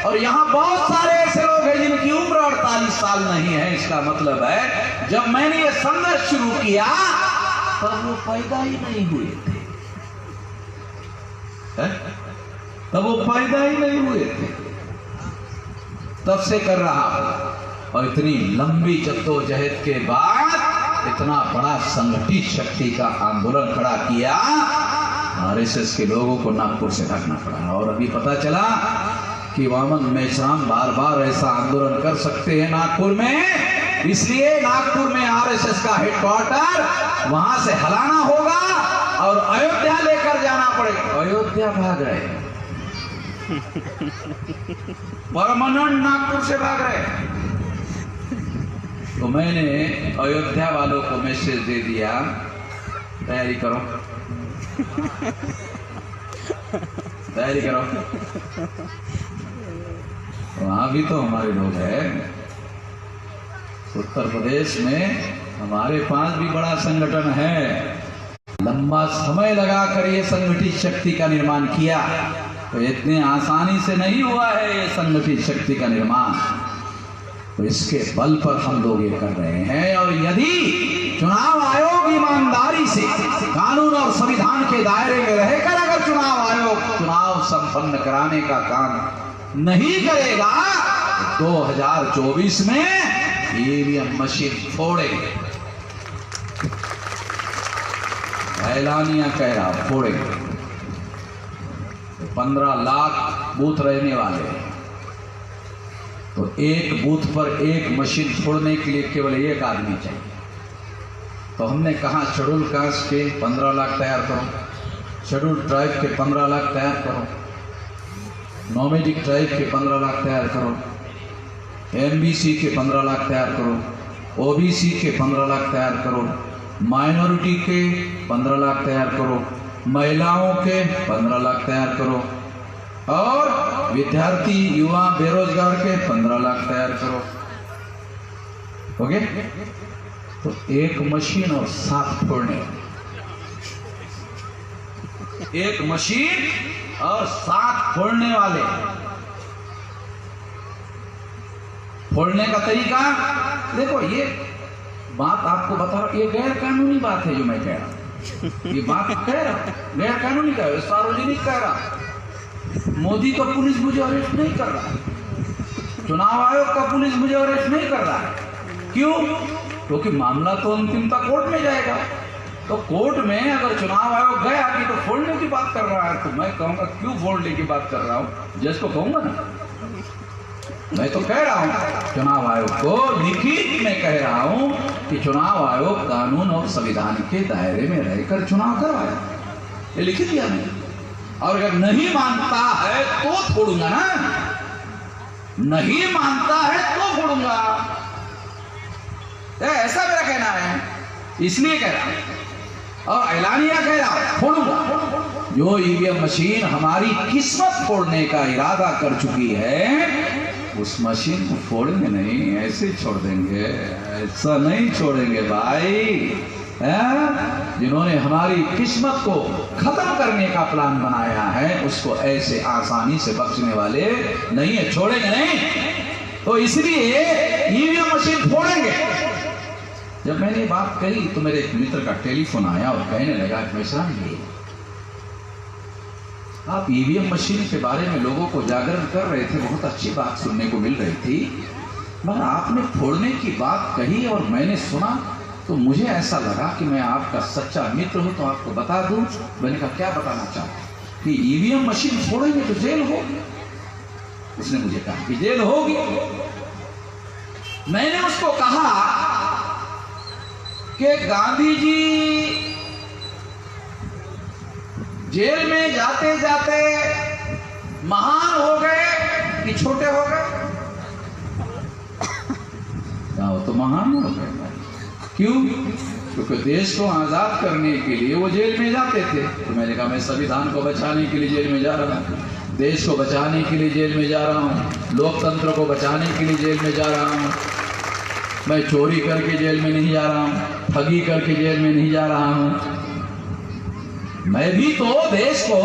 [SPEAKER 6] और यहाँ बहुत सारे ऐसे लोग हैं जिनकी उम्र 48 साल नहीं है। इसका मतलब है जब मैंने ये संघर्ष शुरू किया तब वो पैदा ही नहीं हुए थे, तब वो पैदा ही नहीं हुए थे, तब से कर रहा हूं। और इतनी लंबी जद्दोजहद के बाद इतना बड़ा संगठित शक्ति का आंदोलन खड़ा किया, आरएसएस के लोगों को नागपुर से भागना पड़ा। और अभी पता चला कि वामन मेश्राम बार बार ऐसा आंदोलन कर सकते हैं नागपुर में, इसलिए नागपुर में आरएसएस का हेडक्वार्टर वहां से हलाना होगा और अयोध्या लेकर जाना पड़ेगा। अयोध्या भाग रहे, परमानेंट नागपुर से भाग रहे। तो मैंने अयोध्या वालों को मैसेज दे दिया, तैयारी करो, तैयारी करो। वहां भी तो हमारे लोग हैं। उत्तर प्रदेश में हमारे पास भी बड़ा संगठन है, लंबा समय लगाकर ये संगठित शक्ति का निर्माण किया, तो इतने आसानी से नहीं हुआ है ये संगठित शक्ति का निर्माण। तो इसके बल पर हम लोग ये कर रहे हैं। और यदि चुनाव आयोग ईमानदारी से कानून और संविधान के दायरे में रहकर अगर चुनाव आयोग चुनाव संपन्न कराने का काम नहीं करेगा, 2024 में ईवीएम मशीन फोड़ेंगे। ऐलानिया कह रहा फोड़ेंगे। 15 लाख बूथ रहने वाले हैं, तो एक बूथ पर एक मशीन फोड़ने के लिए केवल एक आदमी चाहिए। तो हमने कहा शेड्यूल कास्ट के 15 लाख तैयार करो, शेड्यूल ट्राइब के 15 लाख तैयार करो, नॉमेडिक ट्राइब के 15 लाख तैयार करो, एमबीसी के 15 लाख तैयार करो, ओबीसी के 15 लाख तैयार करो, माइनॉरिटी के 15 लाख तैयार करो, महिलाओं के 15 लाख तैयार करो, और विद्यार्थी युवा बेरोजगार के 15 लाख तैयार करो। ओके? तो एक मशीन और 7 फोड़ने, एक मशीन और 7 फोड़ने वाले। फोड़ने का तरीका देखो, ये बात आपको बता रहा हूं, ये गैर कानूनी बात है जो मैं कह रहा हूं। ये बात कह रहा हूं गैर कानूनी कह रहा, सार्वजनिक कह रहा। मोदी का पुलिस मुझे अरेस्ट नहीं कर रहा, चुनाव आयोग का पुलिस मुझे अरेस्ट नहीं कर रहा है। क्यों? क्योंकि मामला तो अंतिमता कोर्ट में जाएगा। तो कोर्ट में अगर चुनाव आयोग गया कि तो फोड़ने की बात कर रहा है, तो मैं कहूंगा क्यों फोड़ने की बात कर रहा हूं, जज को कहूंगा ना। मैं तो कह रहा हूं चुनाव आयोग को, लिखित में कह रहा हूं कि चुनाव आयोग कानून और संविधान के दायरे में रहकर चुनाव करवाया, ये लिखित दिया मैंने। और अगर नहीं मानता है तो फोड़ूंगा ना, नहीं मानता है तो फोड़ूंगा। ऐसा मेरा कहना है, इसलिए कह रहा हूं। और ऐलानिया कह रहा हूं फोड़ूंगा। जो ईवीएम मशीन हमारी किस्मत फोड़ने का इरादा कर चुकी है, उस मशीन को फोड़ेंगे नहीं, ऐसे छोड़ देंगे, ऐसा नहीं छोड़ेंगे भाई। जिन्होंने हमारी किस्मत को खत्म करने का प्लान बनाया है, उसको ऐसे आसानी से बख्शने वाले नहीं है, छोड़ेंगे नहीं। तो इसलिए ईवीएम मशीन फोड़ेंगे। जब मैंने ये बात कही तो मेरे एक मित्र का टेलीफोन आया और कहने लगा कि मिश्रा जी, आप ईवीएम मशीन के बारे में लोगों को जागरूक कर रहे थे, बहुत अच्छी बात सुनने को मिल रही थी, मगर आपने फोड़ने की बात कही और मैंने सुना तो मुझे ऐसा लगा कि मैं आपका सच्चा मित्र हूं, तो आपको बता दूं। मैंने कहा क्या बताना चाहते कि ईवीएम मशीन फोड़ेंगे तो जेल होगी। उसने मुझे कहा कि जेल होगी। मैंने उसको कहा कि गांधी जी जेल में जाते जाते महान हो गए कि छोटे हो गए? वो तो महान हो गए। क्यों? क्योंकि देश को आजाद करने के लिए वो जेल में जाते थे। तो मैंने कहा मैं संविधान को बचाने के लिए जेल में जा रहा हूँ, देश को बचाने के लिए जेल में जा रहा हूँ, लोकतंत्र को बचाने के लिए जेल में जा रहा हूँ। मैं चोरी करके जेल में नहीं जा रहा हूँ, ठगी करके जेल में नहीं जा रहा हूँ। मैं भी तो देश को,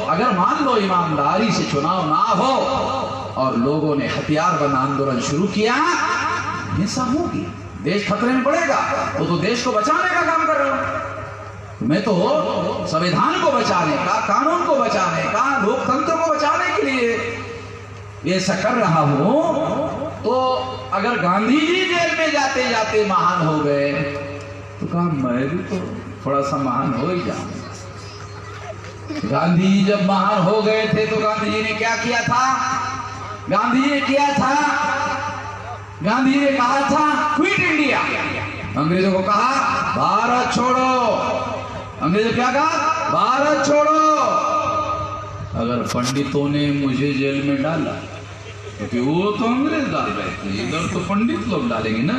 [SPEAKER 6] अगर मान लो ईमानदारी से चुनाव ना हो और लोगों ने हथियार बंद आंदोलन शुरू किया, हिंसा होगी, देश खतरे में पड़ेगा। तो देश को बचाने का काम कर रहा हूं मैं, तो संविधान को बचाने का, कानून को बचाने का, लोकतंत्र को बचाने के लिए ये ऐसा कर रहा हूं। तो अगर गांधी जी जेल में जाते जाते महान हो गए, तो कहा मैं भी तो थोड़ा सा महान हो ही जाऊं। गांधी जी जब महान हो गए थे तो गांधी जी ने क्या किया था? गांधी जी ने किया था, गांधी जी ने कहा था क्विट इंडिया। अंग्रेजों को कहा भारत छोड़ो। अंग्रेजों क्या कहा? भारत छोड़ो। अगर पंडितों ने मुझे जेल में डाला, क्योंकि वो तो अंग्रेज डाल रहे थे, इधर तो पंडित लोग डालेंगे ना,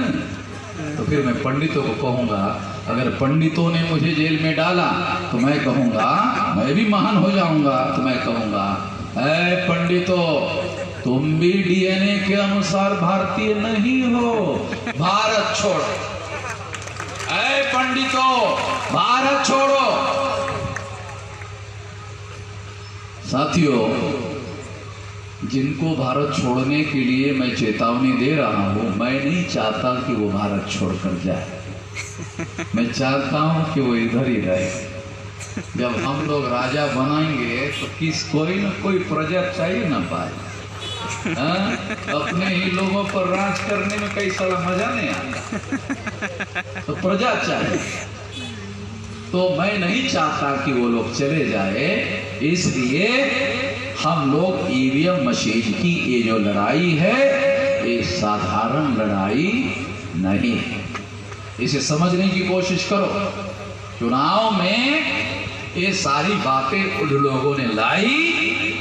[SPEAKER 6] तो फिर मैं पंडितों को कहूंगा, अगर पंडितों ने मुझे जेल में डाला तो मैं कहूंगा मैं भी महान हो जाऊंगा। तो मैं कहूंगा ऐ पंडितों, तुम भी डीएनए के अनुसार भारतीय नहीं हो, भारत छोड़ो। ऐ पंडितों, भारत छोड़ो। साथियों, जिनको भारत छोड़ने के लिए मैं चेतावनी दे रहा हूं, मैं नहीं चाहता कि वो भारत छोड़कर जाए। मैं चाहता हूं कि वो इधर ही रहे। जब हम लोग राजा बनाएंगे तो कोई ना कोई प्रजा चाहिए ना पाए। हाँ? अपने ही लोगों पर राज करने में कई सारा मजा नहीं आता। तो प्रजा चाहिए, तो मैं नहीं चाहता कि वो लोग चले जाए, इसलिए हम लोग ईवीएम मशीन की ये जो लड़ाई है ये साधारण लड़ाई नहीं, इसे समझने की कोशिश करो। चुनाव में ये सारी बातें उन लोगों ने लाई,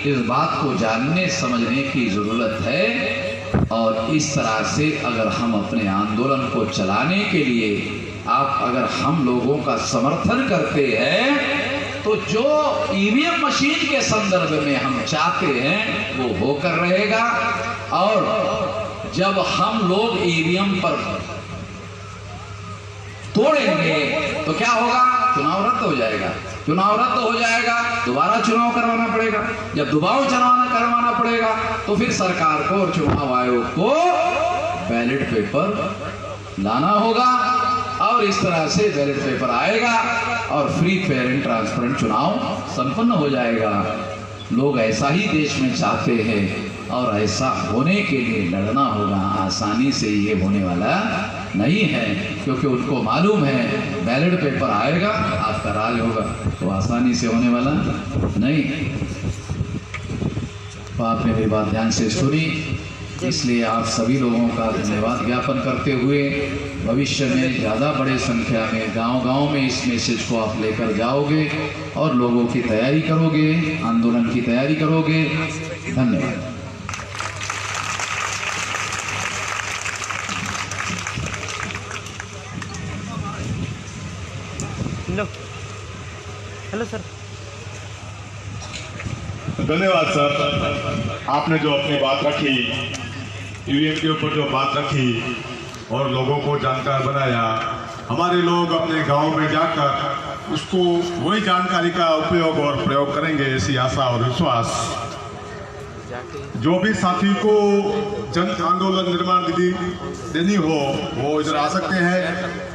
[SPEAKER 6] इस बात को जानने समझने की जरूरत है। और इस तरह से अगर हम अपने आंदोलन को चलाने के लिए अगर हम लोगों का समर्थन करते हैं तो जो ईवीएम मशीन के संदर्भ में हम चाहते हैं वो होकर रहेगा। और जब हम लोग ईवीएम पर तोड़ेंगे तो क्या होगा? चुनाव रद्द हो जाएगा। चुनाव रद्द हो जाएगा, दोबारा चुनाव करवाना पड़ेगा। जब दोबारा चुनाव करवाना पड़ेगा तो फिर सरकार को और चुनाव आयोग को बैलेट पेपर लाना होगा, और इस तरह से बैलेट पेपर आएगा और फ्री फेयर एंड ट्रांसपेरेंट चुनाव संपन्न हो जाएगा। लोग ऐसा ही देश में चाहते हैं और ऐसा होने के लिए लड़ना होगा। आसानी से ये होने वाला नहीं है, क्योंकि उनको मालूम है बैलेट पेपर आएगा आपका राज होगा, तो आसानी से होने वाला नहीं। तो आपने मेरी बात ध्यान से सुनी, इसलिए आप सभी लोगों का धन्यवाद ज्ञापन करते हुए भविष्य में ज़्यादा बड़े संख्या में गांव-गांव में इस मैसेज को आप लेकर जाओगे और लोगों की तैयारी करोगे, आंदोलन की तैयारी करोगे। धन्यवाद।
[SPEAKER 7] Hello sir.
[SPEAKER 2] धन्यवाद सर, आपने जो अपनी बात रखी, ईवीएम के ऊपर जो बात रखी और लोगों को जानकार बनाया, हमारे लोग अपने गांव में जाकर उसको वही जानकारी का उपयोग और प्रयोग करेंगे, ऐसी आशा और विश्वास। जो भी साथी को जन आंदोलन निर्माण निधि देनी हो वो इधर आ सकते हैं।